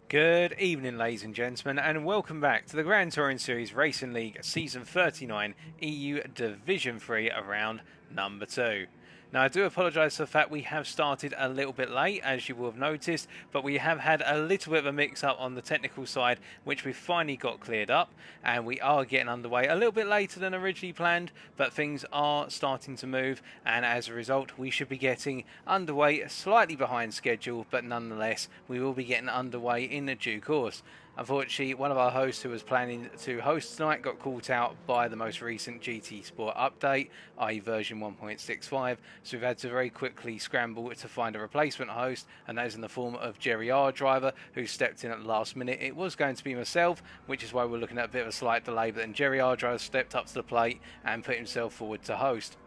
Good evening, ladies and gentlemen, and welcome back to the Gran Turismo Series Racing League Season 39 EU Division 3 round number 2. Now, I do apologise for the fact we have started a little bit late, as you will have noticed, but we have had a little bit of a mix-up on the technical side, which we finally got cleared up, and we are getting underway a little bit later than originally planned, but things are starting to move, and as a result, we should be getting underway slightly behind schedule, but nonetheless, we will be getting underway in due course. Unfortunately, one of our hosts who was planning to host tonight got caught out by the most recent GT Sport update, i.e. version 1.65, so we've had to very quickly scramble to find a replacement host, and that is in the form of Jerry R. Driver, who stepped in at the last minute. It was going to be myself, which is why we're looking at a bit of a slight delay, but then Jerry R. Driver stepped up to the plate and put himself forward to host.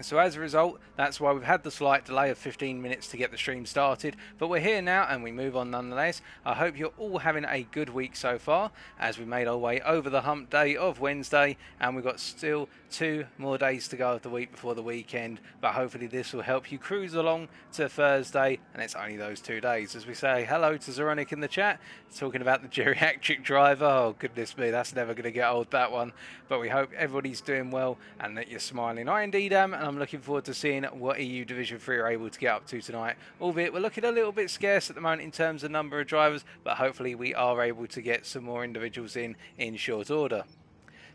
So as a result, that's why we've had the slight delay of 15 minutes to get the stream started, but we're here now and we move on nonetheless. I hope you're all having a good week so far, as we made our way over the hump day of Wednesday, and we've got still 2 more days to go of the week before the weekend, but hopefully this will help you cruise along to Thursday, and it's only those 2 days. As we say hello to Zeronic in the chat, talking about the geriatric driver. Oh goodness me, that's never going to get old, that one. But we hope everybody's doing well and that you're smiling. I indeed am, and I'm looking forward to seeing what EU Division 3 are able to get up to tonight. Albeit we're looking a little bit scarce at the moment in terms of number of drivers, but hopefully we are able to get some more individuals in short order.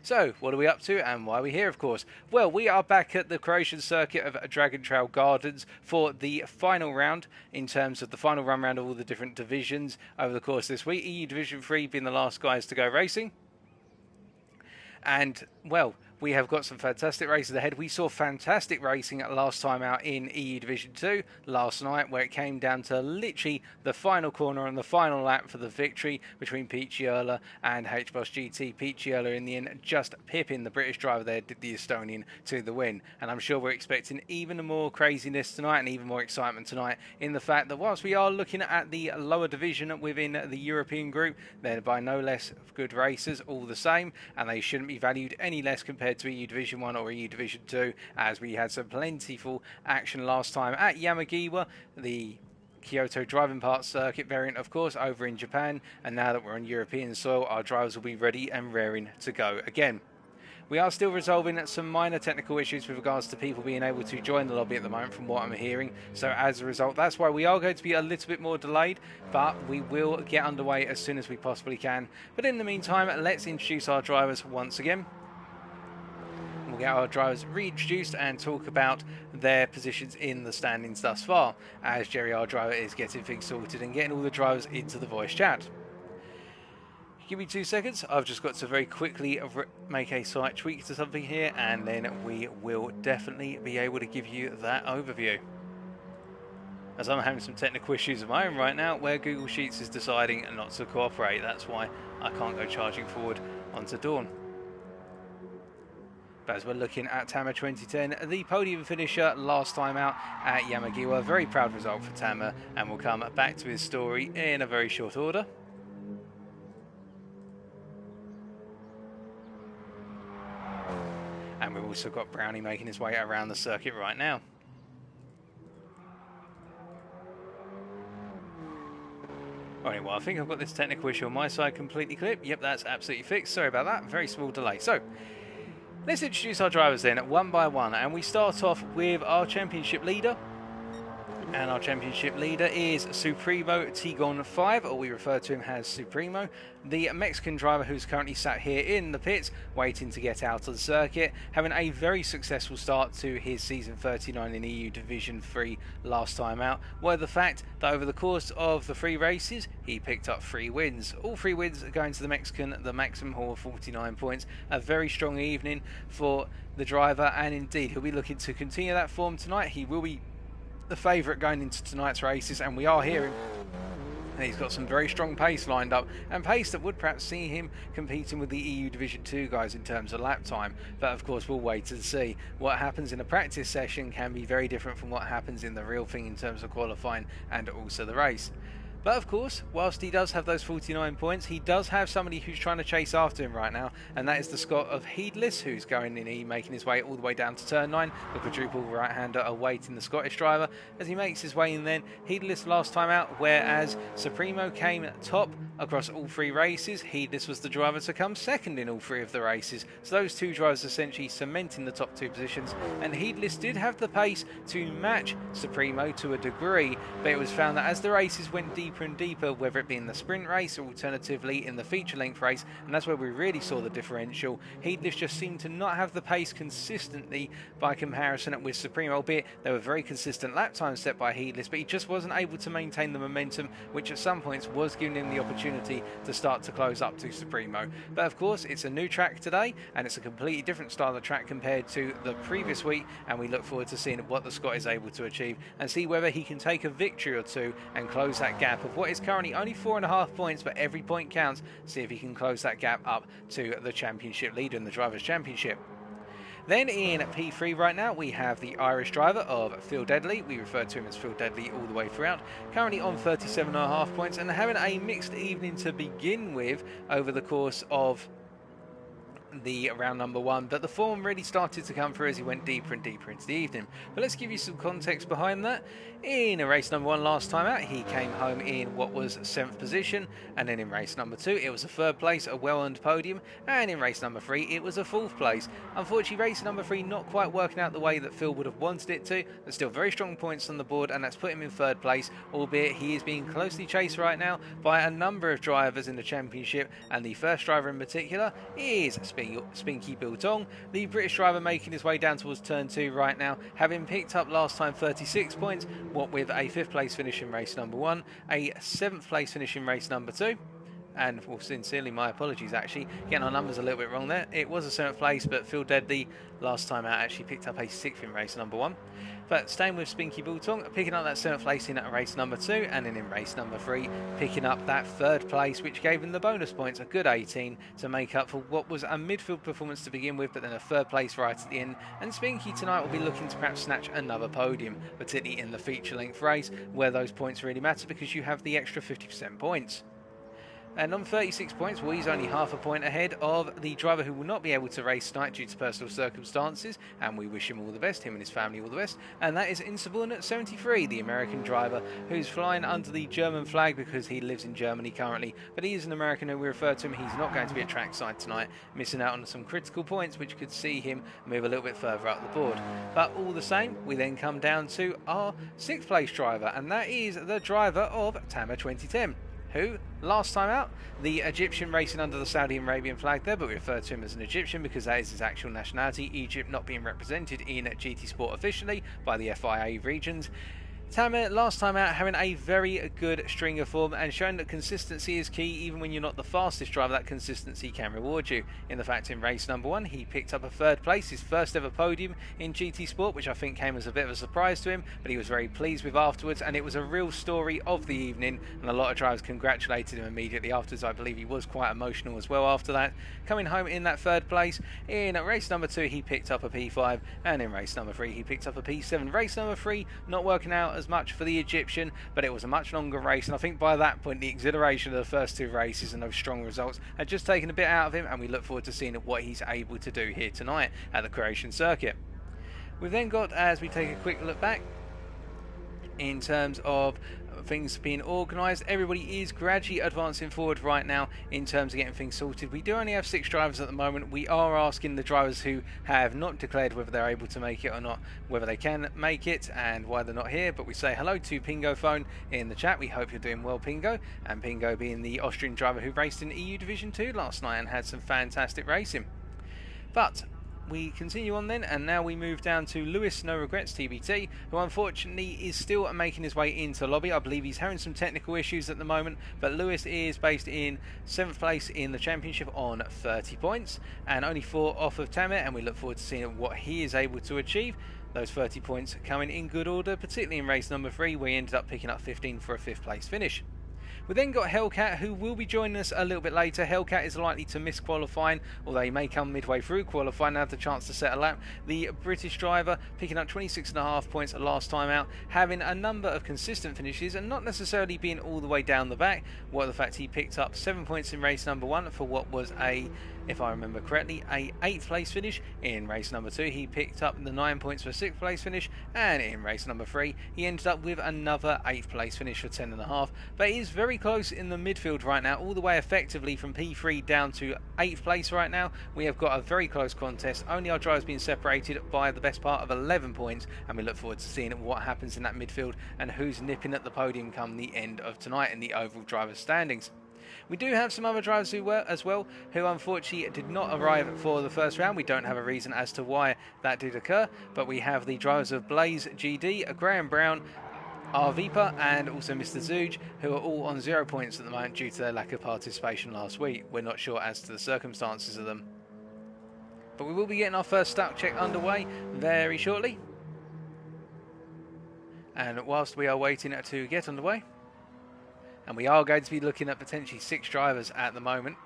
So, what are we up to and why are we here, of course? Well, we are back at the Croatian circuit of Dragon Trail Gardens for the final round, in terms of the final run round of all the different divisions over the course of this week. EU Division 3 being the last guys to go racing. And, well, we have got some fantastic races ahead. We saw fantastic racing last time out in EU Division 2 last night, where it came down to literally the final corner and the final lap for the victory between Picciola and H-Boss GT. Picciola in the end just pipping the British driver there, did the Estonian, to the win. And I'm sure we're expecting even more craziness tonight and even more excitement tonight, in the fact that whilst we are looking at the lower division within the European group, they're by no less good racers all the same, and they shouldn't be valued any less compared to EU Division 1 or EU Division 2, as we had some plentiful action last time at Yamagiwa, the Kyoto driving parts circuit variant, of course, over in Japan, and now that we're on European soil, our drivers will be ready and raring to go again. We are still resolving some minor technical issues with regards to people being able to join the lobby at the moment, from what I'm hearing. So as a result, that's why we are going to be a little bit more delayed, but we will get underway as soon as we possibly can. But in the meantime, let's introduce our drivers once again. We'll get our drivers reintroduced and talk about their positions in the standings thus far, as Jerry, our driver, is getting things sorted and getting all the drivers into the voice chat. Give me 2 seconds. I've just got to very quickly make a slight tweak to something here, and then we will definitely be able to give you that overview. As I'm having some technical issues of my own right now, where Google Sheets is deciding not to cooperate. That's why I can't go charging forward onto Dawn. But as we're looking at Tama 2010, the podium finisher last time out at Yamagiwa. Very proud result for Tama, and we'll come back to his story in a very short order. And we've also got Brownie making his way around the circuit right now. Alright, well, I think I've got this technical issue on my side completely clear. Yep, that's absolutely fixed. Sorry about that. Very small delay. So, let's introduce our drivers then, one by one. And we start off with our championship leader. And our championship leader is Supremo Tigon 5, or we refer to him as Supremo, the Mexican driver who's currently sat here in the pits waiting to get out of the circuit, having a very successful start to his season 39 in EU Division 3 last time out, were the fact that over the course of the 3 races he picked up 3 wins. All 3 wins going to the Mexican, the maximum haul of 49 points. A very strong evening for the driver, and indeed he'll be looking to continue that form tonight. He will be the favourite going into tonight's races, and we are hearing and he's got some very strong pace lined up, and pace that would perhaps see him competing with the EU Division 2 guys in terms of lap time. But of course we'll wait and see. What happens in a practice session can be very different from what happens in the real thing in terms of qualifying and also the race. But of course, whilst he does have those 49 points, he does have somebody who's trying to chase after him right now, and that is the Scot of Heedless, who's going in, making his way all the way down to turn 9. The quadruple right-hander awaiting the Scottish driver as he makes his way in then. Heedless last time out, whereas Supremo came top across all 3 races. Heedless was the driver to come second in all 3 of the races. So those 2 drivers essentially cementing the top 2 positions, and Heedless did have the pace to match Supremo to a degree, but it was found that as the races went deeper and deeper, whether it be in the sprint race or alternatively in the feature length race, and that's where we really saw the differential, Heedless just seemed to not have the pace consistently by comparison with Supremo, albeit there were very consistent lap times set by Heedless, but he just wasn't able to maintain the momentum, which at some points was giving him the opportunity to start to close up to Supremo. But of course, it's a new track today, and it's a completely different style of track compared to the previous week, and we look forward to seeing what the Scot is able to achieve and see whether he can take a victory or 2 and close that gap of what is currently only 4.5 points, but every point counts. See if he can close that gap up to the championship leader in the Drivers' Championship. Then in P3 right now, we have the Irish driver of Phil Deadly. We refer to him as Phil Deadly all the way throughout. Currently on 37.5 points and having a mixed evening to begin with over the course of the round number 1, but the form really started to come through as he went deeper and deeper into the evening. But let's give you some context behind that. In race number 1 last time out, he came home in what was 7th position, and then in race number 2 it was a 3rd place, a well-earned podium, and in race number 3 it was a 4th place. Unfortunately, race number 3 not quite working out the way that Phil would have wanted it to. There's still very strong points on the board, and that's put him in 3rd place, albeit he is being closely chased right now by a number of drivers in the championship, and the first driver in particular is Spinky Biltong, the British driver, making his way down towards turn 2 right now, having picked up last time 36 points, what with a 5th place finish in race number 1, a 7th place finish in race number 2. And well, sincerely, my apologies, actually, getting our numbers a little bit wrong there. It was a 7th place, but Phil Deadly last time out actually picked up a 6th in race number 1. But staying with Spinky Biltong, picking up that 7th place in race number 2, and then in race number 3, picking up that 3rd place, which gave him the bonus points, a good 18, to make up for what was a midfield performance to begin with, but then a 3rd place right at the end. And Spinky tonight will be looking to perhaps snatch another podium, particularly in the feature length race, where those points really matter because you have the extra 50% points. And on 36 points, well, he's only half a point ahead of the driver who will not be able to race tonight due to personal circumstances, and we wish him all the best, him and his family all the best, and that is Insubordinate 73, the American driver who's flying under the German flag because he lives in Germany currently, but he is an American who we refer to him. He's not going to be at trackside tonight, missing out on some critical points which could see him move a little bit further up the board. But all the same, we then come down to our 6th place driver, and that is the driver of Tama 2010. Who, last time out, the Egyptian racing under the Saudi Arabian flag there, but we refer to him as an Egyptian because that is his actual nationality, Egypt not being represented in GT Sport officially by the FIA regions. Tamer, last time out, having a very good string of form and showing that consistency is key. Even when you're not the fastest driver, that consistency can reward you. In the fact, in race number 1, he picked up a 3rd place, his first ever podium in GT Sport, which I think came as a bit of a surprise to him, but he was very pleased with afterwards, and it was a real story of the evening, and a lot of drivers congratulated him immediately afterwards. I believe he was quite emotional as well after that. Coming home in that 3rd place. In race number 2, he picked up a P5, and in race number 3, he picked up a P7. Race number 3, not working out as much for the Egyptian, but it was a much longer race, and I think by that point the exhilaration of the first 2 races and those strong results had just taken a bit out of him, and we look forward to seeing what he's able to do here tonight at the Croatian circuit. We've then got, as we take a quick look back in terms of things being organised, everybody is gradually advancing forward right now in terms of getting things sorted. We do only have 6 drivers at the moment. We are asking the drivers who have not declared whether they're able to make it or not, whether they can make it and why they're not here, but we say hello to Pingo Phone in the chat. We hope you're doing well, Pingo, and Pingo being the Austrian driver who raced in EU Division 2 last night and had some fantastic racing. But we continue on then, and now we move down to Lewis No Regrets TBT, who unfortunately is still making his way into lobby. I believe he's having some technical issues at the moment, but Lewis is based in 7th place in the championship on 30 points and only 4 off of Tamer, and we look forward to seeing what he is able to achieve. Those 30 points coming in good order, particularly in race number 3 where he ended up picking up 15 for a 5th place finish. We then got Hellcat, who will be joining us a little bit later. Hellcat is likely to miss qualifying, although he may come midway through qualifying and have the chance to set a lap. The British driver picking up 26.5 points last time out, having a number of consistent finishes and not necessarily being all the way down the back. What the fact he picked up 7 points in race number 1 for what was a, if I remember correctly, a 8th place finish. In race number 2 he picked up the 9 points for a 6th place finish, and in race number 3 he ended up with another 8th place finish for 10.5. But he is very close in the midfield right now, all the way effectively from P3 down to 8th place right now. We have got a very close contest, only our drivers being separated by the best part of 11 points, and we look forward to seeing what happens in that midfield and who's nipping at the podium come the end of tonight in the overall drivers' standings. We do have some other drivers who were as well, who unfortunately did not arrive for the first round. We don't have a reason as to why that did occur, but we have the drivers of Blaze GD, Graham Brown, Arvipa and also Mr. Zuge, who are all on 0 points at the moment due to their lack of participation last week. We're not sure as to the circumstances of them. But we will be getting our first start check underway very shortly. And whilst we are waiting to get underway, and we are going to be looking at potentially 6 drivers at the moment.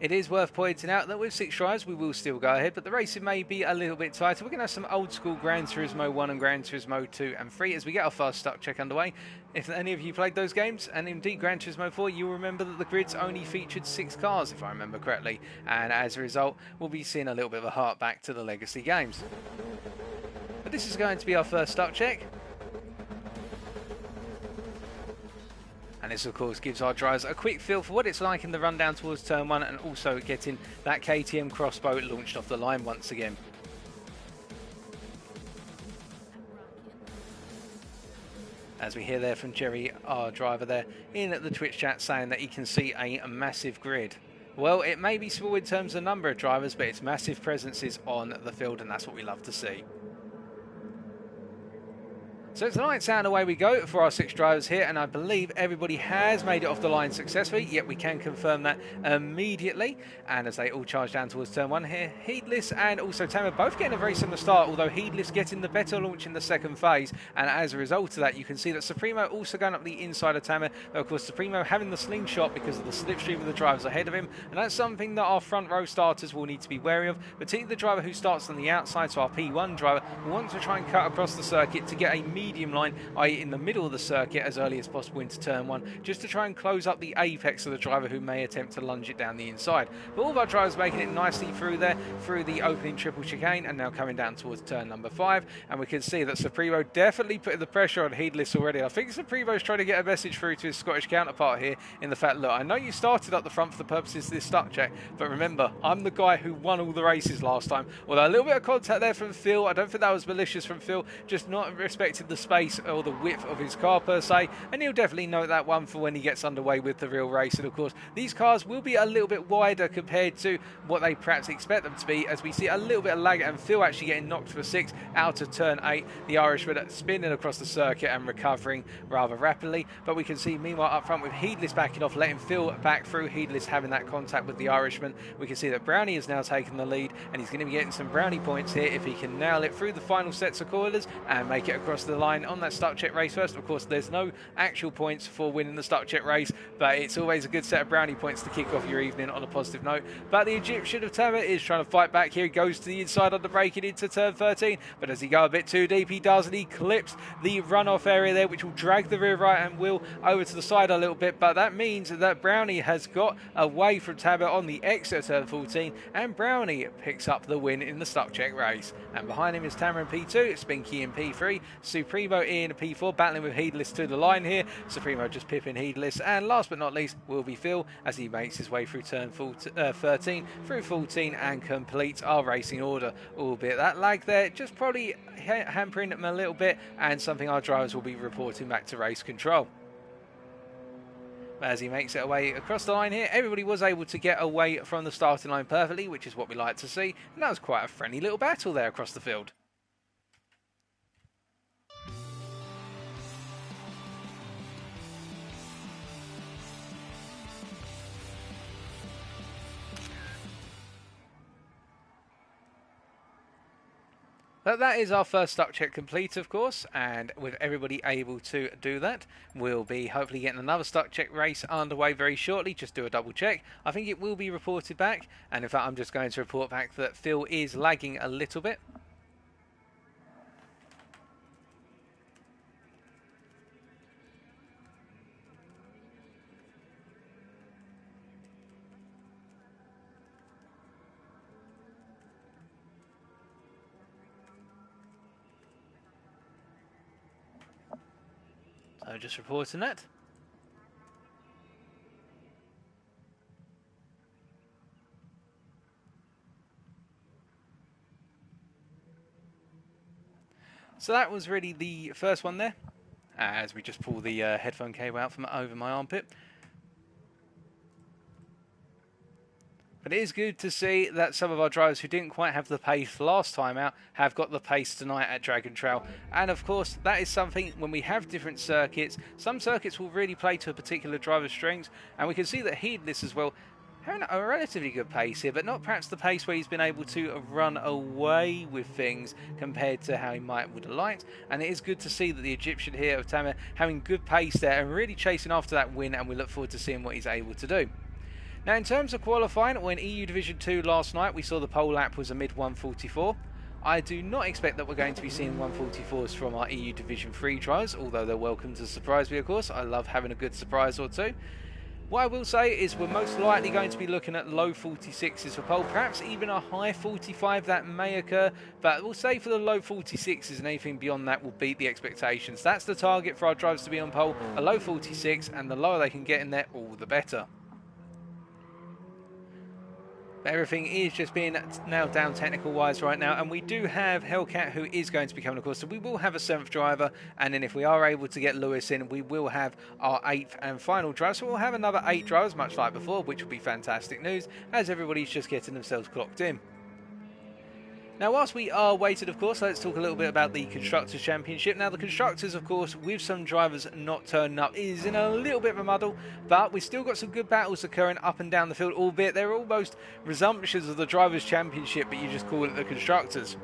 It is worth pointing out that with 6 drivers we will still go ahead, but the racing may be a little bit tighter. We're going to have some old school Gran Turismo 1 and Gran Turismo 2 and 3 as we get our first start check underway. If any of you played those games, and indeed Gran Turismo 4, you'll remember that the grids only featured 6 cars, if I remember correctly, and as a result we'll be seeing a little bit of a heart back to the legacy games. But this is going to be our first start check. And this of course gives our drivers a quick feel for what it's like in the run down towards turn 1, and also getting that KTM crossbow launched off the line once again. As we hear there from Jerry, our driver there, in the Twitch chat saying that he can see a massive grid. Well, it may be small in terms of number of drivers, but it's massive presences on the field, and that's what we love to see. So it's lights out and away we go for our 6 drivers here, and I believe everybody has made it off the line successfully. Yet we can confirm that immediately. And as they all charge down towards turn 1 here, Heedless and also Tamer both getting a very similar start, although Heedless getting the better launch in the second phase. And as a result of that, you can see that Supremo also going up the inside of Tamer. Of course, Supremo having the slingshot because of the slipstream of the drivers ahead of him, and that's something that our front row starters will need to be wary of, particularly the driver who starts on the outside. So our P1 driver will want to try and cut across the circuit to get a medium line, i.e. in the middle of the circuit as early as possible into turn 1, just to try and close up the apex of the driver who may attempt to lunge it down the inside. But all of our drivers making it nicely through there, through the opening triple chicane, and now coming down towards turn number 5, and we can see that Supremo definitely putting the pressure on Heedless already. I think Supremo's trying to get a message through to his Scottish counterpart here in the fact, look, I know you started up the front for the purposes of this start check, but remember, I'm the guy who won all the races last time. Although a little bit of contact there from Phil, I don't think that was malicious from Phil, just not respecting the space or the width of his car per se, and he'll definitely note that one for when he gets underway with the real race. And of course these cars will be a little bit wider compared to what they perhaps expect them to be, as we see a little bit of lag and Phil actually getting knocked for 6 out of turn 8, the Irishman spinning across the circuit and recovering rather rapidly. But we can see meanwhile up front with Heedless backing off, letting Phil back through, Heedless having that contact with the Irishman. We can see that Brownie has now taken the lead, and he's going to be getting some Brownie points here if he can nail it through the final sets of coilers and make it across the line on that start check race first. Of course there's no actual points for winning the start check race, but it's always a good set of Brownie points to kick off your evening on a positive note. But the Egyptian of Tamer is trying to fight back here. He goes to the inside on the braking into turn 13, but as he go a bit too deep, he does, and he clips the runoff area there, which will drag the rear right hand wheel over to the side a little bit. But that means that Brownie has got away from Tamer on the exit of turn 14, and Brownie picks up the win in the start check race. And behind him is Tamer in P2, Spinky in P3, Supremo in P4, battling with Heedless to the line here. Supremo just pipping Heedless, and last but not least will be Phil as he makes his way through turn 13, through 14, and completes our racing order. Albeit that lag there just probably hampering him a little bit, and something our drivers will be reporting back to race control. As he makes it away across the line here, everybody was able to get away from the starting line perfectly, which is what we like to see, and that was quite a friendly little battle there across the field. But that is our first stock check complete, of course, and with everybody able to do that, we'll be hopefully getting another stock check race underway very shortly. Just do a double check. I think it will be reported back, and in fact I'm just going to report back that Phil is lagging a little bit. So just reporting that. So that was really the first one there, as we just pull the headphone cable out from over my armpit. But it is good to see that some of our drivers who didn't quite have the pace last time out have got the pace tonight at Dragon Trail. And of course, that is something when we have different circuits. Some circuits will really play to a particular driver's strengths. And we can see that Heedless as well having a relatively good pace here, but not perhaps the pace where he's been able to run away with things compared to how he would have liked. And it is good to see that the Egyptian here of Tamer having good pace there and really chasing after that win, and we look forward to seeing what he's able to do. Now, in terms of qualifying, when EU Division 2 last night, we saw the pole lap was a mid 144. I do not expect that we're going to be seeing 144s from our EU Division 3 drivers, although they're welcome to surprise me, of course. I love having a good surprise or two. What I will say is we're most likely going to be looking at low 46s for pole, perhaps even a high 45 that may occur, but we'll say for the low 46s and anything beyond that will beat the expectations. That's the target for our drivers to be on pole, a low 46, and the lower they can get in there, all the better. But everything is just being nailed down technical wise right now, and we do have Hellcat who is going to be coming, of course, so we will have a 7th driver, and then if we are able to get Lewis in, we will have our 8th and final driver. So we'll have another 8 drivers much like before, which will be fantastic news as everybody's just getting themselves clocked in. Now, whilst we are waiting, of course, let's talk a little bit about the Constructors' Championship. Now, the Constructors, of course, with some drivers not turning up, is in a little bit of a muddle, but we've still got some good battles occurring up and down the field, albeit they're almost resumptions of the Drivers' Championship, but you just call it the Constructors.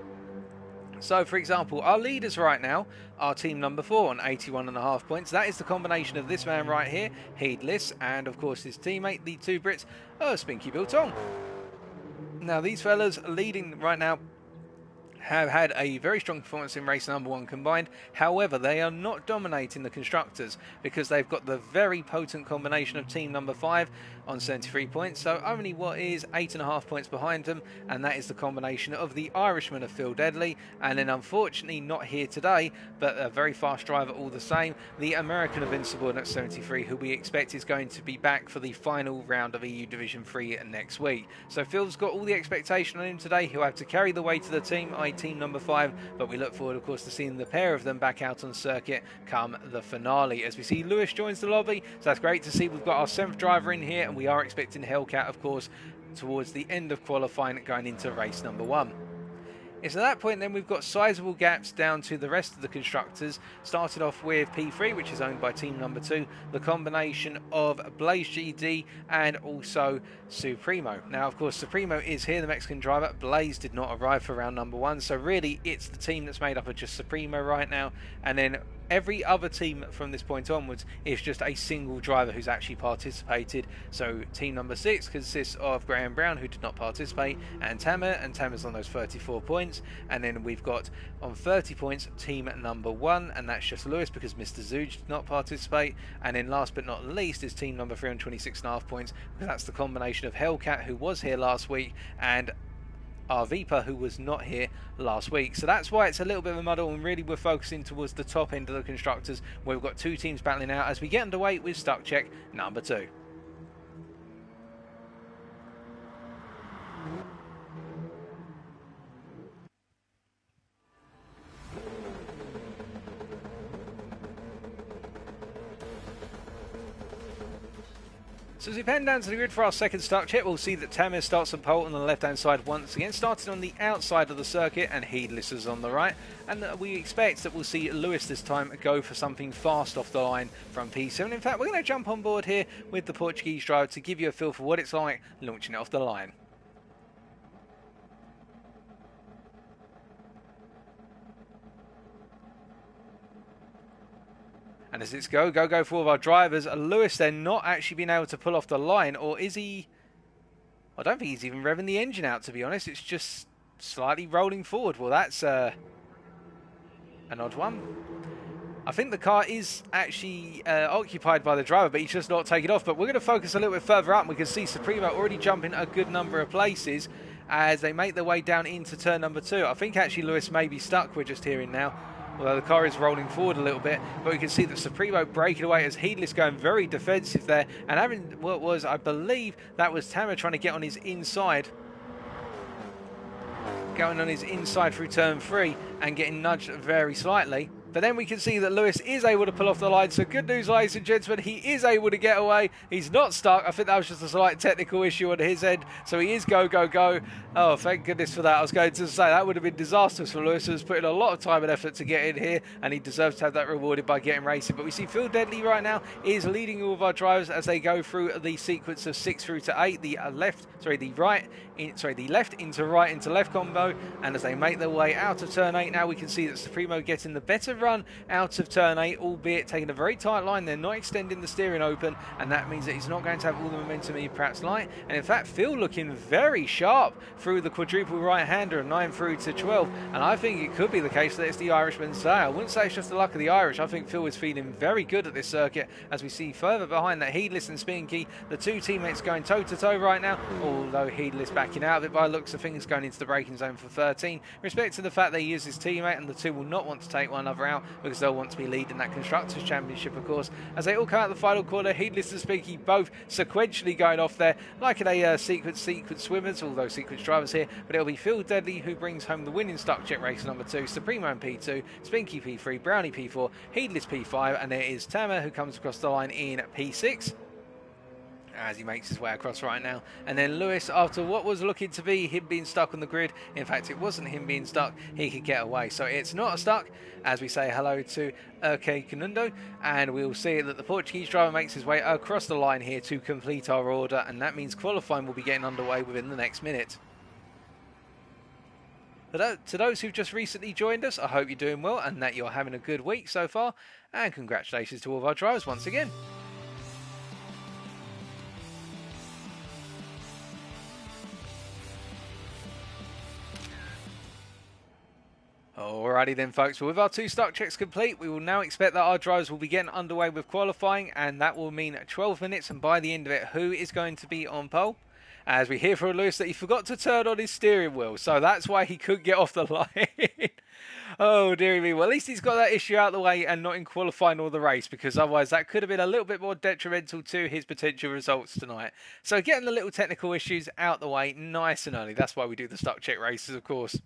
So, for example, our leaders right now are team number 4 on 81.5 points. That is the combination of this man right here, Heedless, and, of course, his teammate, the 2 Brits, Spinky Biltong. Now, these fellas leading right now have had a very strong performance in race number 1 combined. However, they are not dominating the Constructors because they've got the very potent combination of team number 5 on 73 points, so only what is 8.5 points behind them, and that is the combination of the Irishman of Phil Deadly, and then unfortunately not here today, but a very fast driver all the same, the American of Insubordinate 73, who we expect is going to be back for the final round of EU Division 3 next week. So Phil's got all the expectation on him today. He'll have to carry the weight of the team, i.e. team number 5, but we look forward, of course, to seeing the pair of them back out on circuit come the finale. As we see Lewis joins the lobby, so that's great to see. We've got our 7th driver in here, and we are expecting Hellcat, of course, towards the end of qualifying going into race number 1. It's at that point then we've got sizable gaps down to the rest of the Constructors, starting off with P3, which is owned by team number 2, the combination of Blaze GD and also Supremo. Now, of course, Supremo is here, the Mexican driver. Blaze did not arrive for round number 1, so really it's the team that's made up of just Supremo right now, and then every other team from this point onwards is just a single driver who's actually participated. So team number 6 consists of Graham Brown, who did not participate, and Tamer's on those 34 points. And then we've got on 30 points team number 1, and that's just Lewis because Mr. Zuj did not participate. And then last but not least is team number 3 on 26.5 points, because that's the combination of Hellcat, who was here last week, and our Viper, who was not here last week. So that's why it's a little bit of a muddle, and really we're focusing towards the top end of the Constructors, where we've got 2 teams battling out as we get underway with stock check number 2. So as we pan down to the grid for our second stock check, we'll see that Tamer starts on pole on the left-hand side once again, starting on the outside of the circuit, and Heedless is on the right. And we expect that we'll see Lewis this time go for something fast off the line from P7. In fact, we're going to jump on board here with the Portuguese driver to give you a feel for what it's like launching it off the line. And as it's go for all of our drivers, Lewis then not actually being able to pull off the line, or is he? I don't think he's even revving the engine out, to be honest. It's just slightly rolling forward. Well, that's an odd one. I think the car is actually occupied by the driver, but he's just not taking off. But we're going to focus a little bit further up, and we can see Supremo already jumping a good number of places as they make their way down into turn number 2. I think actually Lewis may be stuck, we're just hearing now, although the car is rolling forward a little bit. But we can see that Supremo breaking away as Heedless going very defensive there, and having what was, I believe, that was Tamer trying to get on his inside. Going on his inside through turn 3 and getting nudged very slightly. But then we can see that Lewis is able to pull off the line. So good news, ladies and gentlemen, he is able to get away. He's not stuck. I think that was just a slight technical issue on his end. So he is go. Oh, thank goodness for that. I was going to say that would have been disastrous for Lewis, who's put in a lot of time and effort to get in here, and he deserves to have that rewarded by getting racing. But we see Phil Deadly right now is leading all of our drivers as they go through the sequence of 6 through to 8. The left into right into left combo, and as they make their way out of turn 8 now, we can see that Supremo getting the better run out of turn 8, albeit taking a very tight line. They're not extending the steering open, and that means that he's not going to have all the momentum he perhaps like. And in fact, Phil looking very sharp through the quadruple right-hander of 9 through to 12, and I think it could be the case that it's the Irishman's day. I wouldn't say it's just the luck of the Irish. I think Phil is feeling very good at this circuit, as we see further behind that Heedless and Spinky, the two teammates going toe-to-toe right now, although Heedless backing out of it by the looks of things, going into the braking zone for 13. Respect to the fact that he is his teammate, and the two will not want to take one another out because they'll want to be leading that Constructors' Championship, of course. As they all come out the final corner, Heedless and Spinky both sequentially going off there, like in a sequence swimmers, although sequence drivers here, but it'll be Phil Deadly who brings home the winning stock jet race number 2, Supremo in P2, Spinky P3, Brownie P4, Heedless P5, and there is Tamer who comes across the line in P6. As he makes his way across right now. And then Lewis, after what was looking to be him being stuck on the grid, in fact it wasn't him being stuck, he could get away. So it's not a stuck, as we say hello to Urke Canundo, and we'll see that the Portuguese driver makes his way across the line here to complete our order, and that means qualifying will be getting underway within the next minute. To those who've just recently joined us, I hope you're doing well and that you're having a good week so far, and congratulations to all of our drivers once again. Alrighty then, folks, well, with our 2 stock checks complete, we will now expect that our drivers will be getting underway with qualifying, and that will mean 12 minutes, and by the end of it, who is going to be on pole? As we hear from Lewis that he forgot to turn on his steering wheel, so that's why he couldn't get off the line. Oh, dearie me. Well, at least he's got that issue out of the way and not in qualifying or the race, because otherwise that could have been a little bit more detrimental to his potential results tonight. So getting the little technical issues out the way nice and early. That's why we do the stock check races, of course.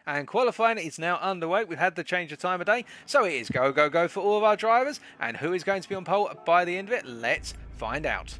And qualifying is now underway. We've had the change of time of day, so it is go for all of our drivers. And who is going to be on pole by the end of it? Let's find out.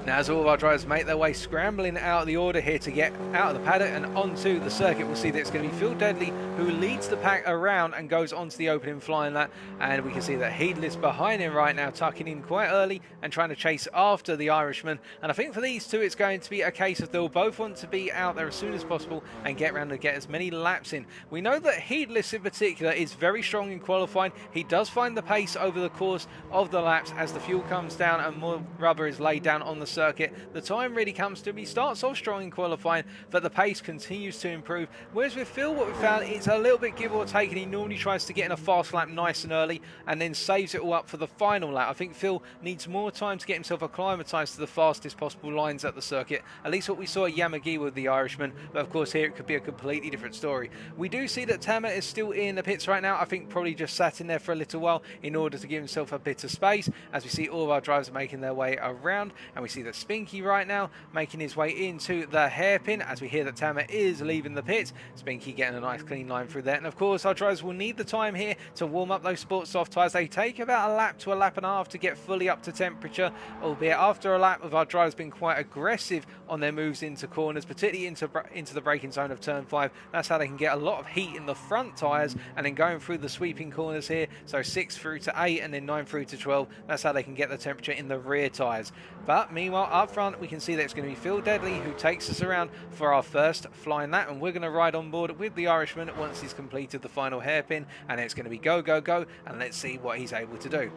Now, as all of our drivers make their way scrambling out of the order here to get out of the paddock and onto the circuit, we'll see that it's going to be Phil Deadly who leads the pack around and goes onto the opening flying lap. And we can see that Heedless behind him right now, tucking in quite early and trying to chase after the Irishman. And I think for these two, it's going to be a case of they'll both want to be out there as soon as possible and get around and get as many laps in. We know that Heedless in particular is very strong in qualifying. He does find the pace over the course of the laps as the fuel comes down and more rubber is laid down on the circuit. The time really comes to him. He starts off strong in qualifying, but the pace continues to improve. Whereas with Phil, what we found, it's a little bit give or take, and he normally tries to get in a fast lap nice and early and then saves it all up for the final lap. I think Phil needs more time to get himself acclimatised to the fastest possible lines at the circuit. At least what we saw at Yamagi with the Irishman, but of course here it could be a completely different story. We do see that Tamer is still in the pits right now. I think probably just sat in there for a little while in order to give himself a bit of space, as we see all of our drivers making their way around, and we see that Spinky right now making his way into the hairpin as we hear that Tamer is leaving the pit. Spinky getting a nice clean line through there, and of course our drivers will need the time here to warm up those sport soft tyres. They take about a lap to a lap and a half to get fully up to temperature, albeit after a lap of our drivers being quite aggressive on their moves into corners, particularly into the braking zone of turn 5. That's how they can get a lot of heat in the front tyres, and then going through the sweeping corners here, so 6 through to 8 and then 9 through to 12, that's how they can get the temperature in the rear tyres. But meanwhile, Meanwhile, up front, we can see that it's going to be Phil Deadly who takes us around for our first flying lap, and we're going to ride on board with the Irishman once he's completed the final hairpin, and it's going to be go, go, go, and let's see what he's able to do.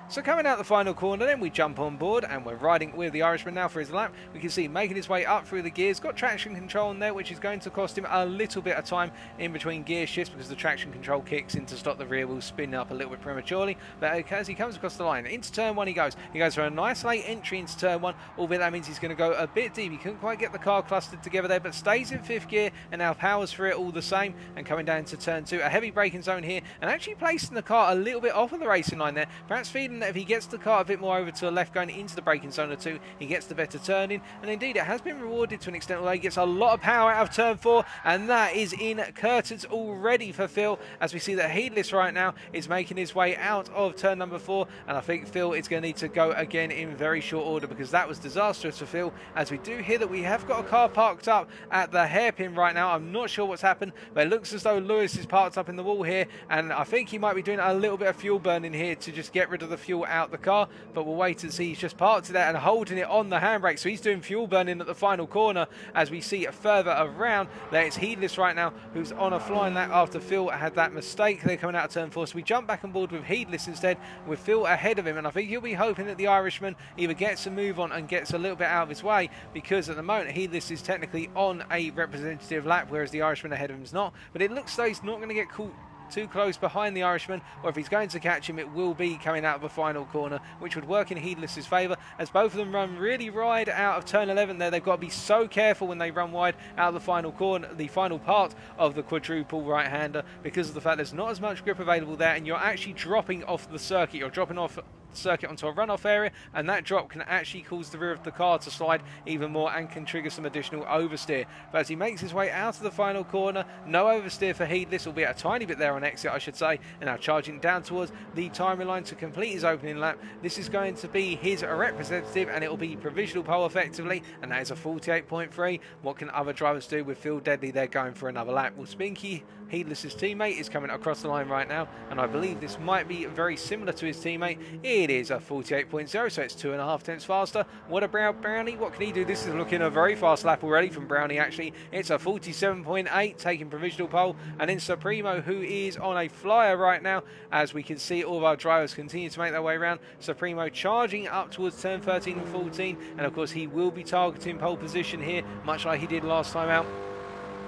So coming out the final corner then, we jump on board and we're riding with the Irishman now for his lap. We can see him making his way up through the gears, got traction control on there, which is going to cost him a little bit of time in between gear shifts because the traction control kicks in to stop the rear wheels spinning up a little bit prematurely. But as he comes across the line, into turn one he goes for a nice late entry into turn one, albeit that means he's going to go a bit deep. He couldn't quite get the car clustered together there, but stays in 5th gear and now powers for it all the same. And coming down to turn two, a heavy braking zone here, and actually placing the car a little bit off of the racing line there, perhaps feeling that if he gets the car a bit more over to the left going into the braking zone or two, he gets the better turning, and indeed it has been rewarded to an extent, although he gets a lot of power out of turn 4, and that is in curtains already for Phil, as we see that Heedless right now is making his way out of turn number 4, and I think Phil is going to need to go again in very short order because that was disastrous for Phil, as we do hear that we have got a car parked up at the hairpin right now. I'm not sure what's happened, but it looks as though Lewis is parked up in the wall here, and I think he might be doing a little bit of fuel burning here to just get rid of the fuel out the car, but we'll wait and see. He's just parked it there and holding it on the handbrake, so he's doing fuel burning at the final corner, as we see further around that it's Heedless right now who's on a flying lap after Phil had that mistake. They're coming out of turn 4, so we jump back on board with Heedless instead, with Phil ahead of him, and I think he'll be hoping that the Irishman either gets a move on and gets a little bit out of his way, because at the moment Heedless is technically on a representative lap, whereas the Irishman ahead of him is not, but it looks like he's not going to get caught too close behind the Irishman, or if he's going to catch him, it will be coming out of the final corner, which would work in Heedless's favour, as both of them run really wide out of turn 11 there. They've got to be so careful when they run wide out of the final corner, the final part of the quadruple right-hander, because of the fact there's not as much grip available there, and you're actually dropping off the circuit. You're dropping off circuit onto a runoff area, and that drop can actually cause the rear of the car to slide even more and can trigger some additional oversteer. But as he makes his way out of the final corner, no oversteer for Heedless, albeit a tiny bit there on exit I should say, and now charging down towards the timing line to complete his opening lap. This is going to be his representative, and it will be provisional pole effectively, and that is a 48.3. What can other drivers do with Phil Deadly there going for another lap? Well, Spinky, Heedless's teammate, is coming across the line right now, and I believe this might be very similar to his teammate. It is a 48.0, so it's 2.5 tenths faster. What about Brownie? What can he do? This is looking a very fast lap already from Brownie, actually. It's a 47.8, taking provisional pole, and then Supremo, who is on a flyer right now, as we can see all of our drivers continue to make their way around. Supremo charging up towards turn 13 and 14, and of course he will be targeting pole position here, much like he did last time out.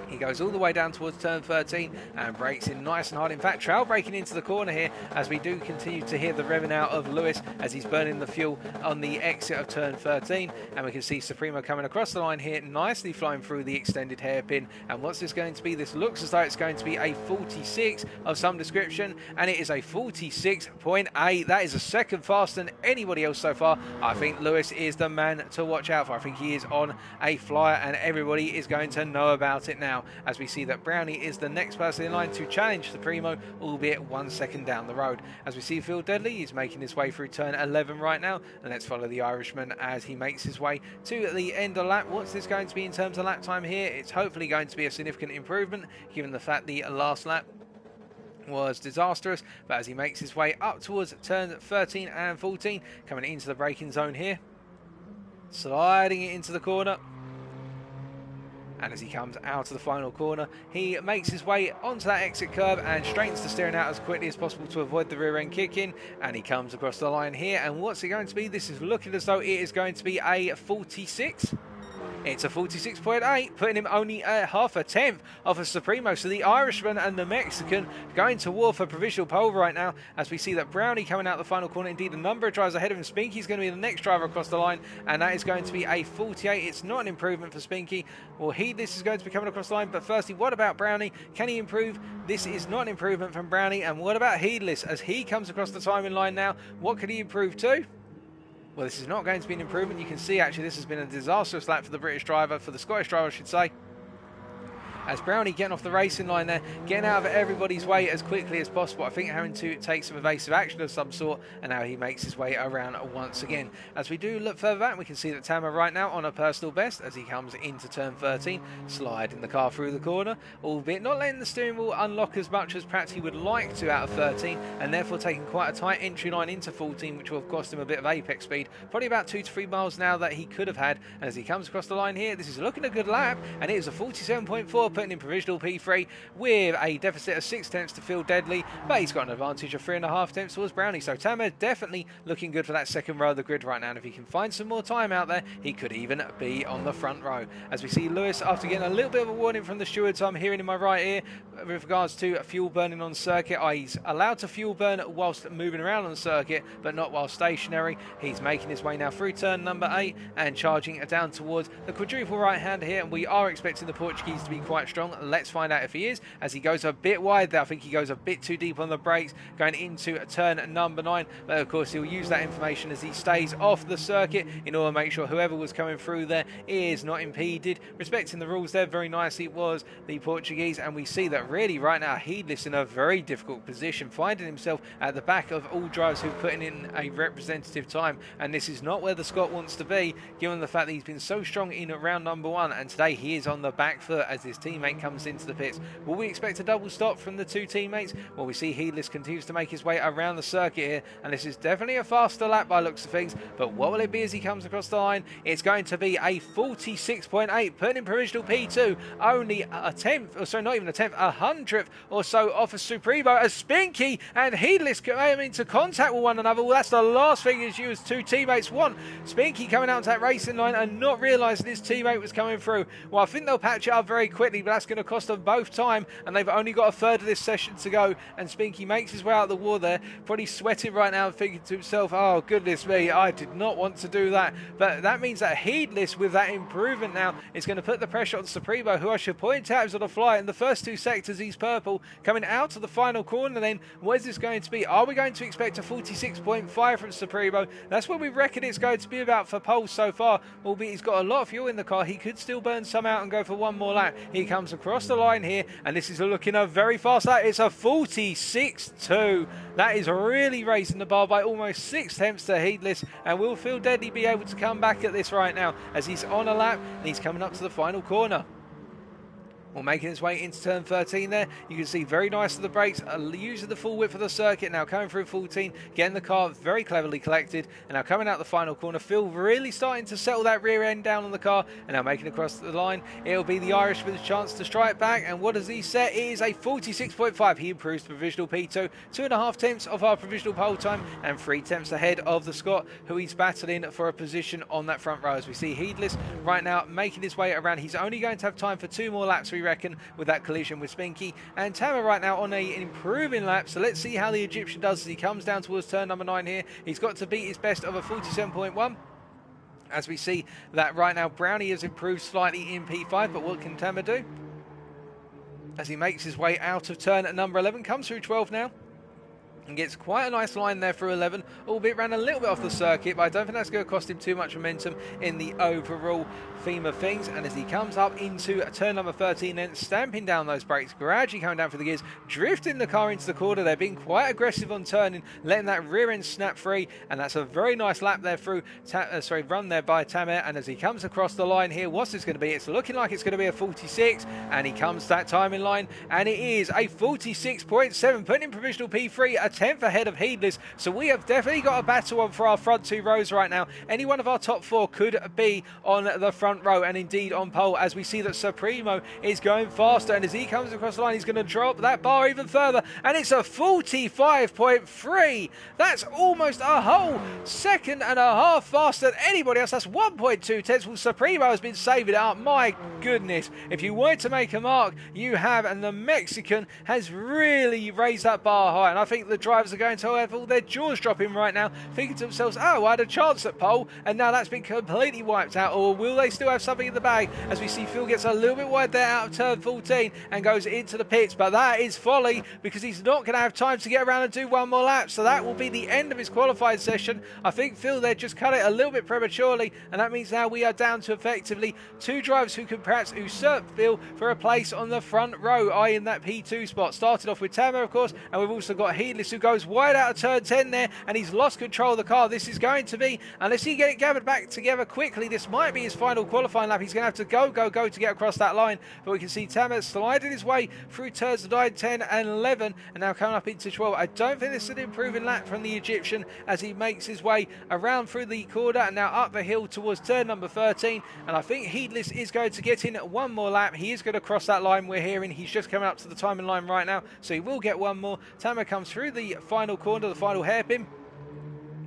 He goes all the way down towards turn 13 and brakes in nice and hard. In fact, trail braking into the corner here, as we do continue to hear the revving out of Lewis as he's burning the fuel on the exit of turn 13. And we can see Supremo coming across the line here, nicely flying through the extended hairpin. And what's this going to be? This looks as though it's going to be a 46 of some description, and it is a 46.8. That is a second faster than anybody else so far. I think Lewis is the man to watch out for. I think he is on a flyer, and everybody is going to know about it now, as we see that Brownie is the next person in line to challenge Supremo, albeit 1 second down the road. As we see Phil Deadly, he's making his way through turn 11 right now, and let's follow the Irishman as he makes his way to the end of lap. What's this going to be in terms of lap time here? It's hopefully going to be a significant improvement, given the fact the last lap was disastrous. But as he makes his way up towards turn 13 and 14, coming into the braking zone here, sliding it into the corner, and as he comes out of the final corner, he makes his way onto that exit curve and straightens the steering out as quickly as possible to avoid the rear end kicking, and he comes across the line here. And what's it going to be? This is looking as though it is going to be a 46. It's a 46.8, putting him only half a tenth off of Supremo. So the Irishman and the Mexican going to war for provisional pole right now, as we see that Brownie coming out the final corner. Indeed, a number of drivers ahead of him. Spinky's going to be the next driver across the line, and that is going to be a 48. It's not an improvement for Spinky. Well, this is going to be coming across the line, but firstly, what about Brownie? Can he improve? This is not an improvement from Brownie. And what about Heedless as he comes across the timing line now? What could he improve to? Well, this is not going to be an improvement. You can see, actually, this has been a disastrous lap for the British driver, for the Scottish driver, I should say. as Brownie getting off the racing line there, getting out of everybody's way as quickly as possible. I think having to take some evasive action of some sort, and now he makes his way around once again. As we do look further back, we can see that Tamer right now on a personal best as he comes into turn 13, sliding the car through the corner, albeit not letting the steering wheel unlock as much as perhaps he would like to out of 13, and therefore taking quite a tight entry line into 14, which will have cost him a bit of apex speed, probably about 2 to 3 miles now that he could have had. And as he comes across the line here, this is looking a good lap, and it is a 47.4, putting in provisional P3 with a deficit of 6 tenths to feel deadly, but he's got an advantage of 3.5 tenths towards Brownie. So Tamer definitely looking good for that second row of the grid right now, and if he can find some more time out there, he could even be on the front row. As we see Lewis, after getting a little bit of a warning from the stewards, I'm hearing in my right ear, with regards to fuel burning on circuit, he's allowed to fuel burn whilst moving around on circuit, but not while stationary. He's making his way now through turn number 8 and charging it down towards the quadruple right hand here, and we are expecting the Portuguese to be quite strong. Let's find out if he is, as he goes a bit wide there. I think he goes a bit too deep on the brakes going into turn number 9, but of course he'll use that information as he stays off the circuit in order to make sure whoever was coming through there is not impeded. Respecting the rules there very nicely was the Portuguese, and we see that really right now Heedless in a very difficult position, finding himself at the back of all drivers who've put in a representative time, and this is not where the Scot wants to be, given the fact that he's been so strong in round number 1, and today he is on the back foot as his teammate comes into the pits. Will we expect a double stop from the two teammates? Well, we see Heedless continues to make his way around the circuit here, and this is definitely a faster lap by looks of things, but what will it be as he comes across the line? It's going to be a 46.8, putting in provisional P2, only a tenth, or sorry, not even a tenth, 100th or so off of Supremo, as Spinky and Heedless come into contact with one another. Well, that's the last thing as you as two teammates want. Spinky coming out to that racing line and not realising his teammate was coming through. Well, I think they'll patch it up very quickly, but that's going to cost them both time, and they've only got a third of this session to go, and Spinky makes his way out of the war there, probably sweating right now and thinking to himself, oh goodness me, I did not want to do that. But that means that Heedless with that improvement now is going to put the pressure on Supremo, who I should point out is on a fly in the first two sectors. He's purple coming out of the final corner. Then what is this going to be? Are we going to expect a 46.5 from Supremo? That's what we reckon it's going to be about for pole so far, albeit he's got a lot of fuel in the car. He could still burn some out and go for one more lap. He comes across the line here, and this is looking a very fast lap. It's a 46.2. That is really raising the bar by almost 6 tenths to Heedless, and will Phil Deadly be able to come back at this right now as he's on a lap and he's coming up to the final corner. Well, making his way into turn 13 there, you can see very nice to the brakes, using the full width of the circuit, now coming through 14, getting the car very cleverly collected, and now coming out the final corner. Phil really starting to settle that rear end down on the car, and now making across the line. It'll be the Irish with a chance to strike back, and what does he set? It is a 46.5. He improves provisional P2, 2.5 tenths of our provisional pole time, and 3 tenths ahead of the Scot, who he's battling for a position on that front row. As we see Heedless right now making his way around. He's only going to have time for 2 more laps, we reckon, with that collision with Spinky, and Tamer right now on an improving lap. So let's see how the Egyptian does as he comes down towards turn number 9 here. He's got to beat his best of a 47.1. as we see that right now Brownie has improved slightly in P5, but what can Tamer do as he makes his way out of turn at number 11, comes through 12 now and gets quite a nice line there for 11, albeit ran a little bit off the circuit, but I don't think that's going to cost him too much momentum in the overall theme of things. And as he comes up into turn number 13, then stamping down those brakes, gradually coming down for the gears, drifting the car into the corner. They're being quite aggressive on turning, letting that rear end snap free, and that's a very nice lap there through, run there by Tamer. And as he comes across the line here, what's this going to be? It's looking like it's going to be a 46, and he comes that time in line, and it is a 46.7, putting in provisional P3, a 10th ahead of Heedless. So we have definitely got a battle on for our front 2 rows right now. Any one of our top 4 could be on the front row, and indeed on pole, as we see that Supremo is going faster, and as he comes across the line, he's going to drop that bar even further, and it's a 45.3. That's almost a whole second and a half faster than anybody else. That's 1.2 tenths. Well, Supremo has been saving it up. My goodness, if you wanted to make a mark, you have, and the Mexican has really raised that bar high, and I think the drivers are going to have all their jaws dropping right now, thinking to themselves, oh, I had a chance at pole, and now that's been completely wiped out. Or will they still have something in the bag? As we see Phil gets a little bit wide there out of turn 14 and goes into the pits, but that is folly because he's not going to have time to get around and do one more lap. So that will be the end of his qualifying session. I think Phil there just cut it a little bit prematurely, and that means now we are down to effectively two drivers who can perhaps usurp Phil for a place on the front row, i.e. in that P2 spot. Started off with Tamer, of course, and we've also got Heedless, who goes wide out of turn 10 there, and he's lost control of the car. This is going to be, unless he get it gathered back together quickly, this might be his final qualifying lap. He's going to have to go to get across that line, but we can see Tamer sliding his way through turns 9, 10 and 11, and now coming up into 12. I don't think this is an improving lap from the Egyptian as he makes his way around through the corner and now up the hill towards turn number 13, and I think Heedless is going to get in one more lap. He is going to cross that line. We're hearing he's just coming up to the timing line right now, so he will get one more. Tamer comes through the final corner, the final hairpin,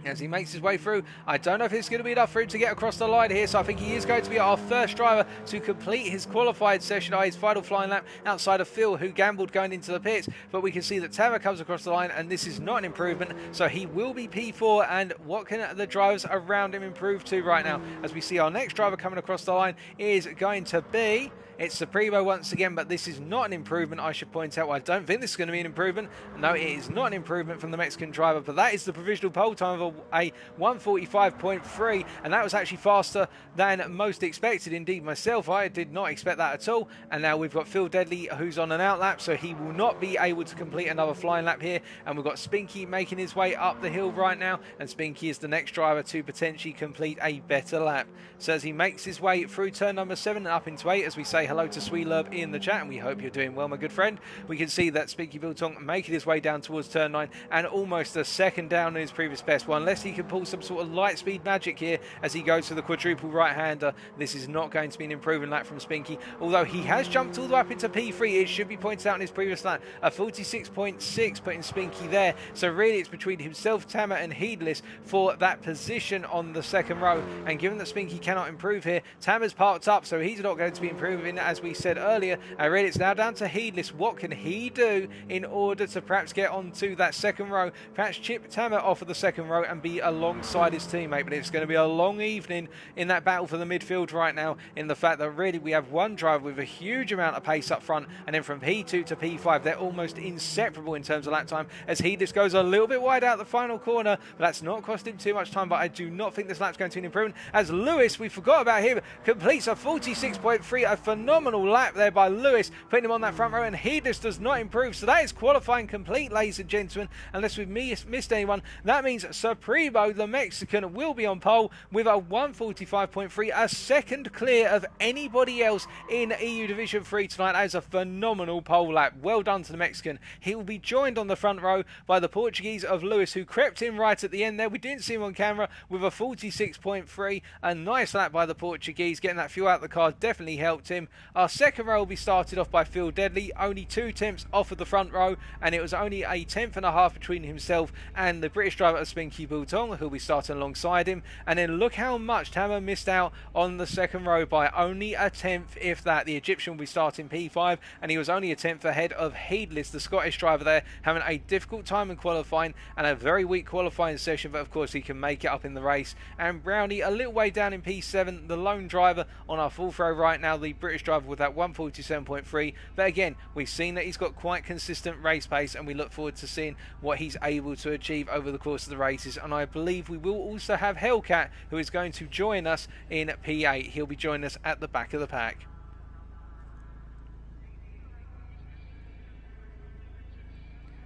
as he makes his way through. I don't know if it's going to be enough for him to get across the line here, so I think he is going to be our first driver to complete his qualified session, his final flying lap, outside of Phil, who gambled going into the pits. But we can see that Tamer comes across the line, and this is not an improvement, so he will be P4. And what can the drivers around him improve to right now? As we see our next driver coming across the line is going to be... it's Supremo once again, but this is not an improvement, I should point out. Well, I don't think this is going to be an improvement. No, it is not an improvement from the Mexican driver, but that is the provisional pole time of a 1:45.3, and that was actually faster than most expected. Indeed, myself, I did not expect that at all. And now we've got Phil Deadly, who's on an out lap, so he will not be able to complete another flying lap here. And we've got Spinky making his way up the hill right now, and Spinky is the next driver to potentially complete a better lap. So as he makes his way through turn number 7 and up into 8, as we say hello to Sweelurb in the chat, and we hope you're doing well, my good friend. We can see that Spinky Biltong making his way down towards turn 9 and almost a second down in his previous best. Well, unless he can pull some sort of light speed magic here as he goes to the quadruple right-hander, this is not going to be an improving lap from Spinky, although he has jumped all the way up into P3. It should be pointed out in his previous lap, a 46.6 putting Spinky there. So really it's between himself, Tamer and Heedless for that position on the second row, and given that Spinky cannot improve here, Tamer's parked up, so he's not going to be improving, as we said earlier. Really it's now down to Heedless. What can he do in order to perhaps get onto that second row, perhaps chip Tamer off of the second row and be alongside his teammate? But it's going to be a long evening in that battle for the midfield right now, in the fact that really we have one driver with a huge amount of pace up front, and then from P2 to P5 they're almost inseparable in terms of lap time, as Heedless goes a little bit wide out the final corner, but that's not cost him too much time. But I do not think this lap's going to be an improvement, as Lewis, we forgot about him, completes a 46.3, a phenomenal lap there by Lewis, putting him on that front row, and Heedless does not improve. So that is qualifying complete, ladies and gentlemen, unless we've missed anyone. That means Supremo, the Mexican, will be on pole with a 1:45.3, a second clear of anybody else in EU Division 3 tonight. That is a phenomenal pole lap. Well done to the Mexican. He will be joined on the front row by the Portuguese of Lewis, who crept in right at the end there. We didn't see him on camera, with a 46.3. A nice lap by the Portuguese. Getting that fuel out of the car definitely helped him. Our second row will be started off by Phil Deadly, only 2 tenths off of the front row, and it was only a tenth and a half between himself and the British driver of Spinky Biltong, who'll be starting alongside him. And then look how much Tamer missed out on the second row by only a tenth, if that. The Egyptian will be starting P5, and he was only a tenth ahead of Heedless, the Scottish driver there, having a difficult time in qualifying and a very weak qualifying session, but of course he can make it up in the race. And Brownie a little way down in P7, the lone driver on our fourth row right now, the British driver with that 1:47.3. But again, we've seen that he's got quite consistent race pace, and we look forward to seeing what he's able to achieve over the course of the races. And I believe we will also have Hellcat, who is going to join us in P8. He'll be joining us at the back of the pack.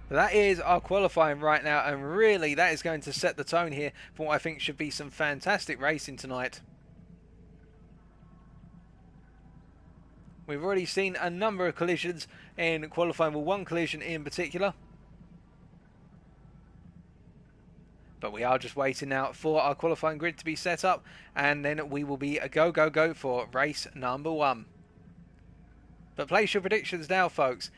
That is our qualifying right now, and really that is going to set the tone here for what I think should be some fantastic racing tonight. We've already seen a number of collisions in qualifying, with one collision in particular. But we are just waiting now for our qualifying grid to be set up, and then we will be a go for race number 1. But place your predictions now, folks.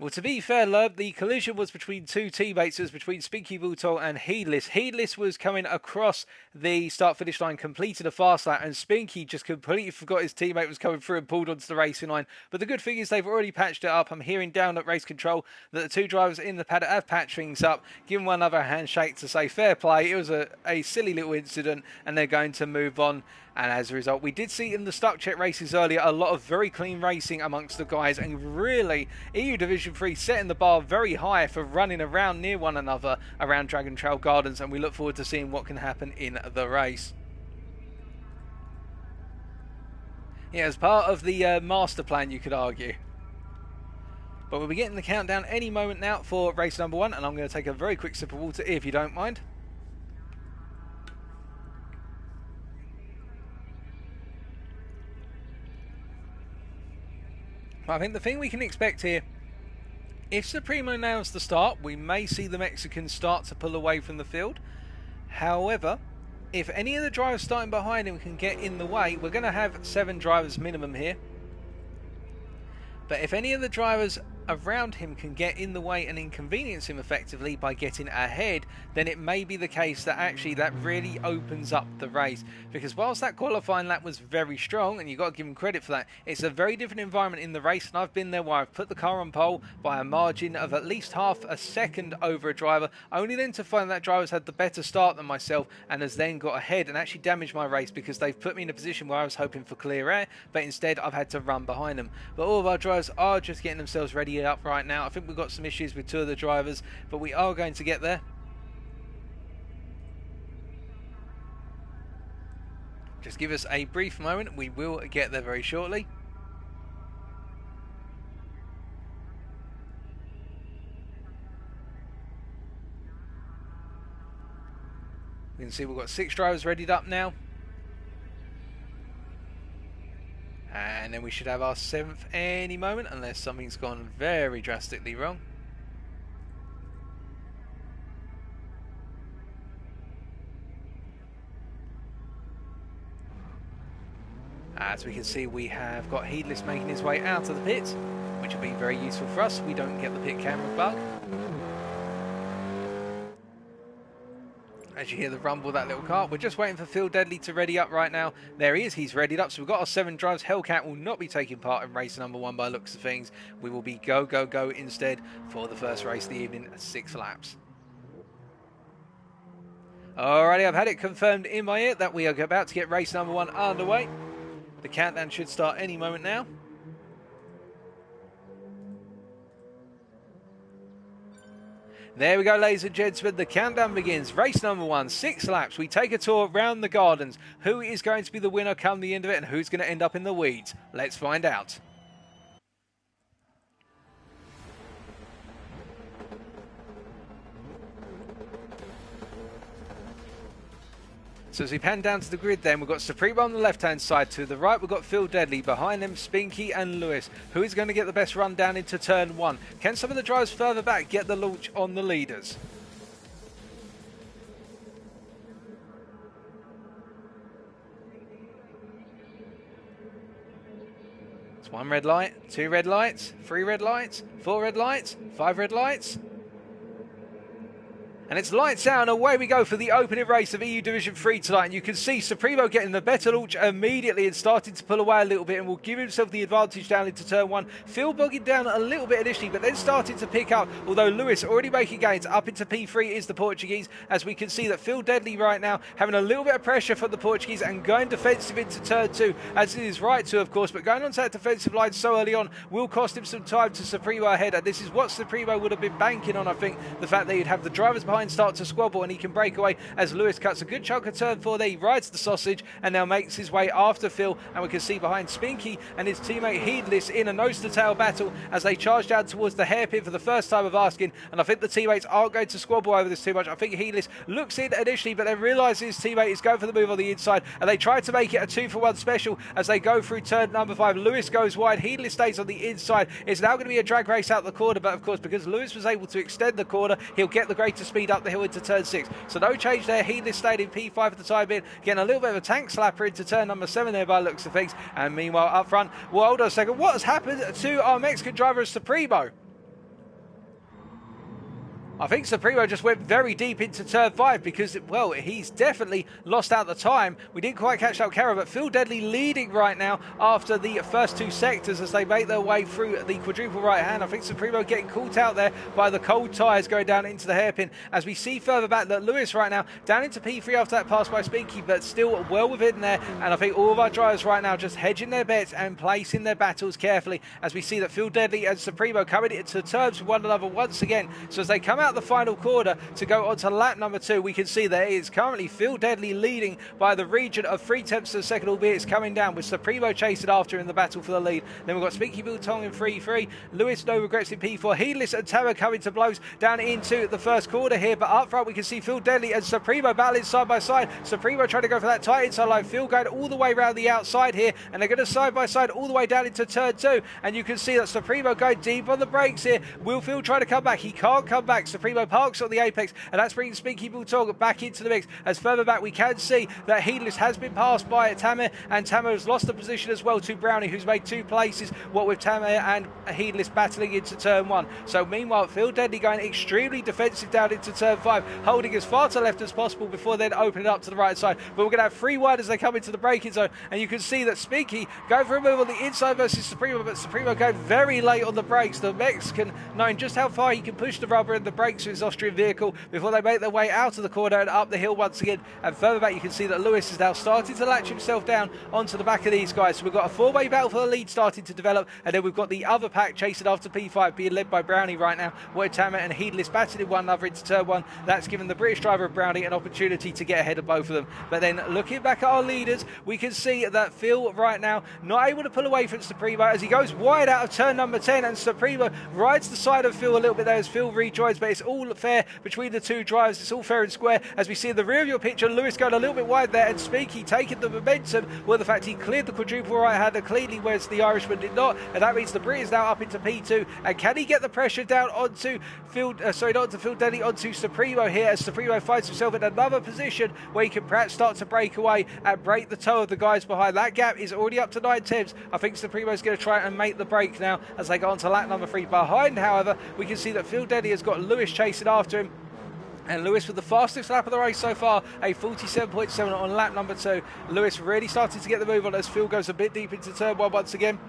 Well, to be fair, Lurb, the collision was between two teammates. It was between Spinky Vultol and Heedless. Heedless was coming across the start-finish line, completed a fast lap, and Spinky just completely forgot his teammate was coming through and pulled onto the racing line. But the good thing is they've already patched it up. I'm hearing down at race control that the two drivers in the paddock have patched things up, given one another a handshake to say fair play. It was a silly little incident, and they're going to move on. And as a result, we did see in the Stuck Check races earlier a lot of very clean racing amongst the guys, and really EU Division 3 setting the bar very high for running around near one another around Dragon Trail Gardens, and we look forward to seeing what can happen in the race. Yeah, as part of the master plan, you could argue. But we'll be getting the countdown any moment now for race number 1, and I'm going to take a very quick sip of water if you don't mind. I think the thing we can expect here, if Supremo nails the start, we may see the Mexicans start to pull away from the field. However, if any of the drivers starting behind him can get in the way, we're going to have 7 drivers minimum here. But if any of the drivers around him can get in the way and inconvenience him effectively by getting ahead, then it may be the case that actually that really opens up the race. Because whilst that qualifying lap was very strong, and you've got to give him credit for that, it's a very different environment in the race, and I've been there where I've put the car on pole by a margin of at least half a second over a driver, only then to find that driver's had the better start than myself and has then got ahead and actually damaged my race because they've put me in a position where I was hoping for clear air, but instead I've had to run behind them. But all of our drivers are just getting themselves ready up right now. I think we've got some issues with 2 of the drivers, but we are going to get there. Just give us a brief moment. We will get there very shortly. You can see we've got 6 drivers readied up now. And then we should have our 7th any moment, unless something's gone very drastically wrong. As we can see, we have got Heedless making his way out of the pit, which will be very useful for us. We don't get the pit camera bug. As you hear the rumble of that little car, we're just waiting for Phil Deadly to ready up right now. There he is, he's readied up. So we've got our 7 drives. Hellcat will not be taking part in race number 1 by the looks of things. We will be go, go, go instead for the first race of the evening, 6 laps. Alrighty, I've had it confirmed in my ear that we are about to get race number 1 underway. The countdown should start any moment now. There we go, ladies and gentlemen, the countdown begins. Race number 1, 6 laps. We take a tour around the gardens. Who is going to be the winner come the end of it, and who's going to end up in the weeds? Let's find out. So as we pan down to the grid then, we've got Supremo on the left-hand side. To the right, we've got Phil Deadly. Behind them, Spinky and Lewis. Who is going to get the best run down into turn 1? Can some of the drivers further back get the launch on the leaders? It's 1 red light, 2 red lights, 3 red lights, 4 red lights, 5 red lights. And it's lights out and away we go for the opening race of EU Division 3 tonight. And you can see Supremo getting the better launch immediately and starting to pull away a little bit and will give himself the advantage down into turn 1. Phil bogging down a little bit initially, but then starting to pick up. Although Lewis already making gains up into P3 is the Portuguese, as we can see that Phil Deadly right now having a little bit of pressure for the Portuguese and going defensive into turn 2, as it is right to, of course. But going onto that defensive line so early on will cost him some time to Supremo ahead. And this is what Supremo would have been banking on, I think. The fact that he'd have the drivers behind start to squabble and he can break away as Lewis cuts a good chunk of turn 4 there. He rides the sausage and now makes his way after Phil, and we can see behind Spinky and his teammate Heedless in a nose-to-tail battle as they charge down towards the hairpin for the first time of asking. And I think the teammates aren't going to squabble over this too much. I think Heedless looks in initially, but then realises his teammate is going for the move on the inside, and they try to make it a 2-for-1 special as they go through turn number 5. Lewis goes wide, Heedless stays on the inside. It's now going to be a drag race out the corner, but of course because Lewis was able to extend the corner, he'll get the greater speed up the hill into turn 6. So no change there. Heedless stayed in P5 for the time being, getting a little bit of a tank slapper into turn number 7 there by the looks of things. And meanwhile up front, well, hold on a second, what has happened to our Mexican driver Supremo? I think Supremo just went very deep into turn 5 because, well, he's definitely lost out the time. We didn't quite catch out Kara, but Phil Deadly leading right now after the first 2 sectors as they make their way through the quadruple right hand. I think Supremo getting caught out there by the cold tyres going down into the hairpin, as we see further back that Lewis right now down into P3 after that pass by Spinky, but still well within there. And I think all of our drivers right now just hedging their bets and placing their battles carefully, as we see that Phil Deadly and Supremo coming into terms with one another once again. So as they come out the final quarter to go on to lap number 2, we can see that it is currently Phil Deadly leading by the region of 3/10 of a second, albeit it's coming down with Supremo chasing after in the battle for the lead. Then we've got Spinky Biltong in 3-3, Lewis No Regrets in P4, Heedless and Tamer coming to blows down into the first quarter here, but up front we can see Phil Deadly and Supremo battling side by side. Supremo trying to go for that tight inside line, Phil going all the way around the outside here, and they're going to side by side all the way down into turn 2, and you can see that Supremo going deep on the brakes here. Will Phil try to come back? He can't come back. Supremo parks on the apex, and that's bringing Spinky Bulldog back into the mix. As further back we can see that Heedless has been passed by Tamer, and Tamer has lost the position as well to Brownie, who's made 2 places, what with Tamer and Heedless battling into turn 1. So meanwhile, Phil Deadly going extremely defensive down into turn 5, holding as far to left as possible before then opening up to the right side. But we're going to have 3 wide as they come into the braking zone, and you can see that Spinky going for a move on the inside versus Supremo, but Supremo going very late on the brakes. The Mexican knowing just how far he can push the rubber and the brakes of his Austrian vehicle before they make their way out of the corner and up the hill once again. And further back you can see that Lewis is now starting to latch himself down onto the back of these guys. So we've got a 4-way battle for the lead starting to develop, and then we've got the other pack chasing after P5 being led by Brownie right now, where Tamer and Heedless battling one another into turn 1. That's given the British driver of Brownie an opportunity to get ahead of both of them. But then looking back at our leaders, we can see that Phil right now not able to pull away from Supremo as he goes wide out of turn number 10, and Supremo rides the side of Phil a little bit there as Phil rejoins, but it's all fair between the 2 drivers. It's all fair and square as we see in the rear of your picture Lewis going a little bit wide there, and Spinky taking the momentum. Well, the fact he cleared the quadruple right-hander cleanly, whereas the Irishman did not, and that means the Brit is now up into P2. And can he get the pressure down onto Phil, not onto Phil Deadly, onto Supremo here, as Supremo finds himself in another position where he can perhaps start to break away and break the toe of the guys behind. That gap is already up to 9/10. I think Supremo's going to try and make the break now as they go on to lap number 3. Behind, however, we can see that Phil Deadly has got Lewis chasing after him. And Lewis with the fastest lap of the race so far, a 47.7 on lap number 2. Lewis really starting to get the move on as Phil goes a bit deep into turn 1 once again.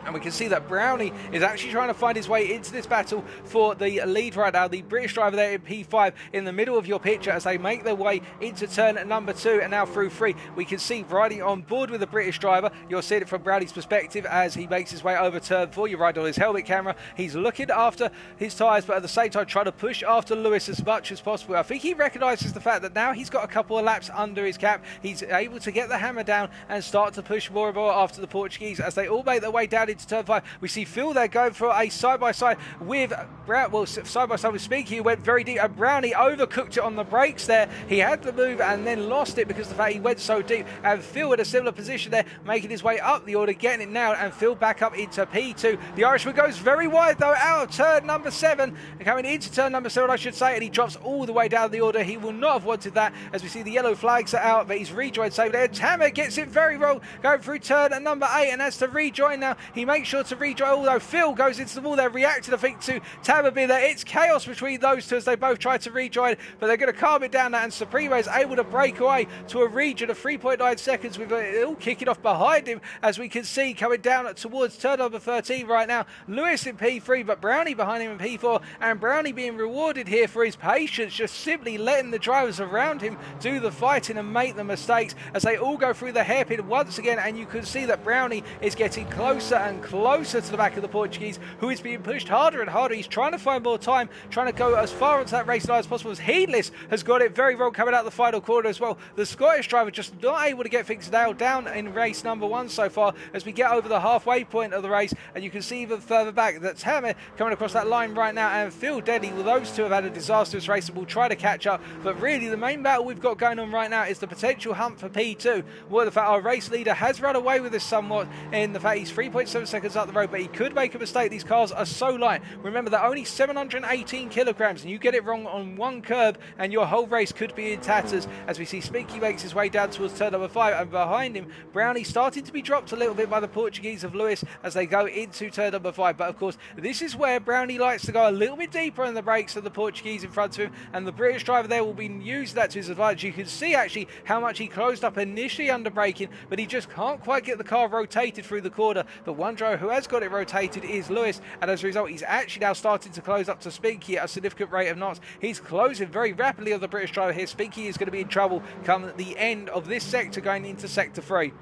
And we can see that Brownie is actually trying to find his way into this battle for the lead right now. The British driver there in P5 in the middle of your picture as they make their way into turn number 2 and now through 3. We can see riding on board with the British driver. You'll see it from Brownie's perspective as he makes his way over turn 4. You ride on his helmet camera. He's looking after his tyres, but at the same time trying to push after Lewis as much as possible. I think he recognises the fact that now he's got a couple of laps under his cap. He's able to get the hammer down and start to push more and more after the Portuguese as they all make their way down into turn 5. We see Phil there going for a side-by-side with side-by-side with Spinky, who went very deep, and Brownie overcooked it on the brakes there. He had the move and then lost it because of the fact he went so deep, and Phil in a similar position there, making his way up the order, getting it now, and Phil back up into P2. The Irishman goes very wide though, out of turn number 7, and coming into turn number 7 I should say, and he drops all the way down the order. He will not have wanted that as we see the yellow flags are out, but he's rejoined safely there. Tamer gets it very wrong, going through turn number 8, and has to rejoin now. He makes sure to rejoin, although Phil goes into the wall there, reacting I think to Tamer being there. It's chaos between those two as they both try to rejoin, but they're going to calm it down now, and Supremo is able to break away to a region of 3.9 seconds with it all kicking off behind him, as we can see coming down towards turn number 13 right now. Lewis in P3, but Brownie behind him in P4, and Brownie being rewarded here for his patience, just simply letting the drivers around him do the fighting and make the mistakes as they all go through the hairpin once again, and you can see that Brownie is getting closer and closer to the back of the Portuguese, who is being pushed harder and harder. He's trying to find more time, trying to go as far onto that race line as possible, as Heedless has got it very wrong coming out the final corner as well. The Scottish driver just not able to get things nailed down in race number 1 so far as we get over the halfway point of the race, and you can see even further back that Tamer coming across that line right now, and Phil Deadly. Well, those two have had a disastrous race and will try to catch up, but really the main battle we've got going on right now is the potential hunt for P2. Well, the fact our race leader has run away with this somewhat in the fact he's 3.7 7 seconds up the road, but he could make a mistake. These cars are so light. Remember, they're only 718 kilograms, and you get it wrong on one curb, and your whole race could be in tatters. As we see Spinky makes his way down towards turn number 5, and behind him, Brownie starting to be dropped a little bit by the Portuguese of Lewis as they go into turn number 5. But of course, this is where Brownie likes to go a little bit deeper on the brakes than the Portuguese in front of him, and the British driver there will be using that to his advantage. You can see actually how much he closed up initially under braking, but he just can't quite get the car rotated through the corner. But one driver who has got it rotated is Lewis, and as a result, he's actually now starting to close up to Spinky at a significant rate of knots. He's closing very rapidly on the British driver here. Spinky is going to be in trouble come the end of this sector going into sector 3.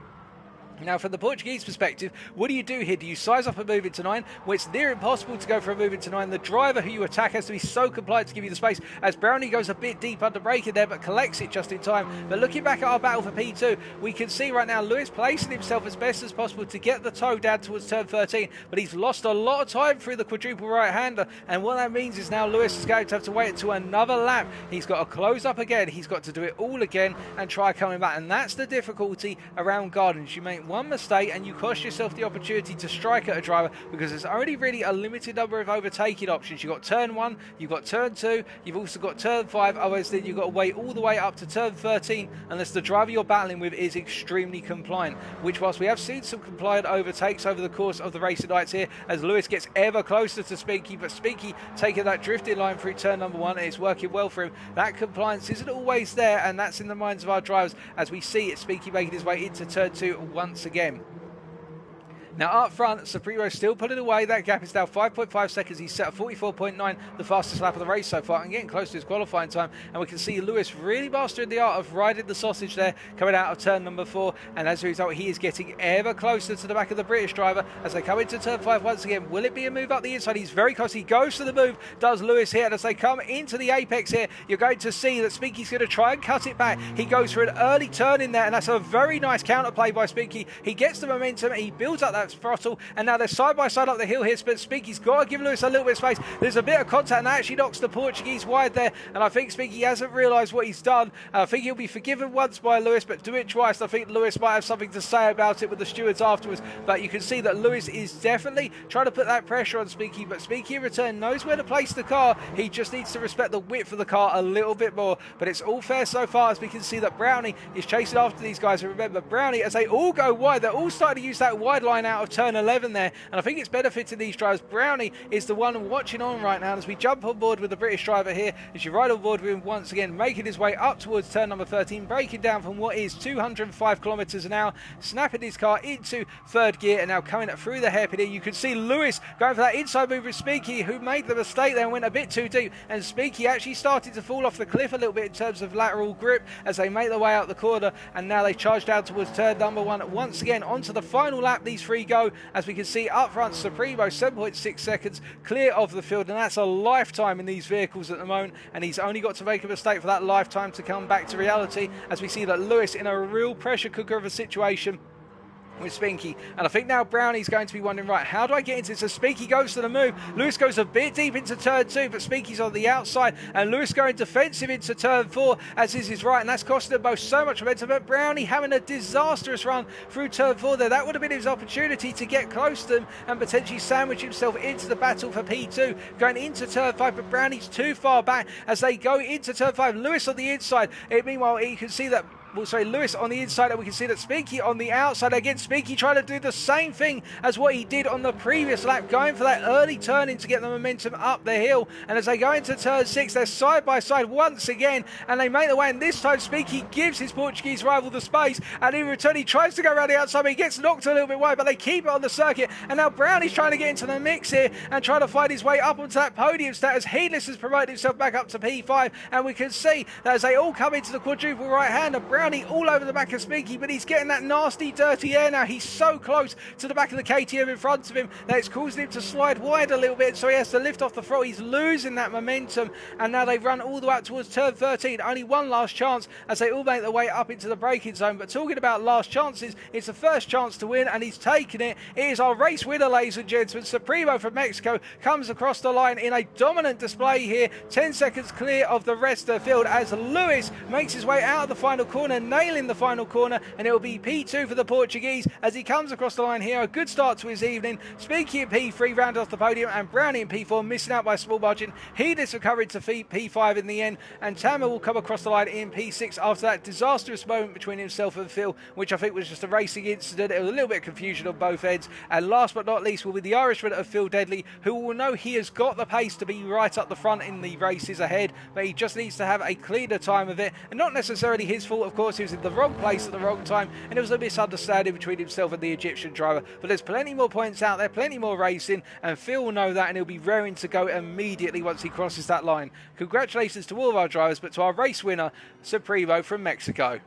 Now, from the Portuguese perspective, what do you do here? Do you size up a move into 9? Well, it's near impossible to go for a move into 9. The driver who you attack has to be so compliant to give you the space, as Brownie goes a bit deep under braking there, but collects it just in time. But looking back at our battle for P2, we can see right now Lewis placing himself as best as possible to get the toe down towards turn 13, but he's lost a lot of time through the quadruple right-hander, and what that means is now Lewis is going to have to wait until another lap. He's got to close up again. He's got to do it all again and try coming back, and that's the difficulty around Gardens. You make one mistake and you cost yourself the opportunity to strike at a driver, because there's only really a limited number of overtaking options. You've got turn 1, you've got turn 2, you've also got turn 5, otherwise then you've got to wait all the way up to turn 13 unless the driver you're battling with is extremely compliant, which whilst we have seen some compliant overtakes over the course of the racing nights here, as Lewis gets ever closer to Spinky, but Spinky taking that drifting line through turn number 1, and it's working well for him. That compliance isn't always there, and that's in the minds of our drivers as we see it, Spinky making his way into turn 2 once again. Now up front, Supremo still pulling away. That gap is now 5.5 seconds. He's set at 44.9, the fastest lap of the race so far, and getting close to his qualifying time. And we can see Lewis really mastering the art of riding the sausage there, coming out of turn number 4. And as a result, he is getting ever closer to the back of the British driver as they come into turn 5 once again. Will it be a move up the inside? He's very close. He goes for the move, does Lewis here. And as they come into the apex here, you're going to see that Spinky's going to try and cut it back. He goes for an early turn in there, and that's a very nice counterplay by Spinky. He gets the momentum, he builds up that throttle, and now they're side by side up the hill here, but Spinky's got to give Lewis a little bit of space. There's a bit of contact, and that actually knocks the Portuguese wide there, and I think Spinky hasn't realised what he's done. I think he'll be forgiven once by Lewis, but do it twice. I think Lewis might have something to say about it with the stewards afterwards, but you can see that Lewis is definitely trying to put that pressure on Spinky, but Spinky in return knows where to place the car. He just needs to respect the width of the car a little bit more, but it's all fair so far, as we can see that Brownie is chasing after these guys. And remember, Brownie, as they all go wide, they're all starting to use that wide line out of turn 11 there, and I think it's benefiting these drivers. Brownie is the one watching on right now as we jump on board with the British driver here, as you ride on board with him once again, making his way up towards turn number 13, breaking down from what is 205 kilometres an hour, snapping his car into third gear, and now coming through the hairpin here. You can see Lewis going for that inside move with Spinky, who made the mistake there and went a bit too deep, and Spinky actually started to fall off the cliff a little bit in terms of lateral grip as they make their way out the corner, and now they charge down towards turn number 1 once again. Onto the final lap these three go, as we can see up front Supremo 7.6 seconds clear of the field, and that's a lifetime in these vehicles at the moment, and he's only got to make a mistake for that lifetime to come back to reality, as we see that Lewis in a real pressure cooker of a situation with Spinky. And I think now Brownie's going to be wondering, right, how do I get into this? So Spinky goes to the move. Lewis goes a bit deep into turn 2, but Spinky's on the outside, and Lewis going defensive into turn 4, as is his right, and that's costing them both so much momentum. But Brownie having a disastrous run through turn 4 there. That would have been his opportunity to get close to them and potentially sandwich himself into the battle for P2 going into turn 5, but Brownie's too far back as they go into turn 5. Lewis on the inside. Meanwhile, you can see that Lewis on the inside, and we can see that Spinky on the outside. Again, Spinky trying to do the same thing as what he did on the previous lap, going for that early turning to get the momentum up the hill. And as they go into turn 6, they're side by side once again, and they make the way, and this time Spinky gives his Portuguese rival the space, and in return he tries to go around the outside, but he gets knocked a little bit wide, but they keep it on the circuit. And now Brownie's trying to get into the mix here and trying to find his way up onto that podium status. Heedless has promoted himself back up to P5, and we can see that as they all come into the quadruple right-hander, Brownie all over the back of Spinky, but he's getting that nasty dirty air now. He's so close to the back of the KTM in front of him that it's causing him to slide wide a little bit, so he has to lift off the throttle. He's losing that momentum, and now they've run all the way up towards turn 13. Only one last chance as they all make their way up into the braking zone. But talking about last chances, it's the first chance to win, and he's taken it. It is our race winner, ladies and gentlemen. Supremo from Mexico comes across the line in a dominant display here, 10 seconds clear of the rest of the field, as Lewis makes his way out of the final corner corner, nailing the final corner, and it will be P2 for the Portuguese as he comes across the line here. A good start to his evening. Speaking in P3, round off the podium, and Brownie in P4, missing out by a small margin. Heedless recovered to P5 in the end, and Tamer will come across the line in P6 after that disastrous moment between himself and Phil, which I think was just a racing incident. It was a little bit of confusion on both ends. And last but not least will be the Irishman of Phil Deadly, who will know he has got the pace to be right up the front in the races ahead, but he just needs to have a cleaner time of it. And not necessarily his fault, of course. He was in the wrong place at the wrong time, and it was a misunderstanding between himself and the Egyptian driver. But there's plenty more points out there, plenty more racing, and Phil will know that, and he'll be raring to go immediately once he crosses that line. Congratulations to all of our drivers, but to our race winner, Supremo from Mexico.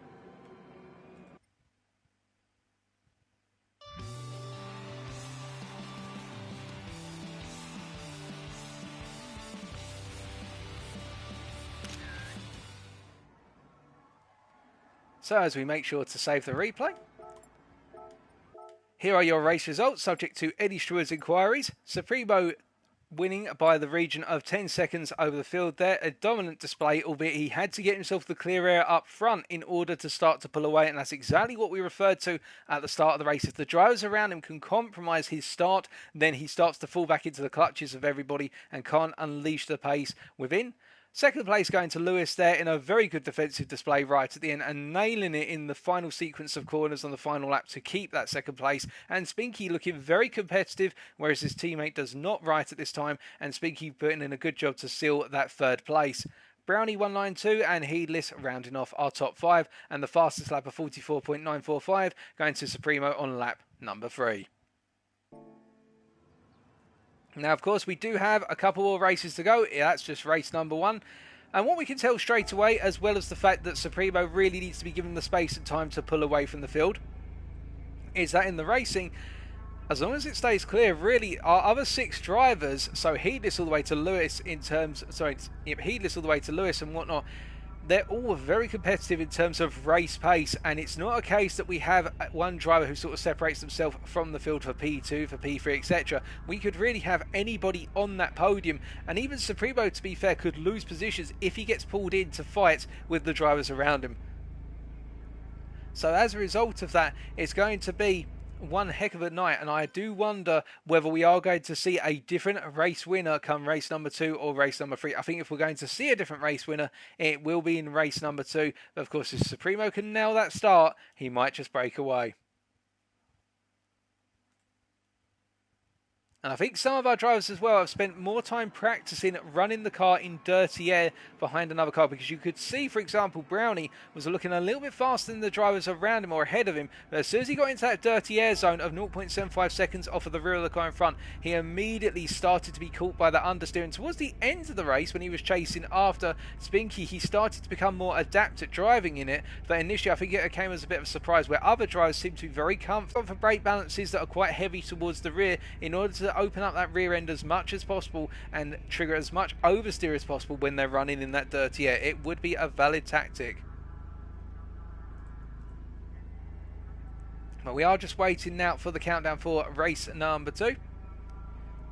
So as we make sure to save the replay, here are your race results subject to Eddie Stewart's inquiries. Supremo winning by the region of 10 seconds over the field there. A dominant display, albeit he had to get himself the clear air up front in order to start to pull away, and that's exactly what we referred to at the start of the race. If the drivers around him can compromise his start, then he starts to fall back into the clutches of everybody and can't unleash the pace within. Second place going to Lewis there in a very good defensive display right at the end and nailing it in the final sequence of corners on the final lap to keep that second place. And Spinky looking very competitive, whereas his teammate does not right at this time, and Spinky putting in a good job to seal that third place. Brownie 192 and Heedless rounding off our top 5, and the fastest lap of 44.945 going to Supremo on lap number 3. Now, of course, we do have a couple more races to go. That's just race number 1. And what we can tell straight away, as well as the fact that Supremo really needs to be given the space and time to pull away from the field, is that in the racing, as long as it stays clear, really, our other 6 drivers, so Heedless all the way to Lewis Heedless all the way to Lewis and whatnot, they're all very competitive in terms of race pace, and it's not a case that we have one driver who sort of separates themselves from the field for P2, for P3, etc. We could really have anybody on that podium, and even Supremo, to be fair, could lose positions if he gets pulled in to fight with the drivers around him. So as a result of that, it's going to be one heck of a night, and I do wonder whether we are going to see a different race winner come race number 2 or race number 3. I think if we're going to see a different race winner, it will be in race number 2. But of course, if Supremo can nail that start, he might just break away. And I think some of our drivers as well have spent more time practicing running the car in dirty air behind another car, because you could see, for example, Brownie was looking a little bit faster than the drivers around him or ahead of him, but as soon as he got into that dirty air zone of 0.75 seconds off of the rear of the car in front, he immediately started to be caught by the understeer. And towards the end of the race, when he was chasing after Spinky, he started to become more adept at driving in it, but initially I think it came as a bit of a surprise, where other drivers seem to be very comfortable for brake balances that are quite heavy towards the rear in order to open up that rear end as much as possible and trigger as much oversteer as possible when they're running in that dirty air. It would be a valid tactic. But we are just waiting now for the countdown for race number 2.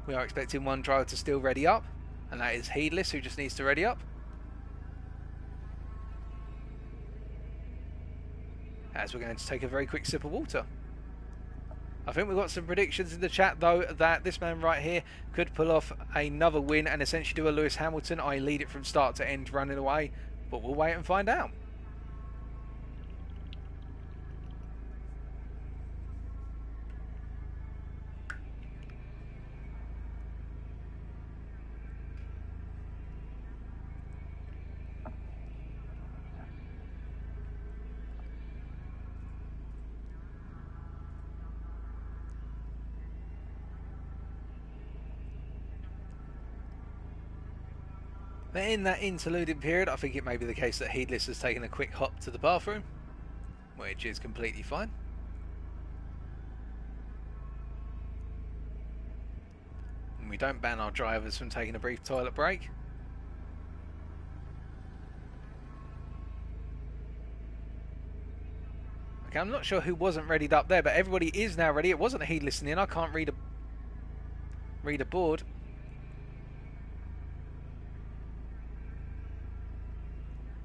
We are expecting one driver to still ready up, and that is Heedless, who just needs to ready up. As we're going to take a very quick sip of water. I think we've got some predictions in the chat, though, that this man right here could pull off another win and essentially do a Lewis Hamilton. I lead it from start to end running away, but we'll wait and find out. But in that interluding period, I think it may be the case that Heedless has taken a quick hop to the bathroom, which is completely fine. And we don't ban our drivers from taking a brief toilet break. Okay, I'm not sure who wasn't readied up there, but everybody is now ready. It wasn't a Heedless in the end. I can't read a board.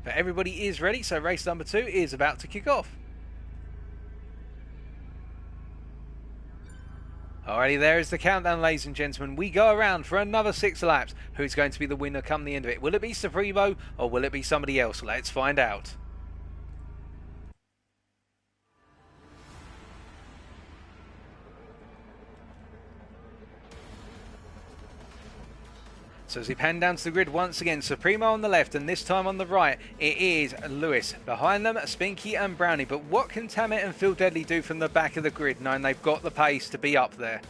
But everybody is ready, so race number 2 is about to kick off. Alrighty, there is the countdown, ladies and gentlemen. We go around for another 6 laps. Who's going to be the winner come the end of it? Will it be Supremo or will it be somebody else? Let's find out. So as we pan down to the grid once again, Supremo on the left and this time on the right, it is Lewis. Behind them, Spinky and Brownie. But what can Tammet and Phil Deadly do from the back of the grid, knowing they've got the pace to be up there?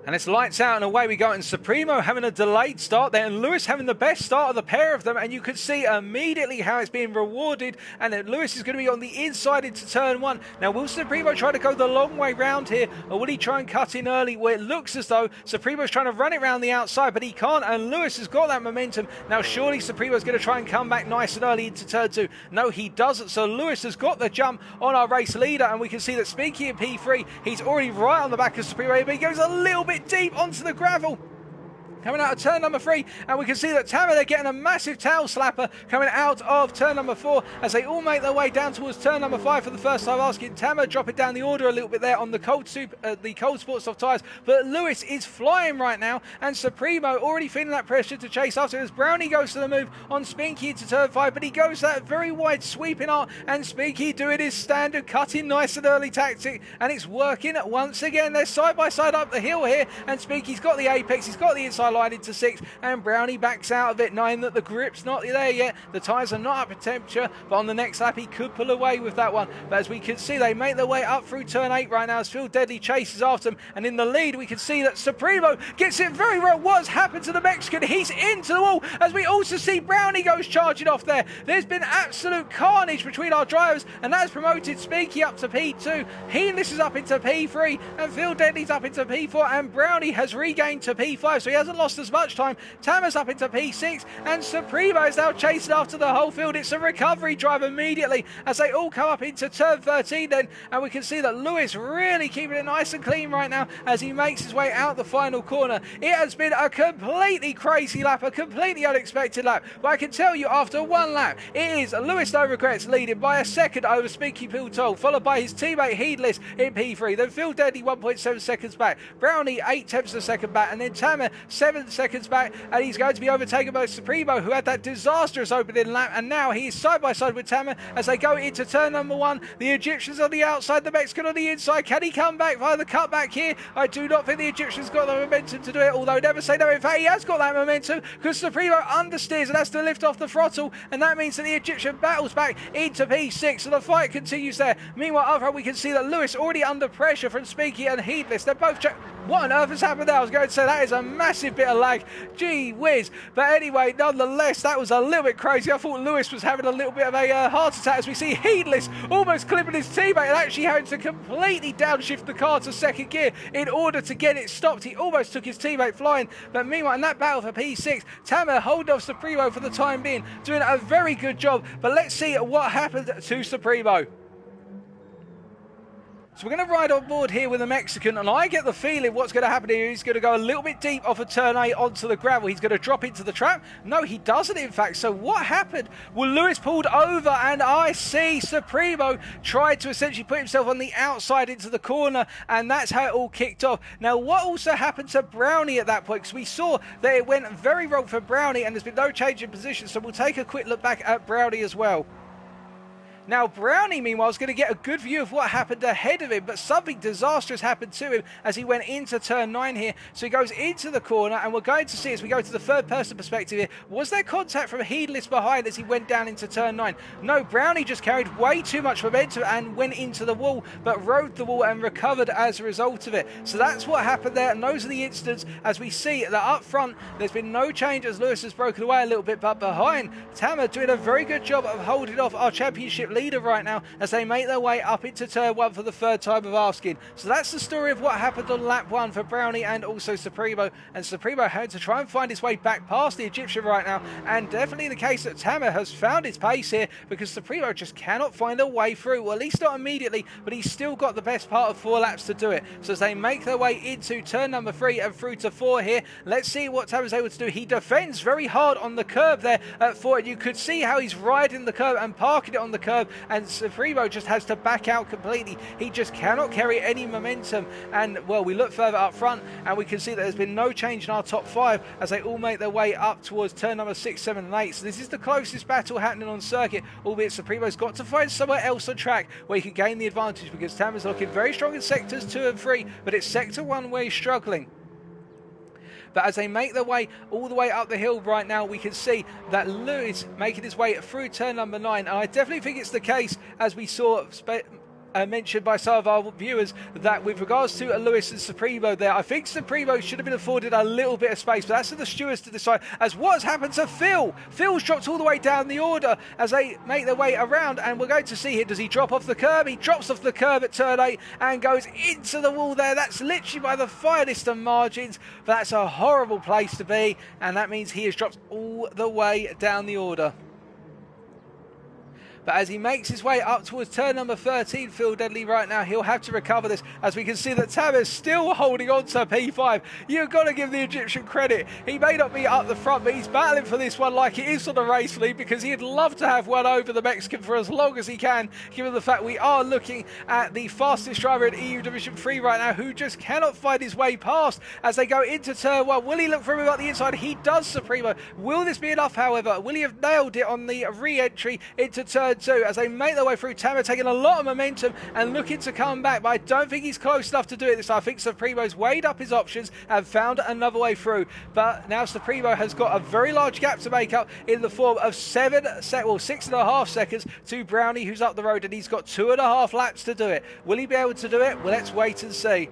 And it's lights out and away we go, and Supremo having a delayed start there and Lewis having the best start of the pair of them, and you could see immediately how it's being rewarded, and that Lewis is going to be on the inside into turn 1. Now will Supremo try to go the long way round here, or will he try and cut in early where it looks as though Supremo's trying to run it around the outside, but he can't, and Lewis has got that momentum. Now surely Supremo's going to try and come back nice and early into turn 2. No, he doesn't, so Lewis has got the jump on our race leader, and we can see that Spinky in P3, he's already right on the back of Supremo, but he goes a little bit deep onto the gravel. Coming out of turn number 3, and we can see that Tammet, they're getting a massive tail slapper coming out of turn number 4 as they all make their way down towards turn number 5 for the first time, asking Tammet dropping down the order a little bit there on the cold sport soft tyres. But Lewis is flying right now, and Supremo already feeling that pressure to chase after as Brownie goes to the move on Spinky into turn 5, but he goes that very wide sweeping arc, and Spinky doing his standard cutting nice and early tactic, and it's working once again. They're side by side up the hill here, and Spinky's got the apex, he's got the inside line into 6, and Brownie backs out of it, knowing that the grip's not there yet, the tyres are not up in temperature, but on the next lap he could pull away with that one. But as we can see, they make their way up through turn 8 right now as Phil Deadly chases after them, and in the lead we can see that Supremo gets it very well. What's happened to the Mexican? He's into the wall, as we also see Brownie goes charging off there. There's been absolute carnage between our drivers, and that has promoted Spinky up to P2, Heedless is up into P3, and Phil Deadly's up into P4, and Brownie has regained to P5, so he hasn't lost as much time. Tammet's up into P6, and Supremo is now chasing after the whole field. It's a recovery drive immediately as they all come up into turn 13 then, and we can see that Lewis really keeping it nice and clean right now as he makes his way out the final corner. It has been a completely crazy lap, a completely unexpected lap, but I can tell you after one lap it is Lewis No Regrets leading by a second over Spinky Piltol, followed by his teammate Heedless in P3, then Phil Deadly 1.7 seconds back, Brownie 8/10 of a second back, and then Tammet 7 seconds back, and he's going to be overtaken by Supremo, who had that disastrous opening lap, and now he is side by side with Tammet as they go into turn number 1. The Egyptian's on the outside, the Mexican on the inside. Can he come back via the cutback here? I do not think the Egyptian's got the momentum to do it, although never say never. In fact, he has got that momentum because Supremo understeers and has to lift off the throttle, and that means that the Egyptian battles back into P6, so the fight continues there. Meanwhile, up front we can see that Lewis already under pressure from Spinky and Heedless. They're both what on earth has happened there? I was going to say that is a massive bit of lag. Gee whiz. But anyway, nonetheless, that was a little bit crazy. I thought Lewis was having a little bit of a heart attack as we see Heedless almost clipping his teammate and actually having to completely downshift the car to second gear in order to get it stopped. He almost took his teammate flying. But meanwhile, in that battle for P6, Tammet holding off Supremo for the time being, doing a very good job. But let's see what happened to Supremo. So we're going to ride on board here with the Mexican, and I get the feeling what's going to happen here, he's going to go a little bit deep off of turn 8 onto the gravel. He's going to drop into the trap. No, he doesn't, in fact. So what happened? Well, Lewis pulled over, and I see Supremo tried to essentially put himself on the outside into the corner, and that's how it all kicked off. Now, what also happened to Brownie at that point? Because we saw that it went very wrong for Brownie, and there's been no change in position, so we'll take a quick look back at Brownie as well. Now, Brownie, meanwhile, is going to get a good view of what happened ahead of him, but something disastrous happened to him as he went into turn 9 here. So he goes into the corner, and we're going to see as we go to the third-person perspective here, was there contact from Heedless behind as he went down into turn 9? No, Brownie just carried way too much momentum and went into the wall, but rode the wall and recovered as a result of it. So that's what happened there, and those are the incidents as we see that up front, there's been no change as Lewis has broken away a little bit, but behind, Tammet doing a very good job of holding off our championship lead leader right now as they make their way up into turn 1 for the third time of asking. So that's the story of what happened on lap 1 for Brownie and also Supremo. And Supremo had to try and find his way back past the Egyptian right now. And definitely the case that Tamer has found his pace here because Supremo just cannot find a way through. Well, at least not immediately, but he's still got the best part of 4 laps to do it. So as they make their way into turn number 3 and through to 4 here, let's see what Tamer's able to do. He defends very hard on the curb there at 4. And you could see how he's riding the curb and parking it on the curb. And Supremo just has to back out completely. He just cannot carry any momentum. And, well, we look further up front and we can see that there's been no change in our top 5 as they all make their way up towards turn number 6, 7 and 8. So this is the closest battle happening on circuit, albeit Supremo's got to find somewhere else on track where he can gain the advantage because Tamer's looking very strong in sectors 2 and 3, but it's sector 1 where he's struggling. But as they make their way all the way up the hill right now, we can see that Lewis making his way through turn number 9. And I definitely think it's the case, as we saw mentioned by some of our viewers, that with regards to Lewis and Supremo there, I think Supremo should have been afforded a little bit of space, but that's for the stewards to decide. As what's happened to Phil? Phil's dropped all the way down the order as they make their way around, and we're going to see here, does he drop off the curb? He drops off the curb at turn 8 and goes into the wall there. That's literally by the finest of margins, but that's a horrible place to be, and that means he has dropped all the way down the order. But as he makes his way up towards turn number 13, Phil Deadly right now, he'll have to recover this as we can see that Tamer's still holding on to P5. You've got to give the Egyptian credit. He may not be up the front, but he's battling for this one like it is on the race lead because he'd love to have one over the Mexican for as long as he can, given the fact we are looking at the fastest driver in EU Division 3 right now who just cannot find his way past as they go into turn 1. Will he look for him about the inside? He does, Supremo. Will this be enough, however? Will he have nailed it on the re-entry into turn 2 as they make their way through? Tamer taking a lot of momentum and looking to come back, but I don't think he's close enough to do it this time. I think Supremo's weighed up his options and found another way through, but now Supremo has got a very large gap to make up in the form of 6.5 seconds to Brownie, who's up the road, and he's got 2.5 laps to do it. Will he be able to do it? Well, let's wait and see.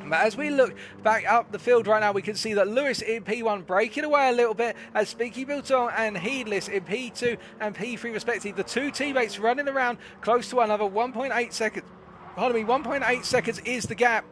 But as we look back up the field right now, we can see that Lewis in P1 breaking away a little bit as Speaky Bilton and Heedless in P2 and P3 respectively. The two teammates running around close to one another. 1.8 seconds. Pardon me, 1.8 seconds is the gap.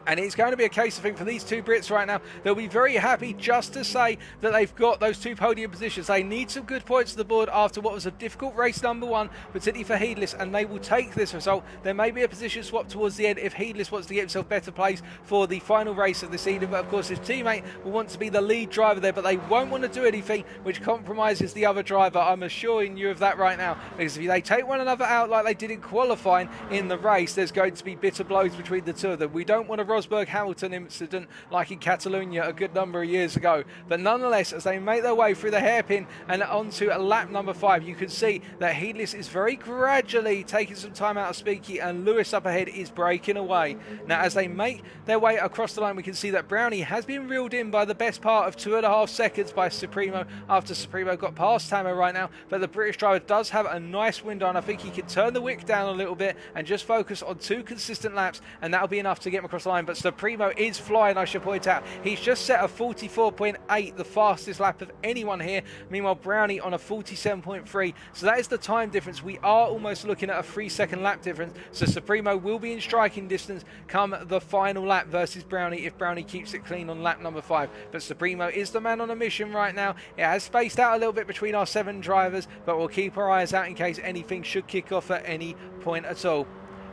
And it's going to be a case, I think, for these two Brits right now. They'll be very happy just to say that they've got those 2 podium positions. They need some good points to the board after what was a difficult race number 1, particularly for Heedless, and they will take this result. There may be a position swap towards the end if Heedless wants to get himself better place for the final race of this evening. But of course, his teammate will want to be the lead driver there, but they won't want to do anything which compromises the other driver. I'm assuring you of that right now, because if they take one another out like they did in qualifying in the race, there's going to be bitter blows between the two of them. We don't want a Rosberg-Hamilton incident like in Catalonia a good number of years ago. But nonetheless, as they make their way through the hairpin and onto lap number 5, you can see that Heedless is very gradually taking some time out of Speaky, and Lewis up ahead is breaking away. Now, as they make their way across the line, we can see that Brownie has been reeled in by the best part of 2.5 seconds by Supremo after Supremo got past Tamer right now. But the British driver does have a nice window, and I think he can turn the wick down a little bit and just focus on 2 consistent laps, and that'll be enough to get him across the line. But Supremo is flying, I should point out. He's just set a 44.8, the fastest lap of anyone here. Meanwhile, Brownie on a 47.3. So that is the time difference. We are almost looking at a 3-second lap difference. So Supremo will be in striking distance come the final lap versus Brownie if Brownie keeps it clean on lap number 5. But Supremo is the man on a mission right now. It has spaced out a little bit between our 7 drivers, but we'll keep our eyes out in case anything should kick off at any point at all.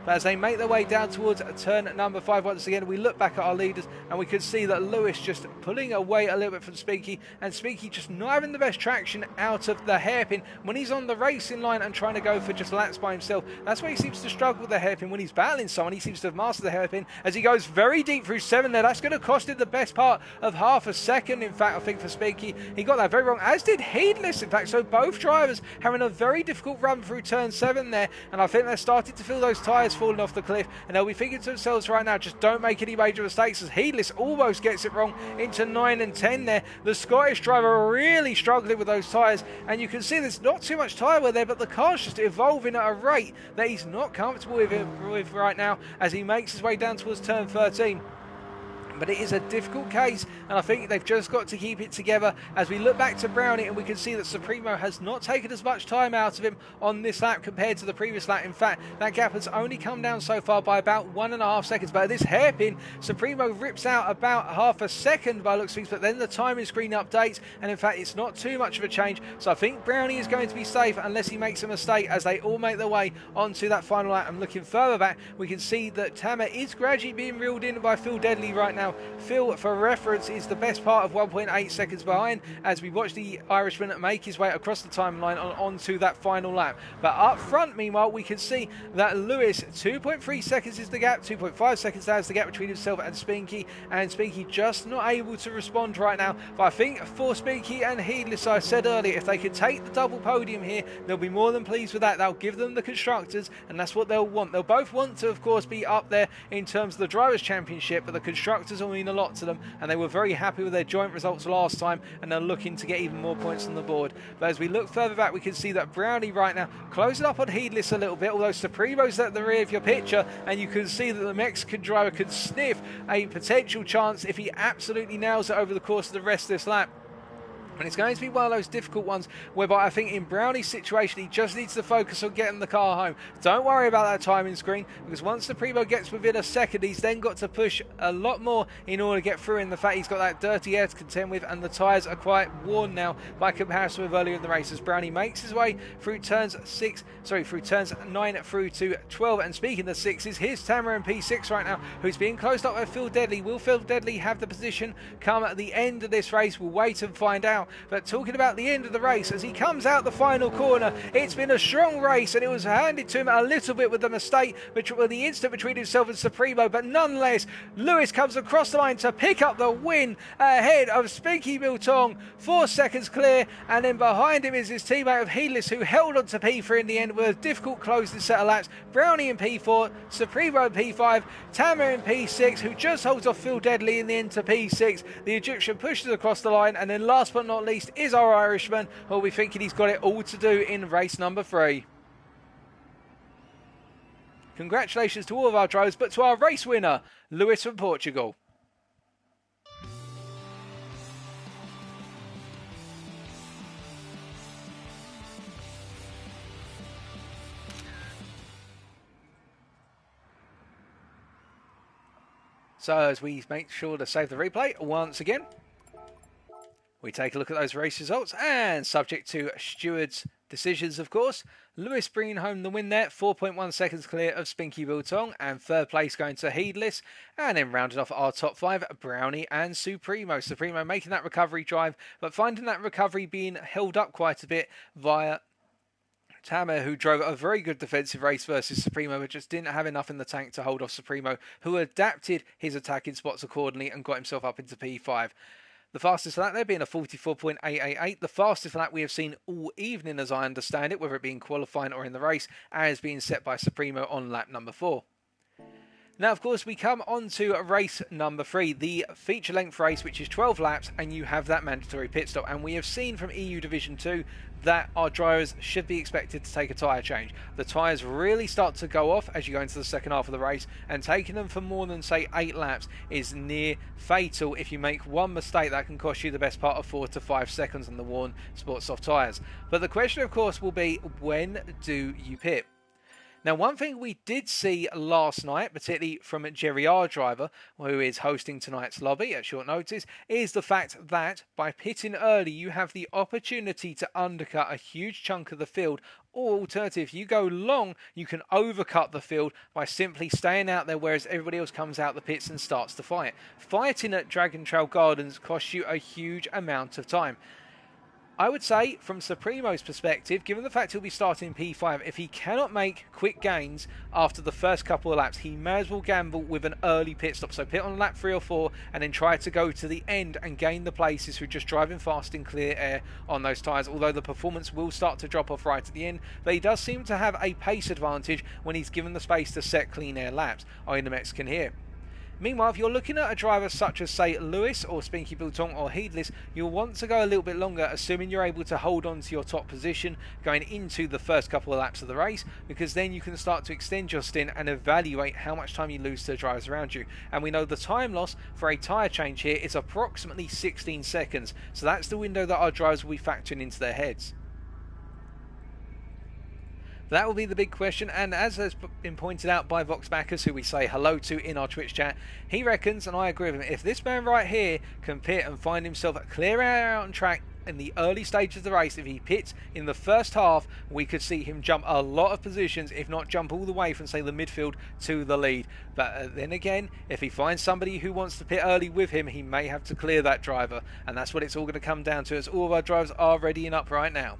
But as they make their way down towards turn number 5, once again, we look back at our leaders and we can see that Lewis just pulling away a little bit from Speaky, and Speaky just not having the best traction out of the hairpin when he's on the racing line and trying to go for just laps by himself. That's where he seems to struggle with the hairpin. When he's battling someone, he seems to have mastered the hairpin as he goes very deep through 7 there. That's going to cost him the best part of half a second, in fact, I think, for Speaky. He got that very wrong, as did Heedless, in fact. So both drivers having a very difficult run through turn 7 there, and I think they're starting to feel those tyres falling off the cliff, and they'll be thinking to themselves right now, just don't make any major mistakes, as Heedless almost gets it wrong into 9 and 10 there. The Scottish driver really struggling with those tyres, and you can see there's not too much tyre wear there, but the car's just evolving at a rate that he's not comfortable with right now as he makes his way down towards turn 13. But it is a difficult case, and I think they've just got to keep it together. As we look back to Brownie, and we can see that Supremo has not taken as much time out of him on this lap compared to the previous lap. In fact, that gap has only come down so far by about 1.5 seconds. But at this hairpin, Supremo rips out about half a second by looks of things, but then the timing screen updates, and in fact, it's not too much of a change. So I think Brownie is going to be safe unless he makes a mistake as they all make their way onto that final lap. And looking further back, we can see that Tamer is gradually being reeled in by Phil Deadly right now. Phil, for reference, is the best part of 1.8 seconds behind as we watch the Irishman make his way across the timeline onto that final lap. But up front, meanwhile, we can see that Lewis, 2.3 seconds is the gap, 2.5 seconds now is the gap between himself and Spinky just not able to respond right now. But I think for Spinky and Heedless, I said earlier, if they could take the double podium here, they'll be more than pleased with that. They'll give them the constructors, and that's what they'll want. They'll both want to, of course, be up there in terms of the Drivers' Championship, but the constructors will mean a lot to them, and they were very happy with their joint results last time, and they're looking to get even more points on the board. But as we look further back, we can see that Brownie right now closing up on Heedless a little bit, although Supremo's at the rear of your picture, and you can see that the Mexican driver could sniff a potential chance if he absolutely nails it over the course of the rest of this lap. And it's going to be one of those difficult ones whereby I think in Brownie's situation, he just needs to focus on getting the car home. Don't worry about that timing screen, because once the Primo gets within a second, he's then got to push a lot more in order to get through. In the fact he's got that dirty air to contend with, and the tyres are quite worn now by comparison with earlier in the race. As Brownie makes his way through turns 9 through to 12. And speaking of sixes, here's Tamer in P6 right now, who's being closed up by Phil Deadly. Will Phil Deadly have the position come at the end of this race? We'll wait and find out. But talking about the end of the race, as he comes out the final corner, it's been a strong race, and it was handed to him a little bit with the mistake, with the instant between himself and Supremo. But nonetheless, Lewis comes across the line to pick up the win ahead of Spinky Biltong, 4 seconds clear, and then behind him is his teammate of Heedless, who held on to P3 in the end with a difficult closing set of laps. Brownie in P4, Supremo in P5, Tamer in P6, who just holds off Phil Deadly in the end to P6. The Egyptian pushes across the line, and then last but not least is our Irishman, who will be thinking he's got it all to do in race number 3. Congratulations to all of our drivers, but to our race winner, Lewis from Portugal. So as we make sure to save the replay once again, we take a look at those race results, and subject to stewards' decisions, of course, Lewis bringing home the win there, 4.1 seconds clear of Spinky Biltong, and third place going to Heedless, and then rounded off our top 5, Brownie and Supremo. Supremo making that recovery drive, but finding that recovery being held up quite a bit via Tamer, who drove a very good defensive race versus Supremo, but just didn't have enough in the tank to hold off Supremo, who adapted his attacking spots accordingly and got himself up into P5. The fastest for that there being a 44.888, the fastest for that we have seen all evening as I understand it, whether it be in qualifying or in the race, as being set by Supremo on lap number 4. Now, of course, we come on to race number 3, the feature-length race, which is 12 laps, and you have that mandatory pit stop. And we have seen from EU Division 2 that our drivers should be expected to take a tyre change. The tyres really start to go off as you go into the second half of the race, and taking them for more than, say, 8 laps is near fatal. If you make one mistake, that can cost you the best part of 4 to 5 seconds on the worn Sport Soft tyres. But the question, of course, will be, when do you pit? Now, one thing we did see last night, particularly from Jerry, our driver, who is hosting tonight's lobby at short notice, is the fact that by pitting early, you have the opportunity to undercut a huge chunk of the field. Or alternative, if you go long, you can overcut the field by simply staying out there, whereas everybody else comes out the pits and starts to fight. Fighting at Dragon Trail Gardens costs you a huge amount of time. I would say, from Supremo's perspective, given the fact he'll be starting P5, if he cannot make quick gains after the first couple of laps, he may as well gamble with an early pit stop. So pit on lap 3 or 4 and then try to go to the end and gain the places through just driving fast in clear air on those tyres, although the performance will start to drop off right at the end. But he does seem to have a pace advantage when he's given the space to set clean air laps, i.e. the Mexican here. Meanwhile, if you're looking at a driver such as, say, Lewis or Spinky Bouton or Heedless, you'll want to go a little bit longer, assuming you're able to hold on to your top position going into the first couple of laps of the race, because then you can start to extend your stint and evaluate how much time you lose to the drivers around you. And we know the time loss for a tyre change here is approximately 16 seconds, so that's the window that our drivers will be factoring into their heads. That will be the big question, and as has been pointed out by Vox Bacchus, who we say hello to in our Twitch chat, he reckons, and I agree with him, if this man right here can pit and find himself clear out on track in the early stages of the race, if he pits in the first half, we could see him jump a lot of positions, if not jump all the way from, say, the midfield to the lead. But then again, if he finds somebody who wants to pit early with him, he may have to clear that driver, and that's what it's all going to come down to, as all of our drivers are readying up right now.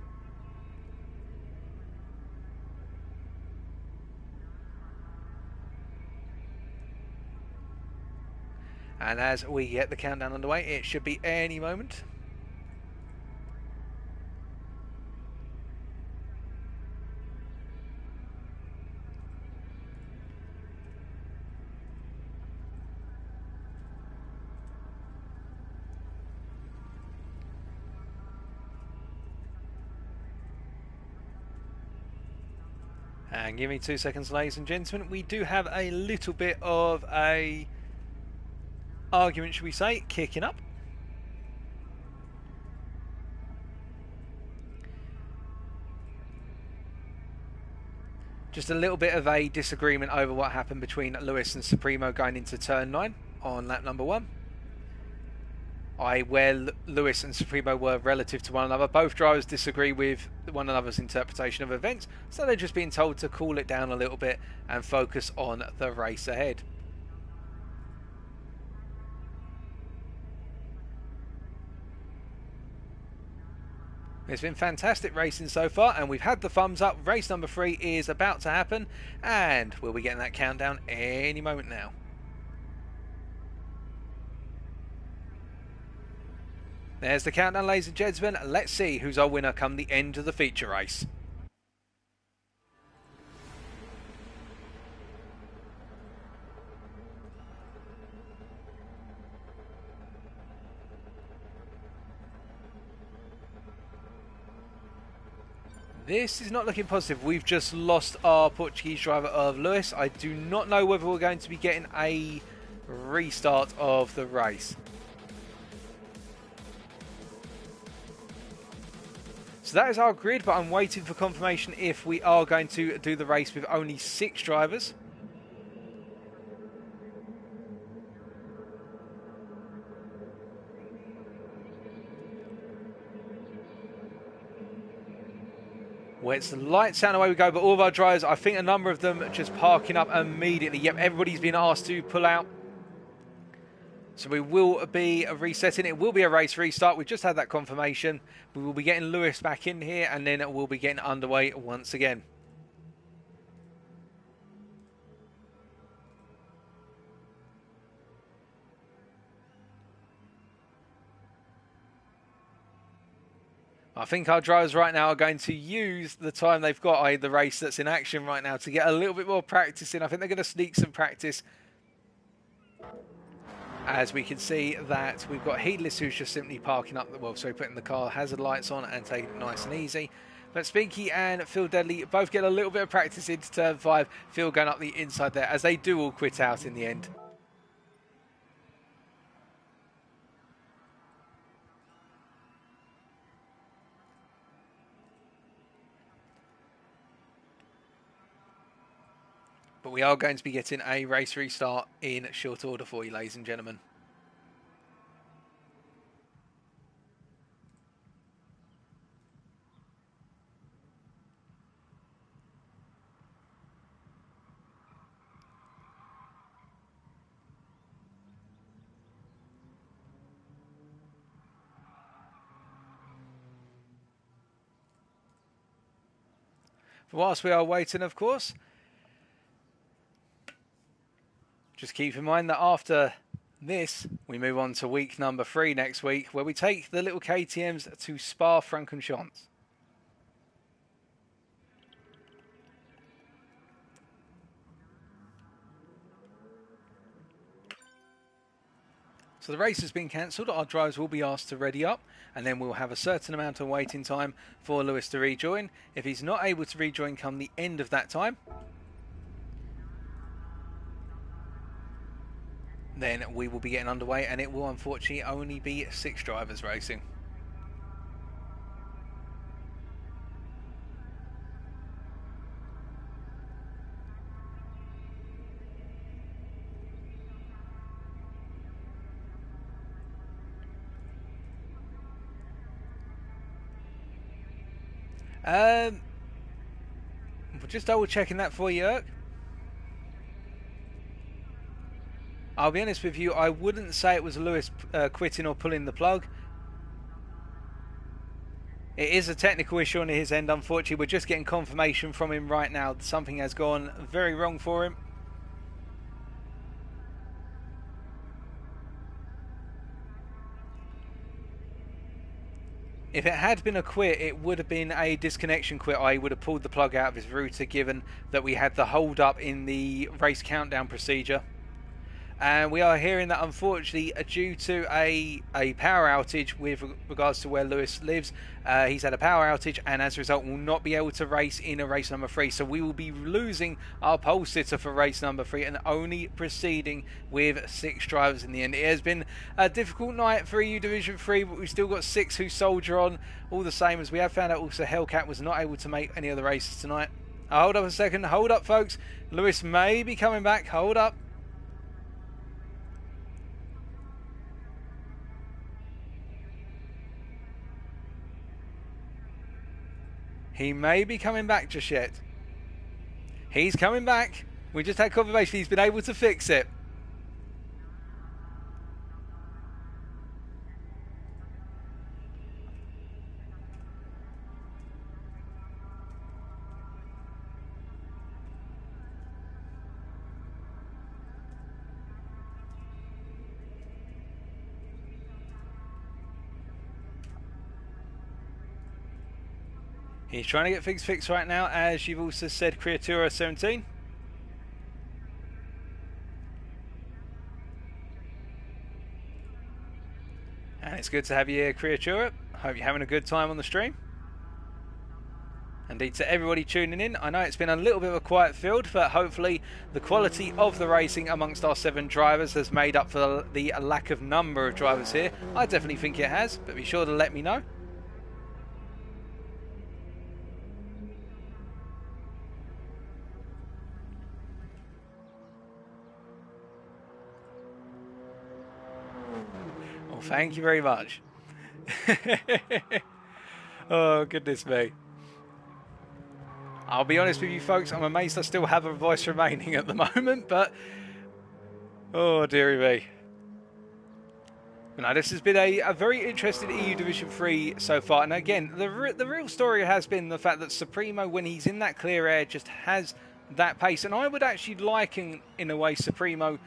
And as we get the countdown underway, it should be any moment. And give me 2 seconds, ladies and gentlemen. We do have a little bit of a argument, should we say, kicking up. Just a little bit of a disagreement over what happened between Lewis and Supremo going into turn 9 on lap number 1. Where Lewis and Supremo were relative to one another. Both drivers disagree with one another's interpretation of events, so they're just being told to cool it down a little bit and focus on the race ahead. It's been fantastic racing so far, and we've had the thumbs up. Race number 3 is about to happen, and we'll be getting that countdown any moment now. There's the countdown, ladies and gentlemen. Let's see who's our winner come the end of the feature race. This is not looking positive. We've just lost our Portuguese driver of Lewis. I do not know whether we're going to be getting a restart of the race. So that is our grid, but I'm waiting for confirmation if we are going to do the race with only 6 drivers. Well, it's lights out and away we go, but all of our drivers, I think a number of them just parking up immediately. Yep, everybody's been asked to pull out. So we will be resetting. It will be a race restart. We've just had that confirmation. We will be getting Lewis back in here, and then we'll be getting underway once again. I think our drivers right now are going to use the time they've got, i.e. the race that's in action right now, to get a little bit more practice in. I think they're going to sneak some practice. As we can see that we've got Heedless, who's just simply parking up, putting the car hazard lights on and taking it nice and easy. But Spinky and Phil Deadly both get a little bit of practice into turn 5. Phil going up the inside there, as they do all quit out in the end. But we are going to be getting a race restart in short order for you, ladies and gentlemen. Whilst we are waiting, of course, just keep in mind that after this, we move on to week number 3 next week, where we take the little KTMs to Spa-Francorchamps. So the race has been cancelled. Our drivers will be asked to ready up, and then we'll have a certain amount of waiting time for Lewis to rejoin. If he's not able to rejoin come the end of that time, then we will be getting underway, and it will unfortunately only be 6 drivers racing. Just double checking that for you, Erk. I'll be honest with you, I wouldn't say it was Lewis quitting or pulling the plug. It is a technical issue on his end, unfortunately. We're just getting confirmation from him right now that something has gone very wrong for him. If it had been a quit, it would have been a disconnection quit. I would have pulled the plug out of his router, given that we had the hold up in the race countdown procedure. And we are hearing that, unfortunately, due to a power outage with regards to where Lewis lives, he's had a power outage, and as a result will not be able to race in a race number 3. So we will be losing our pole sitter for race number 3 and only proceeding with 6 drivers in the end. It has been a difficult night for EU Division 3, but we've still got 6 who soldier on all the same, as we have found out also Hellcat was not able to make any of the races tonight. Hold up a second, hold up folks, Lewis may be coming back, hold up. He may be coming back just yet. He's coming back. We just had confirmation he's been able to fix it. He's trying to get things fixed right now, as you've also said, Creatura 17. And it's good to have you here, Creatura. Hope you're having a good time on the stream. Indeed, to everybody tuning in. I know it's been a little bit of a quiet field, but hopefully the quality of the racing amongst our 7 drivers has made up for the lack of number of drivers here. I definitely think it has, but be sure to let me know. Thank you very much. Oh, goodness me. I'll be honest with you folks, I'm amazed I still have a voice remaining at the moment, but oh, dearie me. Now, this has been a very interesting EU Division 3 so far. And again, the real story has been the fact that Supremo, when he's in that clear air, just has that pace. And I would actually liken, in a way, Supremo...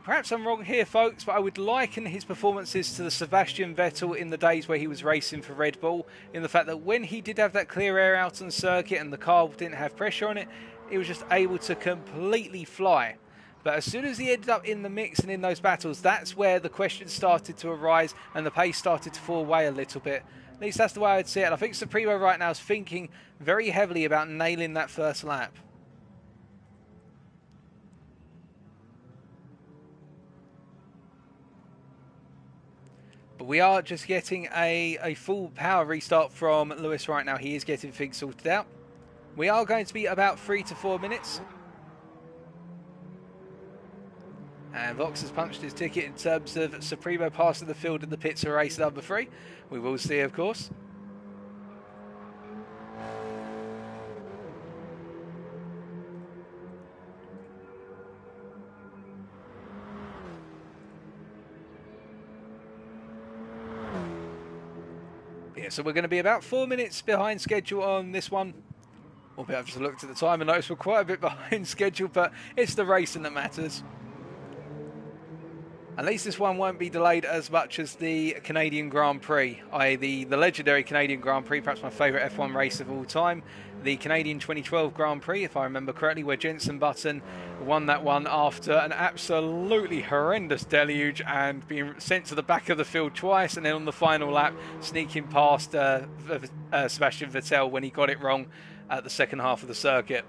Perhaps I'm wrong here, folks, but I would liken his performances to the Sebastian Vettel in the days where he was racing for Red Bull, in the fact that when he did have that clear air out on the circuit and the car didn't have pressure on it, it was just able to completely fly. But as soon as he ended up in the mix and in those battles, that's where the questions started to arise and the pace started to fall away a little bit. At least that's the way I'd see it. And I think Supremo right now is thinking very heavily about nailing that first lap. But we are just getting a full power restart from Lewis right now. He is getting things sorted out. We are going to be about 3 to 4 minutes. And Vox has punched his ticket in terms of Supremo passing the field in the pits for race number 3. We will see, of course. So we're going to be about 4 minutes behind schedule on this one. Albeit I've just looked at the time and noticed we're quite a bit behind schedule, but it's the racing that matters. At least this one won't be delayed as much as the Canadian Grand Prix, i.e. the legendary Canadian Grand Prix, perhaps my favourite F1 race of all time. The Canadian 2012 Grand Prix, if I remember correctly, where Jenson Button won that one after an absolutely horrendous deluge and being sent to the back of the field twice, and then on the final lap sneaking past Sebastian Vettel when he got it wrong at the second half of the circuit.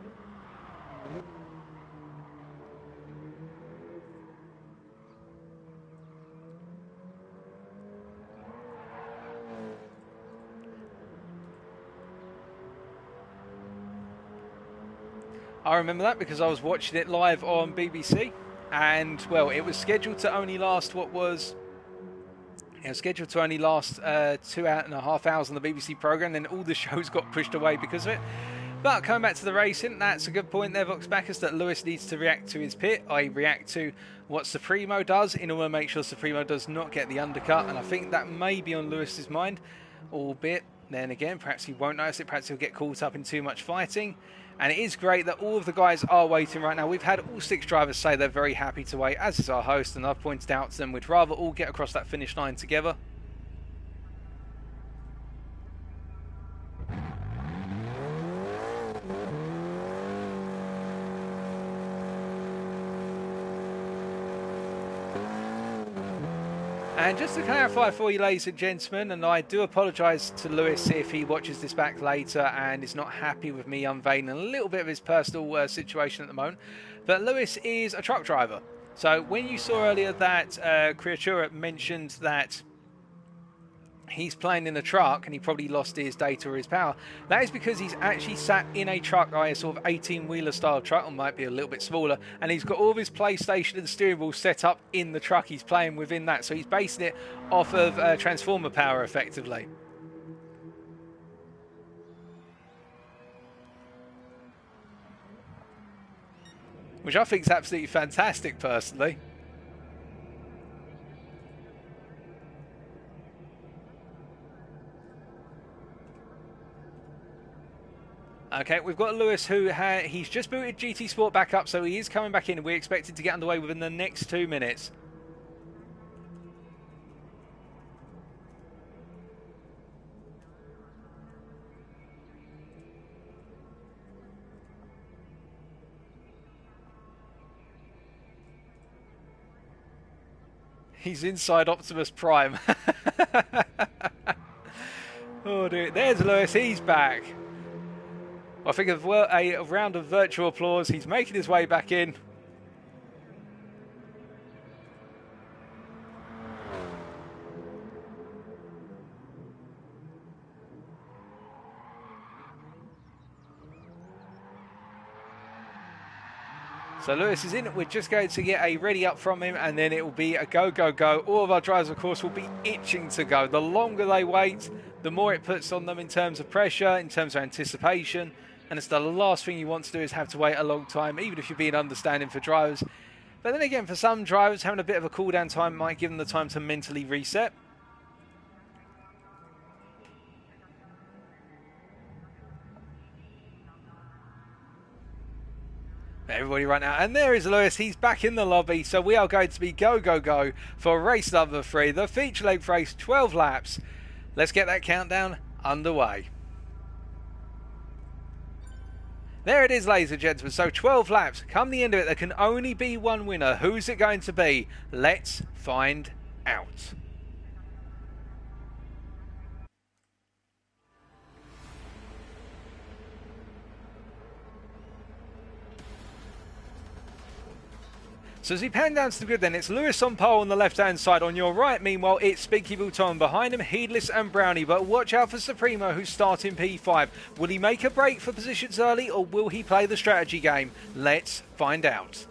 I remember that because I was watching it live on BBC, and well, it was scheduled to only last 2.5 hours on the BBC programme, then all the shows got pushed away because of it. But coming back to the racing, that's a good point there, Vox Bacchus, that Lewis needs to react to his pit, i.e. react to what Supremo does in order to make sure Supremo does not get the undercut, and I think that may be on Lewis's mind, albeit then again, perhaps he won't notice it, perhaps he'll get caught up in too much fighting. And it is great that all of the guys are waiting right now. We've had all 6 drivers say they're very happy to wait, as is our host, and I've pointed out to them we'd rather all get across that finish line together. And just to clarify for you, ladies and gentlemen, and I do apologise to Lewis if he watches this back later and is not happy with me unveiling a little bit of his personal situation at the moment, but Lewis is a truck driver. So when you saw earlier that Creatura mentioned that he's playing in a truck and he probably lost his data or his power, that is because he's actually sat in a truck, a sort of 18-wheeler style truck, or might be a little bit smaller, and he's got all of his PlayStation and steering wheel set up in the truck. He's playing within that, so he's basing it off of transformer power effectively. Which I think is absolutely fantastic personally. Okay, we've got Lewis who he's just booted GT Sport back up, so he is coming back in. We're expected to get underway within the next 2 minutes. He's inside Optimus Prime. Oh dear, there's Lewis, he's back. I think of a round of virtual applause. He's making his way back in. So Lewis is in. We're just going to get a ready up from him, and then it will be a go, go, go. All of our drivers, of course, will be itching to go. The longer they wait, the more it puts on them in terms of pressure, in terms of anticipation. And it's the last thing you want to do is have to wait a long time, even if you're being understanding for drivers. But then again, for some drivers, having a bit of a cool down time might give them the time to mentally reset. Everybody right now, and there is Lewis. He's back in the lobby, so we are going to be go, go, go for race number 3, the feature length race, 12 laps. Let's get that countdown underway. There it is, ladies and gentlemen. So 12 laps. Come the end of it, there can only be one winner. Who's it going to be? Let's find out. So as we pan down to the grid then, it's Lewis on pole on the left-hand side. On your right, meanwhile, it's Spinky Bouton. Behind him, Heedless and Brownie. But watch out for Supremo, who's starting P5. Will he make a break for positions early, or will he play the strategy game? Let's find out.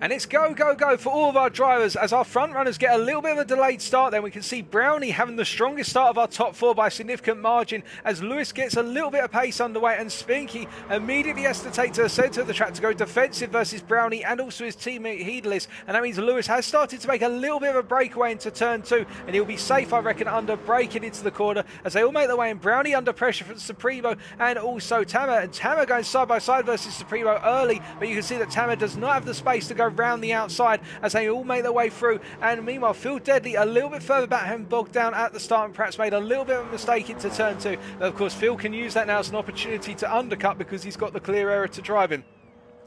And it's go, go, go for all of our drivers as our front runners get a little bit of a delayed start. Then we can see Brownie having the strongest start of our top four by a significant margin as Lewis gets a little bit of pace underway, and Spinky immediately has to take to the centre of the track to go defensive versus Brownie and also his teammate Heedless. And that means Lewis has started to make a little bit of a breakaway into turn 2, and he'll be safe, I reckon, under braking into the corner as they all make their way in. Brownie under pressure from Supremo and also Tamer. And Tamer going side by side versus Supremo early, but you can see that Tamer does not have the space to go round the outside as they all make their way through. And meanwhile, Phil Deadly a little bit further back, having bogged down at the start and perhaps made a little bit of a mistake into turn 2. But of course, Phil can use that now as an opportunity to undercut because he's got the clear area to drive in.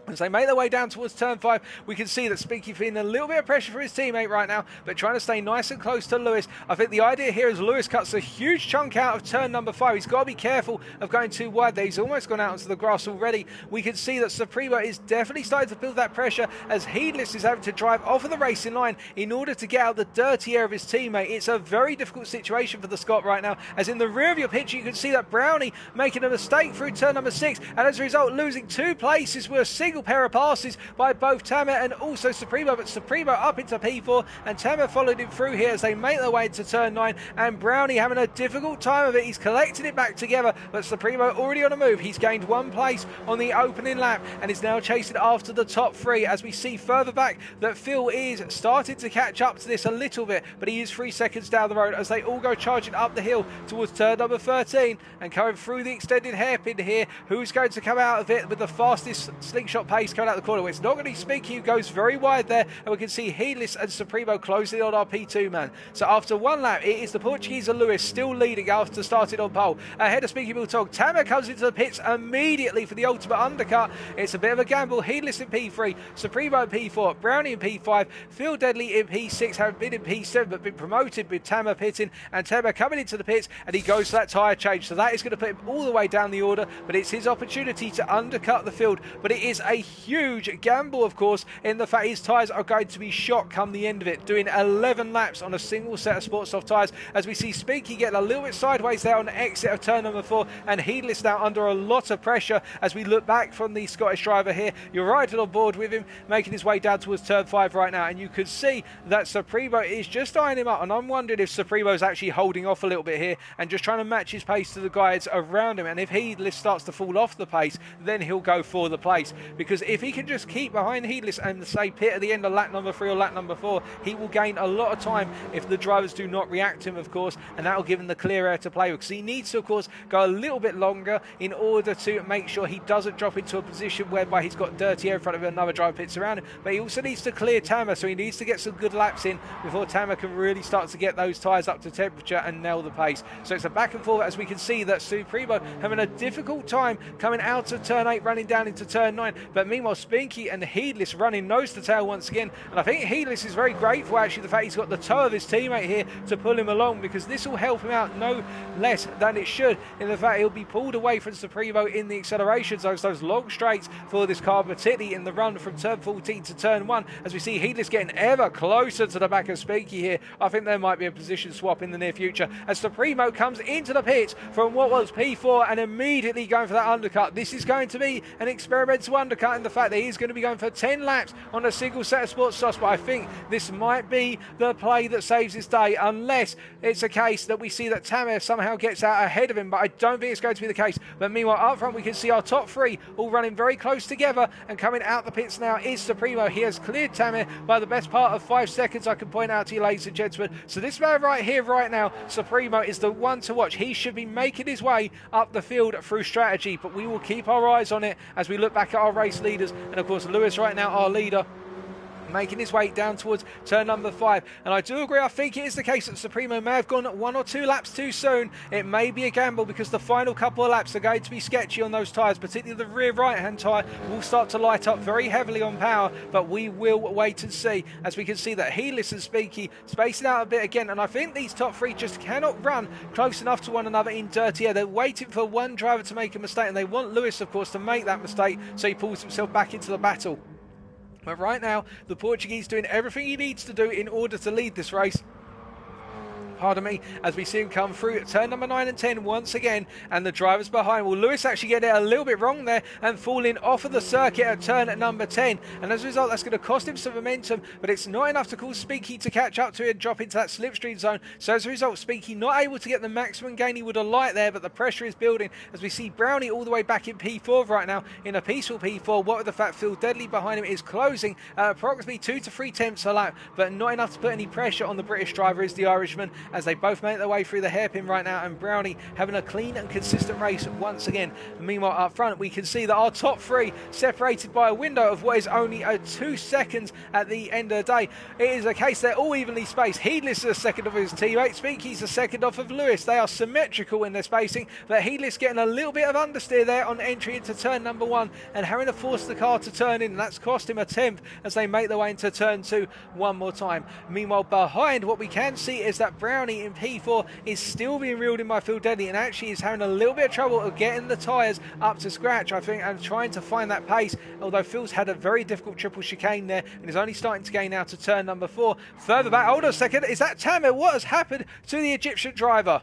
As they make their way down towards turn 5, we can see that Spinky feeling a little bit of pressure for his teammate right now, but trying to stay nice and close to Lewis. I think the idea here is Lewis cuts a huge chunk out of turn number 5. He's got to be careful of going too wide there. He's almost gone out onto the grass already. We can see that Supremo is definitely starting to build that pressure as Heedless is having to drive off of the racing line in order to get out the dirty air of his teammate. It's a very difficult situation for the Scot right now, as in the rear of your picture you can see that Brownie making a mistake through turn number 6, and as a result losing 2 places with a single pair of passes by both Tamer and also Supremo. But Supremo up into P4 and Tamer followed him through here as they make their way into turn 9, and Brownie having a difficult time of it. He's collected it back together, but Supremo already on a move. He's gained 1 place on the opening lap and is now chasing after the top 3, as we see further back that Phil is starting to catch up to this a little bit, but he is 3 seconds down the road as they all go charging up the hill towards turn number 13 and going through the extended hairpin here. Who's going to come out of it with the fastest slingshot pace coming out the corner? Well, it's not going to be Spinky, who goes very wide there, and we can see Heedless and Supremo closing on our P2 man. So after 1 lap, it is the Portuguese of Lewis still leading after starting on pole. Ahead of Spinky Bulldog, Tamer comes into the pits immediately for the ultimate undercut. It's a bit of a gamble. Heedless in P3, Supremo in P4, Brownie in P5, Phil Deadly in P6, having been in P7 but been promoted with Tamer pitting, and Tamer coming into the pits, and he goes for that tyre change. So that is going to put him all the way down the order, but it's his opportunity to undercut the field. But it is a huge gamble, of course, in the fact his tyres are going to be shot come the end of it, doing 11 laps on a single set of Sport Soft tyres, as we see Spinky getting a little bit sideways there on the exit of turn number 4, and Heedless now under a lot of pressure as we look back from the Scottish driver here. You're riding on board with him, making his way down towards turn 5 right now, and you can see that Supremo is just eyeing him up, and I'm wondering if Supremo is actually holding off a little bit here and just trying to match his pace to the guys around him, and if Heedless starts to fall off the pace, then he'll go for the place, because if he can just keep behind Heedless and say pit at the end of lap number 3 or lap number 4, he will gain a lot of time if the drivers do not react to him, of course, and that will give him the clear air to play with, because he needs to, of course, go a little bit longer in order to make sure he doesn't drop into a position whereby he's got dirty air in front of him, another driver pits around him. But he also needs to clear Tamer, so he needs to get some good laps in before Tamer can really start to get those tyres up to temperature and nail the pace. So it's a back and forth, as we can see that Supremo having a difficult time coming out of turn 8, running down into turn 9, but meanwhile Spinky and Heedless running nose to tail once again, and I think Heedless is very grateful actually the fact he's got the toe of his teammate here to pull him along, because this will help him out no less than it should, in the fact he'll be pulled away from Supremo in the acceleration zones, those long straights for this car, particularly in the run from turn 14 to turn 1, as we see Heedless getting ever closer to the back of Spinky here. I think there might be a position swap in the near future as Supremo comes into the pits from what was P4 and immediately going for that undercut. This is going to be an experimental undercut in the fact that he's going to be going for 10 laps on a single set of sports softs, but I think this might be the play that saves his day, unless it's a case that we see that Tamer somehow gets out ahead of him, but I don't think it's going to be the case. But meanwhile up front we can see our top 3 all running very close together, and coming out the pits now is Supremo. He has cleared Tamer by the best part of 5 seconds, I can point out to you, ladies and gentlemen. So this man right here right now, Supremo, is the one to watch. He should be making his way up the field through strategy, but we will keep our eyes on it as we look back at our race leaders, and of course Lewis right now, our leader, making his way down towards turn number 5. And I do agree, I think it is the case that Supremo may have gone 1 or 2 laps too soon. It may be a gamble because the final couple of laps are going to be sketchy on those tyres, particularly the rear right hand tyre will start to light up very heavily on power, but we will wait and see, as we can see that Heedless and Spinky spacing out a bit again, and I think these top 3 just cannot run close enough to one another in dirty air. They're waiting for one driver to make a mistake, and they want Lewis, of course, to make that mistake so he pulls himself back into the battle. But right now, the Portuguese doing everything he needs to do in order to lead this race. pardon me, as we see him come through turn number 9 and 10 once again, and the drivers behind. Well, Lewis actually getting it a little bit wrong there and falling off of the circuit at turn number 10, and as a result that's going to cost him some momentum, but it's not enough to cause Speaky to catch up to it and drop into that slipstream zone. So as a result, Speaky not able to get the maximum gain he would have liked there, but the pressure is building as we see Brownie all the way back in P4 right now, in a peaceful P4. What with the fact Phil Deadly behind him is closing at approximately 2 to 3 tenths a lap, but not enough to put any pressure on the British driver is the Irishman, as they both make their way through the hairpin right now, and Brownie having a clean and consistent race once again. Meanwhile up front we can see that our top three separated by a window of what is only 2 seconds at the end of the day. It is a case they're all evenly spaced. Heedless is a second off his teammate, Speaky's a second off of Lewis. They are symmetrical in their spacing, but Heedless getting a little bit of understeer there on entry into turn number 1 and having to force the car to turn in, and that's cost him a 10th as they make their way into turn 2 one more time. Meanwhile behind, what we can see is that Brownie in P4 is still being reeled in by Phil Deadly, and actually is having a little bit of trouble of getting the tyres up to scratch, I think, and trying to find that pace, although Phil's had a very difficult triple chicane there and is only starting to gain out to turn number 4. Further back, hold on a second, is that Tamer? What has happened to the Egyptian driver?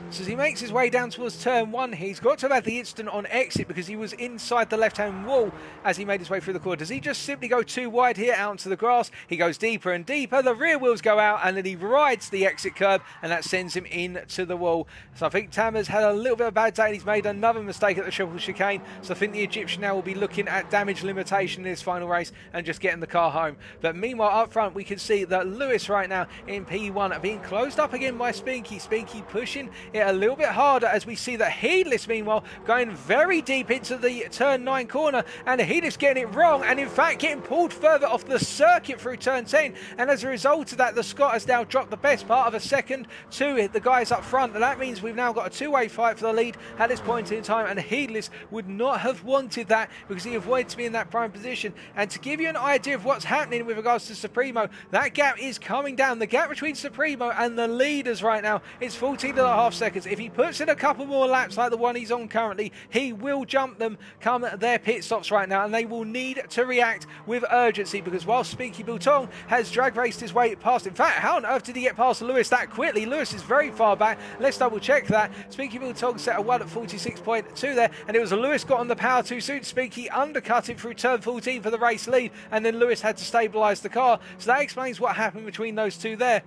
So as he makes his way down towards turn 1, he's got to have had the incident on exit because he was inside the left-hand wall as he made his way through the corner. Does he just simply go too wide here out into the grass? He goes deeper and deeper, the rear wheels go out, and then he rides the exit curb, and that sends him into the wall. So I think Tamer's had a little bit of a bad day, and he's made another mistake at the triple chicane. So I think the Egyptian now will be looking at damage limitation in his final race and just getting the car home. But meanwhile up front we can see that Lewis right now in P1 are being closed up again by Speaky. Speaky pushing it a little bit harder as we see that Heedless meanwhile going very deep into the turn 9 corner, and Heedless getting it wrong and in fact getting pulled further off the circuit through turn 10, and as a result of that the Scot has now dropped the best part of a second to the guys up front, and that means we've now got a two-way fight for the lead at this point in time, and Heedless would not have wanted that because he avoided to be in that prime position. And to give you an idea of what's happening with regards to Supremo, that gap is coming down. The gap between Supremo and the leaders right now is 14.5 seconds. If he puts in a couple more laps like the one he's on currently, he will jump them come their pit stops right now, and they will need to react with urgency because while Speaky Bouton has drag raced his way past, in fact, how on earth did he get past Lewis that quickly? Lewis is very far back. Let's double check that. Speaky Bouton set a 1 at 46.2 there, and it was Lewis got on the power too soon. Speaky undercut him through turn 14 for the race lead, and then Lewis had to stabilise the car. So that explains what happened between those two there.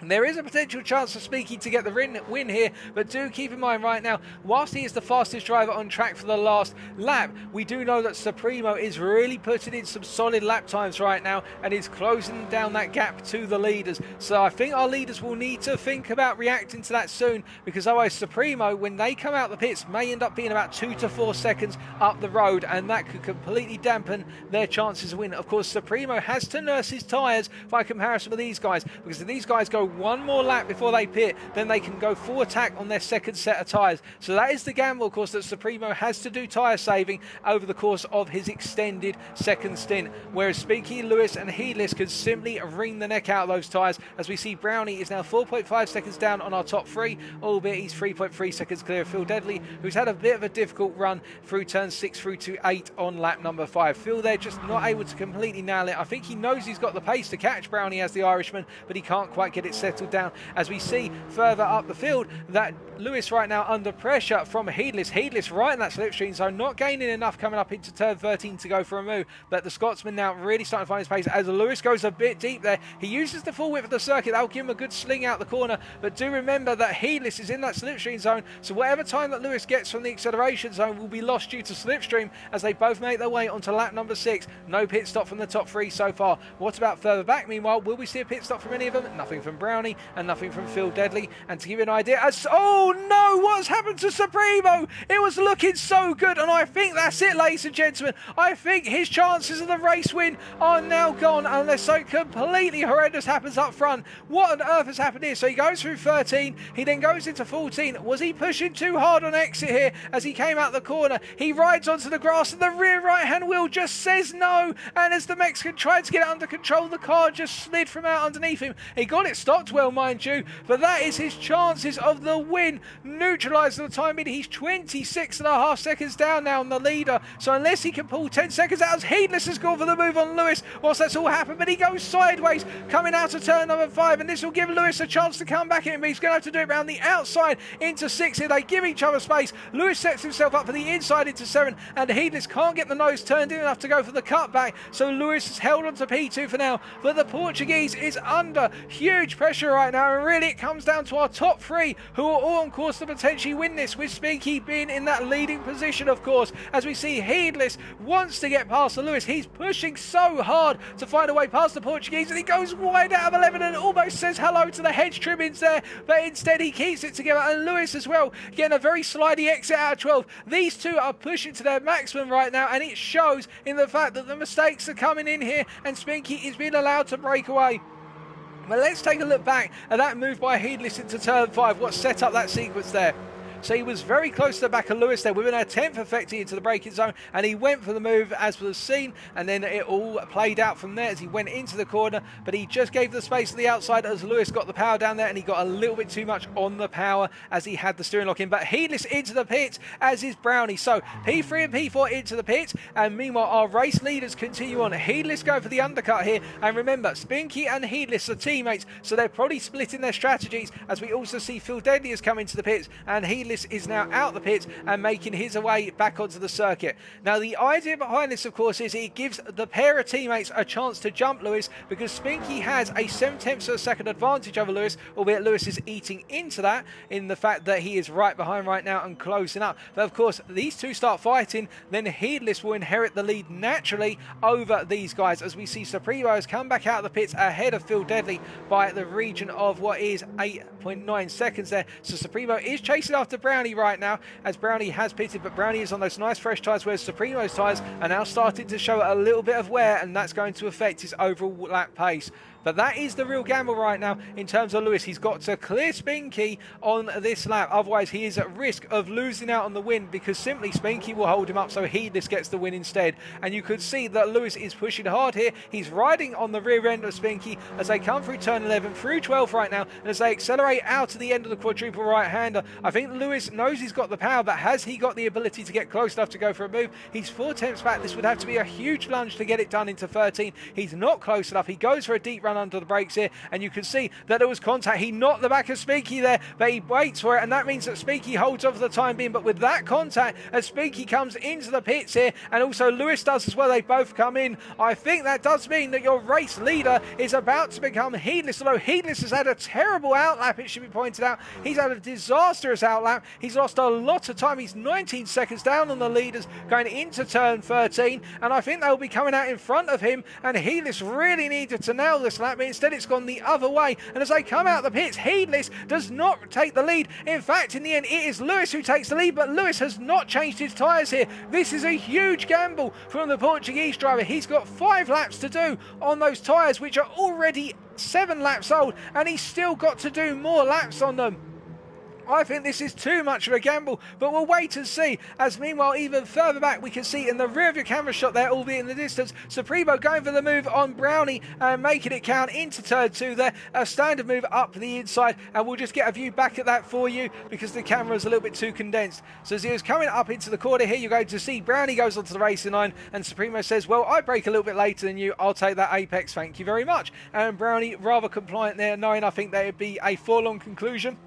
There is a potential chance for Speaky to get the win here, but do keep in mind right now, whilst he is the fastest driver on track for the last lap, we do know that Supremo is really putting in some solid lap times right now and is closing down that gap to the leaders. So I think our leaders will need to think about reacting to that soon, because otherwise Supremo, when they come out the pits, may end up being about 2 to 4 seconds up the road, and that could completely dampen their chances of winning. Of course, Supremo has to nurse his tyres by comparison with these guys, because if these guys go one more lap before they pit, then they can go full attack on their second set of tyres. So that is the gamble, of course, that Supremo has to do tyre saving over the course of his extended second stint, whereas Speaky, Lewis and Heedless can simply wring the neck out of those tyres, as we see Brownie is now 4.5 seconds down on our top three, albeit he's 3.3 seconds clear of Phil Deadly, who's had a bit of a difficult run through turn 6 through to 8 on lap number 5. Phil there just not able to completely nail it. I think he knows he's got the pace to catch Brownie as the Irishman, but he can't quite get it settled down, as we see further up the field that Lewis right now under pressure from Heedless. Heedless right in that slipstream zone, not gaining enough coming up into turn 13 to go for a move, but the Scotsman now really starting to find his pace as Lewis goes a bit deep there. He uses the full width of the circuit, that'll give him a good sling out the corner, but do remember that Heedless is in that slipstream zone, so whatever time that Lewis gets from the acceleration zone will be lost due to slipstream as they both make their way onto lap number 6. No pit stop from the top three so far. What about further back meanwhile? Will we see a pit stop from any of them? Nothing from Brownie and nothing from Phil Deadly. And to give you an idea, oh no, what's happened to Supremo? It was looking so good, and I think that's it, ladies and gentlemen. I think his chances of the race win are now gone unless something completely horrendous happens up front. What on earth has happened here? So he goes through 13, he then goes into 14. Was he pushing too hard on exit here as he came out the corner? He rides onto the grass and the rear right hand wheel just says no, and as the Mexican tried to get it under control, the car just slid from out underneath him. He got it stopped stopped well, mind you, but that is his chances of the win neutralised for the time being. He's 26.5 seconds down now on the leader, so unless he can pull 10 seconds out, as Heedless has gone for the move on Lewis whilst that's all happened, but he goes sideways coming out of turn number 5, and this will give Lewis a chance to come back in, but he's going to have to do it around the outside into 6 here. They give each other space. Lewis sets himself up for the inside into 7, and Heedless can't get the nose turned in enough to go for the cutback, so Lewis has held on to P2 for now, but the Portuguese is under huge pressure right now, and really it comes down to our top 3 who are all on course to potentially win this, with Spinky being in that leading position, of course, as we see Heedless wants to get past the Lewis. He's pushing so hard to find a way past the Portuguese, and he goes wide out of 11 and almost says hello to the hedge trimmings there, but instead he keeps it together, and Lewis as well getting a very slidey exit out of 12. These two are pushing to their maximum right now, and it shows in the fact that the mistakes are coming in here and Spinky is being allowed to break away. But let's take a look back at that move by Heedless into turn 5, what set up that sequence there. So he was very close to the back of Lewis there with an attempt effectively into the braking zone, and he went for the move as was seen, and then it all played out from there as he went into the corner, but he just gave the space to the outside as Lewis got the power down there, and he got a little bit too much on the power as he had the steering lock in. But Heedless into the pits, as is Brownie. So P3 and P4 into the pits, and meanwhile our race leaders continue on. Heedless going for the undercut here, and remember, Spinky and Heedless are teammates, so they're probably splitting their strategies, as we also see Phil Deadly has come into the pits, and Heedless is now out the pits and making his way back onto the circuit. Now the idea behind this, of course, is it gives the pair of teammates a chance to jump Lewis, because Spinky has a 7/10 of a second advantage over Lewis, albeit Lewis is eating into that in the fact that he is right behind right now and closing up. But of course these two start fighting, then Heedless will inherit the lead naturally over these guys, as we see Supremo has come back out of the pits ahead of Phil Deadly by the region of what is 8.9 seconds there. So Supremo is chasing after Brownie right now, as Brownie has pitted, but Brownie is on those nice fresh tyres, whereas Supremo's tyres are now starting to show a little bit of wear, and that's going to affect his overall lap pace. But that is the real gamble right now in terms of Lewis. He's got to clear Spinky on this lap, otherwise he is at risk of losing out on the win, because simply Spinky will hold him up, so Heedless gets the win instead. And you could see that Lewis is pushing hard here. He's riding on the rear end of Spinky as they come through turn 11, through 12 right now, and as they accelerate out to the end of the quadruple right-hander. I think Lewis knows he's got the power, but has he got the ability to get close enough to go for a move? He's 4/10 back. This would have to be a huge lunge to get it done into 13. He's not close enough. He goes for a deep run under the brakes here, and you can see that there was contact. He knocked the back of Spinky there, but he waits for it, and that means that Spinky holds on for the time being. But with that contact, as Spinky comes into the pits here, and also Lewis does as well, they both come in, I think that does mean that your race leader is about to become Heedless, although Heedless has had a terrible outlap, it should be pointed out. He's had a disastrous outlap. He's lost a lot of time. He's 19 seconds down on the leaders going into turn 13, and I think they'll be coming out in front of him, and Heedless really needed to nail this lap, but instead it's gone the other way, and as they come out the pits, Heedless does not take the lead. In fact, in the end, it is Lewis who takes the lead, but Lewis has not changed his tyres here. This is a huge gamble from the Portuguese driver. He's got 5 laps to do on those tyres, which are already 7 laps old, and he's still got to do more laps on them. I think this is too much of a gamble, but we'll wait and see, as meanwhile even further back we can see in the rear of your camera shot there, albeit in the distance, Supremo going for the move on Brownie and making it count into turn 2 there, a standard move up the inside, and we'll just get a view back at that for you because the camera is a little bit too condensed. So as he was coming up into the corner here, you're going to see Brownie goes onto the racing line, and Supremo says, well, I brake a little bit later than you, I'll take that apex, thank you very much. And Brownie rather compliant there, knowing I think that would be a forlorn conclusion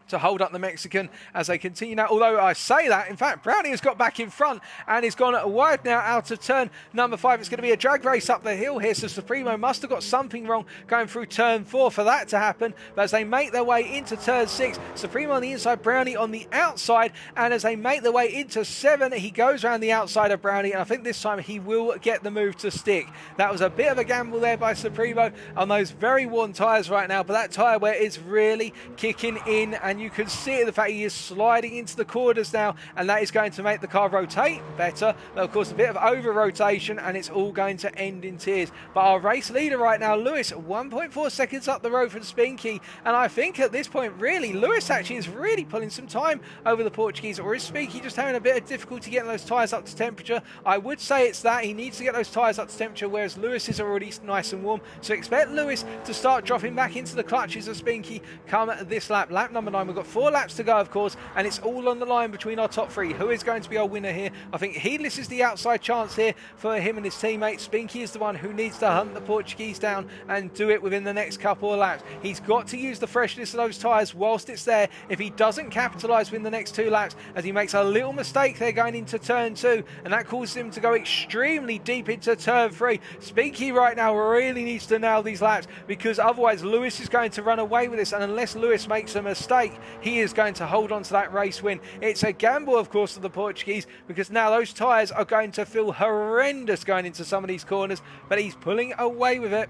to hold up the Mexican as they continue now. Although I say that, in fact, Brownie has got back in front and is gone wide now out of turn number 5. It's going to be a drag race up the hill here, so Supremo must have got something wrong going through turn 4 for that to happen. But as they make their way into turn 6, Supremo on the inside, Brownie on the outside, and as they make their way into 7, he goes around the outside of Brownie, and I think this time he will get the move to stick. That was a bit of a gamble there by Supremo on those very worn tyres right now, but that tyre wear is really kicking in, and and you can see the fact he is sliding into the corners now, and that is going to make the car rotate better. But of course, a bit of over rotation, and it's all going to end in tears. But our race leader right now, Lewis, 1.4 seconds up the road from Spinky, and I think at this point, really, Lewis actually is really pulling some time over the Portuguese, or is Spinky just having a bit of difficulty getting those tyres up to temperature? I would say it's that he needs to get those tyres up to temperature, whereas Lewis is already nice and warm. So expect Lewis to start dropping back into the clutches of Spinky come this lap. Lap number 9, we've got 4 laps to go, of course, and it's all on the line between our top 3. Who is going to be our winner here? I think Heedless is the outside chance here for him and his teammates. Spinky is the one who needs to hunt the Portuguese down and do it within the next couple of laps. He's got to use the freshness of those tyres whilst it's there. If he doesn't capitalise within the next 2 laps, as he makes a little mistake there going into turn 2, and that causes him to go extremely deep into turn 3. Spinky right now really needs to nail these laps, because otherwise Lewis is going to run away with this, and unless Lewis makes a mistake, he is going to hold on to that race win. It's a gamble, of course, for the Portuguese, because now those tyres are going to feel horrendous going into some of these corners, but he's pulling away with it.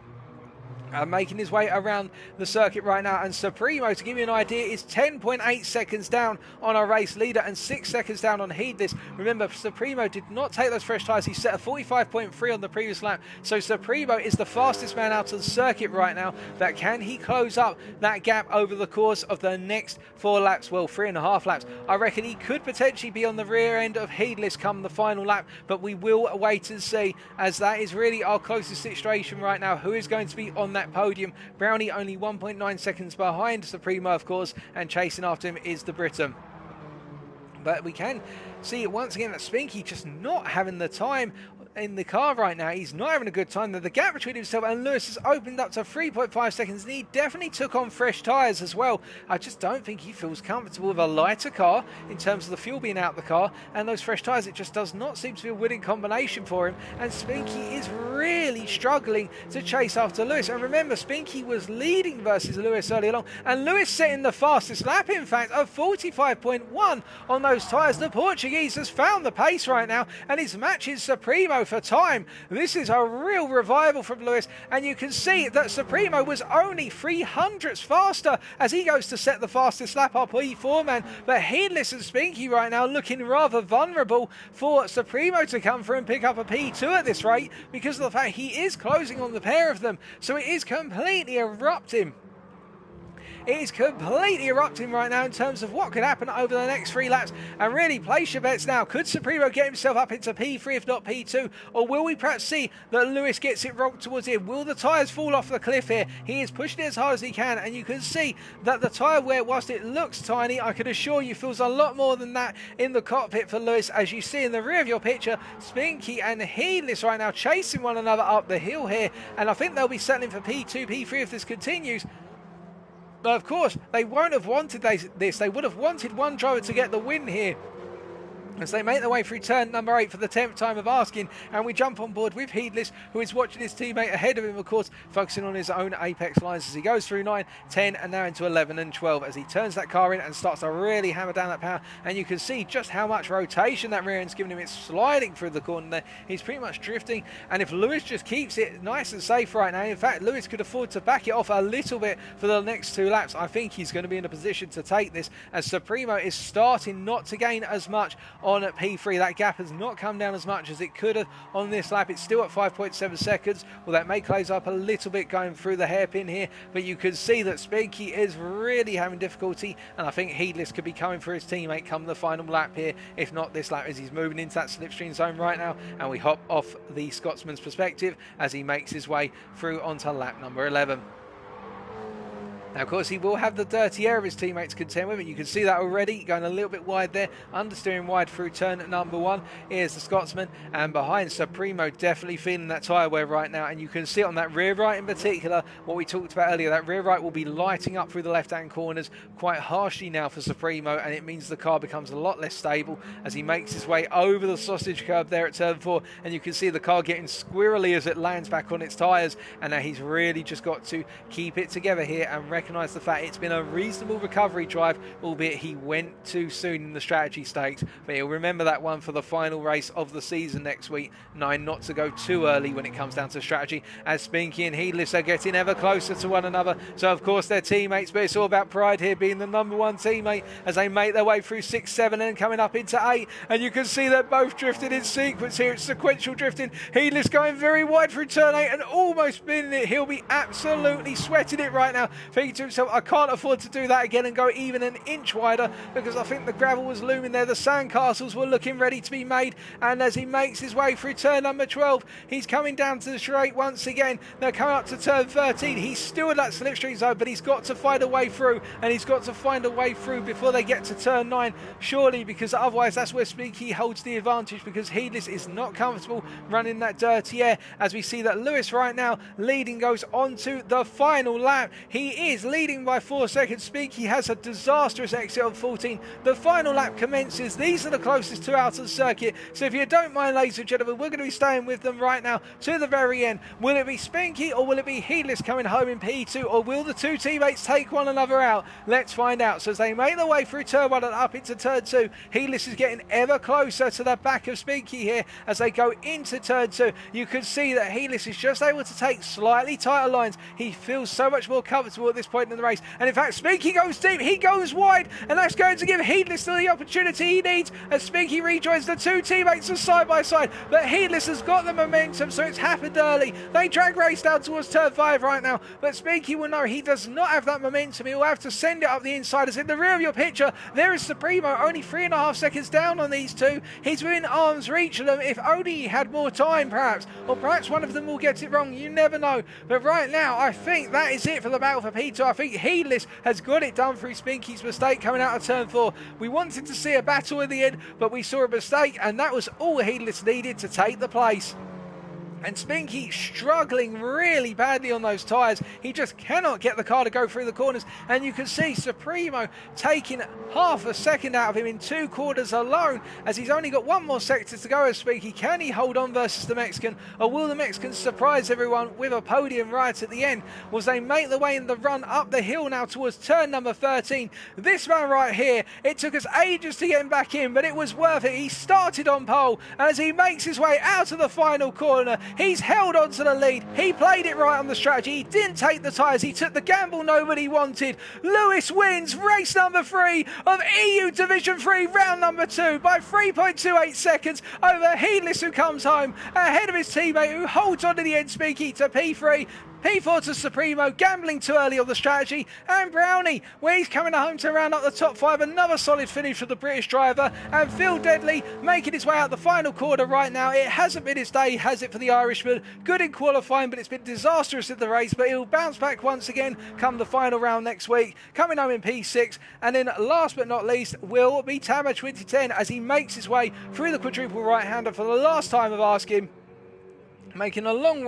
Making his way around the circuit right now, and Supremo, to give you an idea, is 10.8 seconds down on our race leader and 6 seconds down on Heedless. Remember, Supremo did not take those fresh tyres. He set a 45.3 on the previous lap, so Supremo is the fastest man out of the circuit right now. But can he close up that gap over the course of the next 4 laps? Well, 3.5 laps. I reckon he could potentially be on the rear end of Heedless come the final lap, but we will wait and see, as that is really our closest situation right now. Who is going to be on that podium? Brownie only 1.9 seconds behind Supremo, of course, and chasing after him is the Briton. But we can see once again that Spinky just not having the time in the car right now. He's not having a good time. The gap between himself and Lewis has opened up to 3.5 seconds, and he definitely took on fresh tyres as well. I just don't think he feels comfortable with a lighter car in terms of the fuel being out the car, and those fresh tyres, it just does not seem to be a winning combination for him, and Spinky is really struggling to chase after Lewis. And remember, Spinky was leading versus Lewis earlier on, and Lewis setting the fastest lap, in fact, of 45.1 on those tyres. The Portuguese has found the pace right now, and his matches Supremo for time. This is a real revival from Lewis, and you can see that Supremo was only 300ths faster as he goes to set the fastest lap up P4 man. But Heedless and Spinky right now looking rather vulnerable for Supremo to come through and pick up a P2 at this rate, because of the fact he is closing on the pair of them. So it is completely erupting. It is completely erupting right now in terms of what could happen over the next 3 laps. And really, place your bets now. Could Supremo get himself up into P3 if not P2? Or will we perhaps see that Lewis gets it rocked towards him? Will the tyres fall off the cliff here? He is pushing it as hard as he can, and you can see that the tyre wear, whilst it looks tiny, I can assure you feels a lot more than that in the cockpit for Lewis. As you see in the rear of your picture, Spinky and Heedless right now chasing one another up the hill here, and I think they'll be settling for P2, P3 if this continues. But of course, they won't have wanted this. They would have wanted one driver to get the win here, as they make their way through turn number 8 for the 10th time of asking. And we jump on board with Heedless, who is watching his teammate ahead of him, of course, focusing on his own apex lines as he goes through 9, 10, and now into 11 and 12 as he turns that car in and starts to really hammer down that power. And you can see just how much rotation that rear end's giving him. It's sliding through the corner there. He's pretty much drifting, and if Lewis just keeps it nice and safe right now, in fact, Lewis could afford to back it off a little bit for the next 2 laps. I think he's going to be in a position to take this, as Supremo is starting not to gain as much on P3. That gap has not come down as much as it could have on this lap. It's still at 5.7 seconds. Well, that may close up a little bit going through the hairpin here, but you can see that Spinky is really having difficulty, and I think Heedless could be coming for his teammate come the final lap here, if not this lap, as he's moving into that slipstream zone right now. And we hop off the Scotsman's perspective as he makes his way through onto lap number 11. Now, of course, he will have the dirty air of his teammates to contend with, and you can see that already, going a little bit wide there, understeering wide through turn number 1. Here's the Scotsman, and behind Supremo, definitely feeling that tyre wear right now, and you can see on that rear right in particular, what we talked about earlier, that rear right will be lighting up through the left-hand corners quite harshly now for Supremo, and it means the car becomes a lot less stable as he makes his way over the sausage curb there at turn 4, and you can see the car getting squirrely as it lands back on its tyres, and now he's really just got to keep it together here and recognise the fact it's been a reasonable recovery drive, albeit he went too soon in the strategy stakes. But he'll remember that one for the final race of the season next week, knowing not to go too early when it comes down to strategy, as Spinky and Heedless are getting ever closer to one another. So of course they're teammates, but it's all about pride here, being the number one teammate as they make their way through 6, 7 and coming up into 8. And you can see they're both drifting in sequence here. It's sequential drifting. Heedless going very wide through turn 8 and almost spinning it. He'll be absolutely sweating it right now, thinking to himself, I can't afford to do that again and go even an inch wider, because I think the gravel was looming there. The sandcastles were looking ready to be made, and as he makes his way through turn number 12, he's coming down to the straight once again. They're coming up to turn 13. He's still in that slipstream zone, but he's got to find a way through, and he's got to find a way through before they get to turn 9, surely, because otherwise that's where Spinky holds the advantage, because Heedless is not comfortable running that dirty air. As we see that Lewis right now leading, goes on to the final lap. He is leading by 4 seconds. Spinky has a disastrous exit on 14. The final lap commences. These are the closest two out of the circuit, so if you don't mind, ladies and gentlemen, we're going to be staying with them right now to the very end. Will it be Spinky or will it be Heedless coming home in P2, or will the two teammates take one another out? Let's find out. So as they make their way through turn 1 and up into turn 2, Heedless is getting ever closer to the back of Spinky here as they go into turn 2. You can see that Heedless is just able to take slightly tighter lines. He feels so much more comfortable at this point in the race, and in fact Spinky goes deep, he goes wide, and that's going to give Heedless the opportunity he needs as Spinky rejoins the two teammates side by side. But Heedless has got the momentum, so it's happened early. They drag race down towards turn 5 right now, but Spinky will know he does not have that momentum. He will have to send it up the inside. As in the rear of your picture, there is Supremo, only 3.5 seconds down on these two. He's within arm's reach of them. If only he had more time, perhaps, or perhaps one of them will get it wrong. You never know. But right now, I think that is it for the battle for P2. I think Heedless has got it done through Spinky's mistake coming out of turn 4. We wanted to see a battle in the end, but we saw a mistake, and that was all Heedless needed to take the place. And Spinky struggling really badly on those tyres. He just cannot get the car to go through the corners. And you can see Supremo taking half a second out of him in 2 quarters alone, as he's only got 1 more sector to go as Spinky. Can he hold on versus the Mexican, or will the Mexican surprise everyone with a podium right at the end? Was they make the way in the run up the hill now towards turn number 13. This man right here, it took us ages to get him back in, but it was worth it. He started on pole, and as he makes his way out of the final corner, he's held on to the lead. He played it right on the strategy. He didn't take the tyres. He took the gamble nobody wanted. Lewis wins race number 3 of EU Division 3, round number 2 by 3.28 seconds over Heedless, who comes home ahead of his teammate who holds on to the end, Spinky, to P3. P4 to Supremo, gambling too early on the strategy, and Brownie, where he's coming home to round up the top 5. Another solid finish for the British driver, and Phil Deadly making his way out the final quarter right now. It hasn't been his day, has it, for the Irishman? Good in qualifying, but it's been disastrous in the race, but he'll bounce back once again come the final round next week, coming home in P6. And then last but not least will be Tama 2010 as he makes his way through the quadruple right-hander for the last time of asking, making a long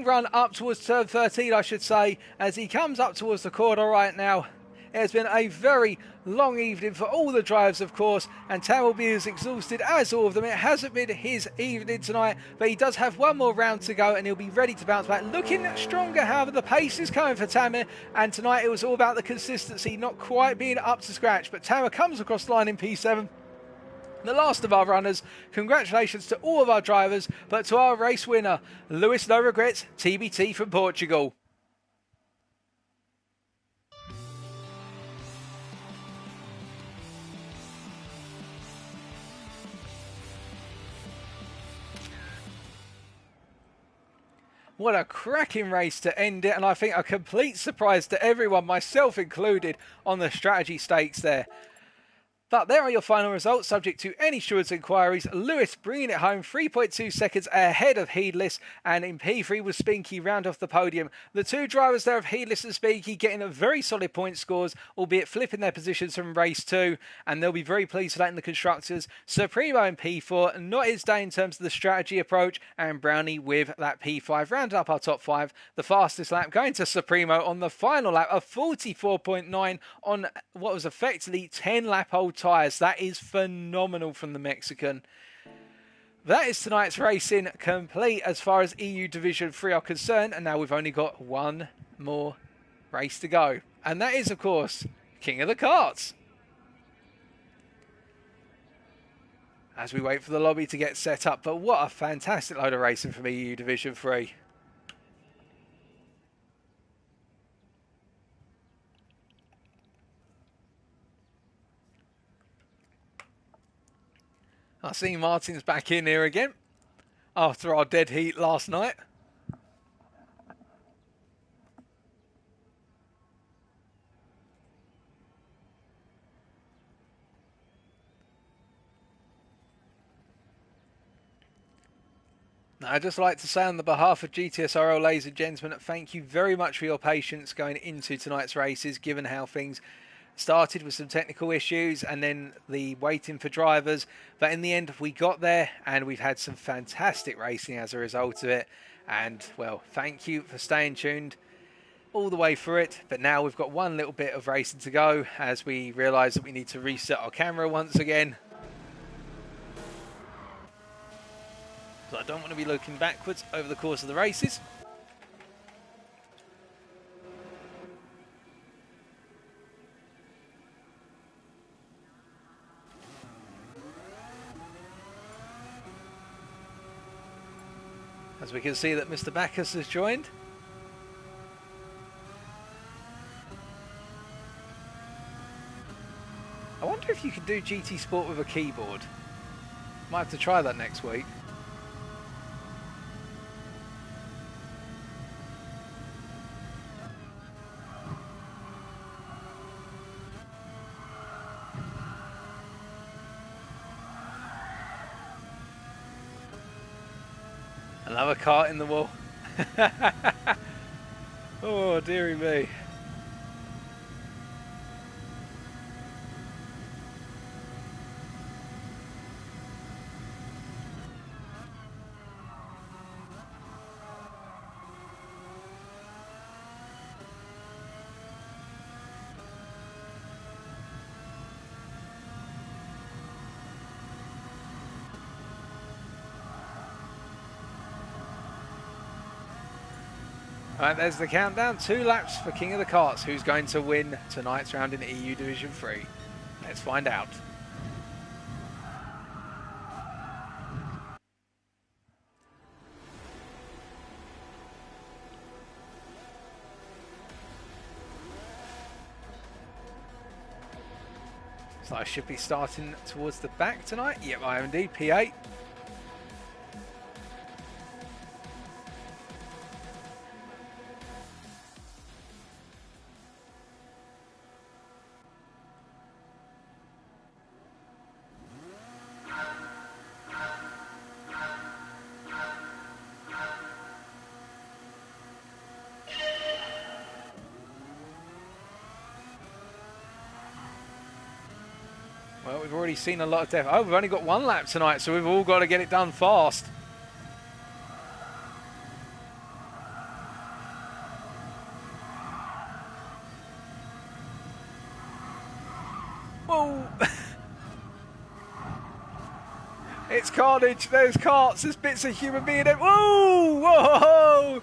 run up towards turn 13, I should say, as he comes up towards the corner right now. It has been a very long evening for all the drivers, of course, and Tam will be as exhausted as all of them. It hasn't been his evening tonight, but he does have 1 more round to go and he'll be ready to bounce back. Looking stronger, however, the pace is coming for Tamer, and tonight it was all about the consistency, not quite being up to scratch, but Tamer comes across the line in P7. The last of our runners. Congratulations to all of our drivers, but to our race winner, Lewis No Regrets, TBT from Portugal. What a cracking race to end it, and I think a complete surprise to everyone, myself included, on the strategy stakes there. But there are your final results, subject to any stewards' inquiries. Lewis bringing it home 3.2 seconds ahead of Heedless, and in P3 was Spinky round off the podium. The two drivers there of Heedless and Spinky getting a very solid point scores, albeit flipping their positions from race 2, and they'll be very pleased for that in the constructors. Supremo in P4, not his day in terms of the strategy approach, and Brownie with that P5. Rounded up our top 5. The fastest lap going to Supremo on the final lap of 44.9 on what was effectively 10 lap old tyres. That is phenomenal from the Mexican. That is tonight's racing complete as far as EU Division 3 are concerned, and now we've only got one more race to go. And that is, of course, King of the Karts. As we wait for the lobby to get set up. But what a fantastic load of racing from EU Division 3. I see Martin's back in here again after our dead heat last night. I'd just like to say on the behalf of GTSRL, ladies and gentlemen, thank you very much for your patience going into tonight's races, given how things started with some technical issues and then the waiting for drivers. But in the end, we got there and we've had some fantastic racing as a result of it. And, well, thank you for staying tuned all the way through it. But now we've got one little bit of racing to go as we realise that we need to reset our camera once again. So I don't want to be looking backwards over the course of the races. As we can see that Mr. Bacchus has joined. I wonder if you can do GT Sport with a keyboard. Might have to try that next week. Another cart in the wall. Oh, dearie me. Right, there's the countdown. 2 laps for King of the Karts. Who's going to win tonight's round in EU Division 3? Let's find out. So I should be starting towards the back tonight. Yep, I am indeed. P8. Well, we've already seen a lot of death. Oh, we've only got 1 lap tonight, so we've all got to get it done fast. Whoa! It's carnage. There's carts. There's bits of human being in. Whoa! Whoa!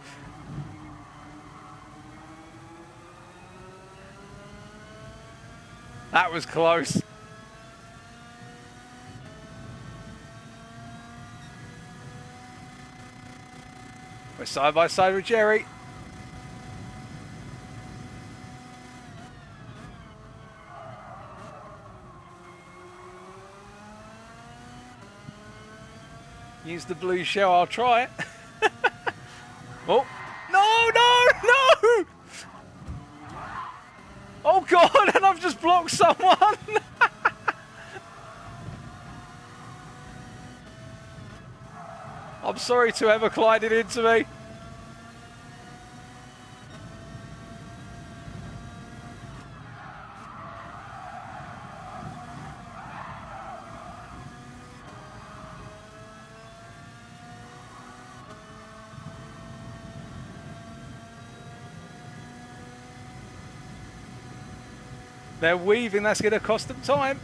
That was close. We're side by side with Jerry. Use the blue shell, I'll try it. Oh, no! Oh God, and I've just blocked someone. I'm sorry to whoever collided into me. They're weaving, that's going to cost them time.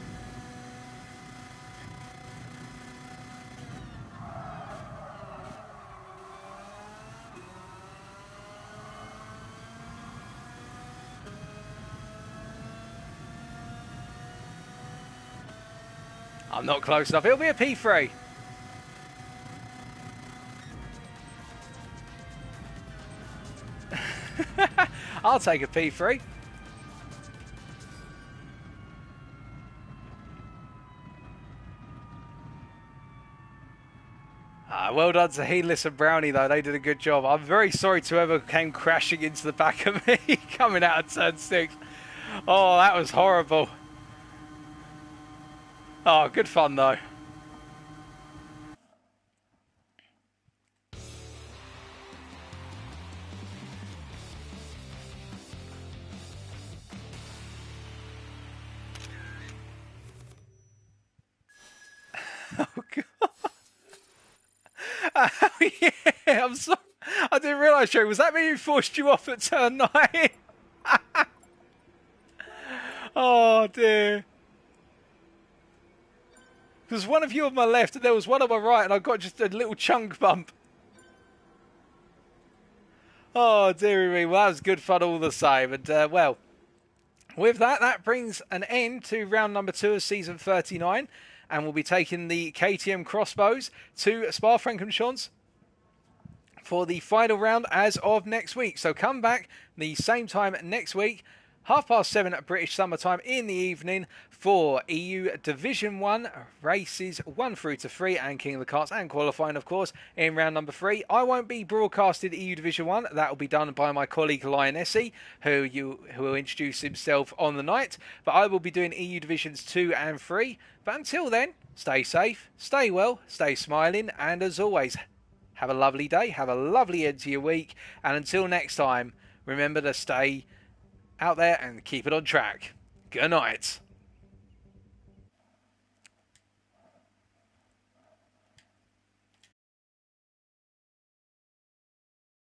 I'm not close enough. It'll be a P3. I'll take a P3. Well done to Heedless and Brownie, though. They did a good job. I'm very sorry to whoever came crashing into the back of me coming out of turn 6. Oh, that was horrible. Oh, good fun, though. Oh, God. Yeah, I'm sorry. I didn't realise, Joe. Was that me who forced you off at turn 9? Oh, dear. There's one of you on my left and there was one on my right and I got just a little chunk bump. Oh, dearie me. Well, that was good fun all the same. And, well, with that, that brings an end to round number 2 of season 39. And we'll be taking the KTM Crossbows to Spa-Francorchamps for the final round as of next week. So come back the same time next week, 7:30 British summertime in the evening for EU Division 1 races 1 through to 3 and King of the Karts and qualifying, of course, in round number 3. I won't be broadcasting EU Division 1. That will be done by my colleague Lionessi, who will introduce himself on the night. But I will be doing EU Divisions 2 and 3. But until then, stay safe, stay well, stay smiling, and as always, have a lovely day, have a lovely end to your week, and until next time, remember to stay out there and keep it on track. Good night.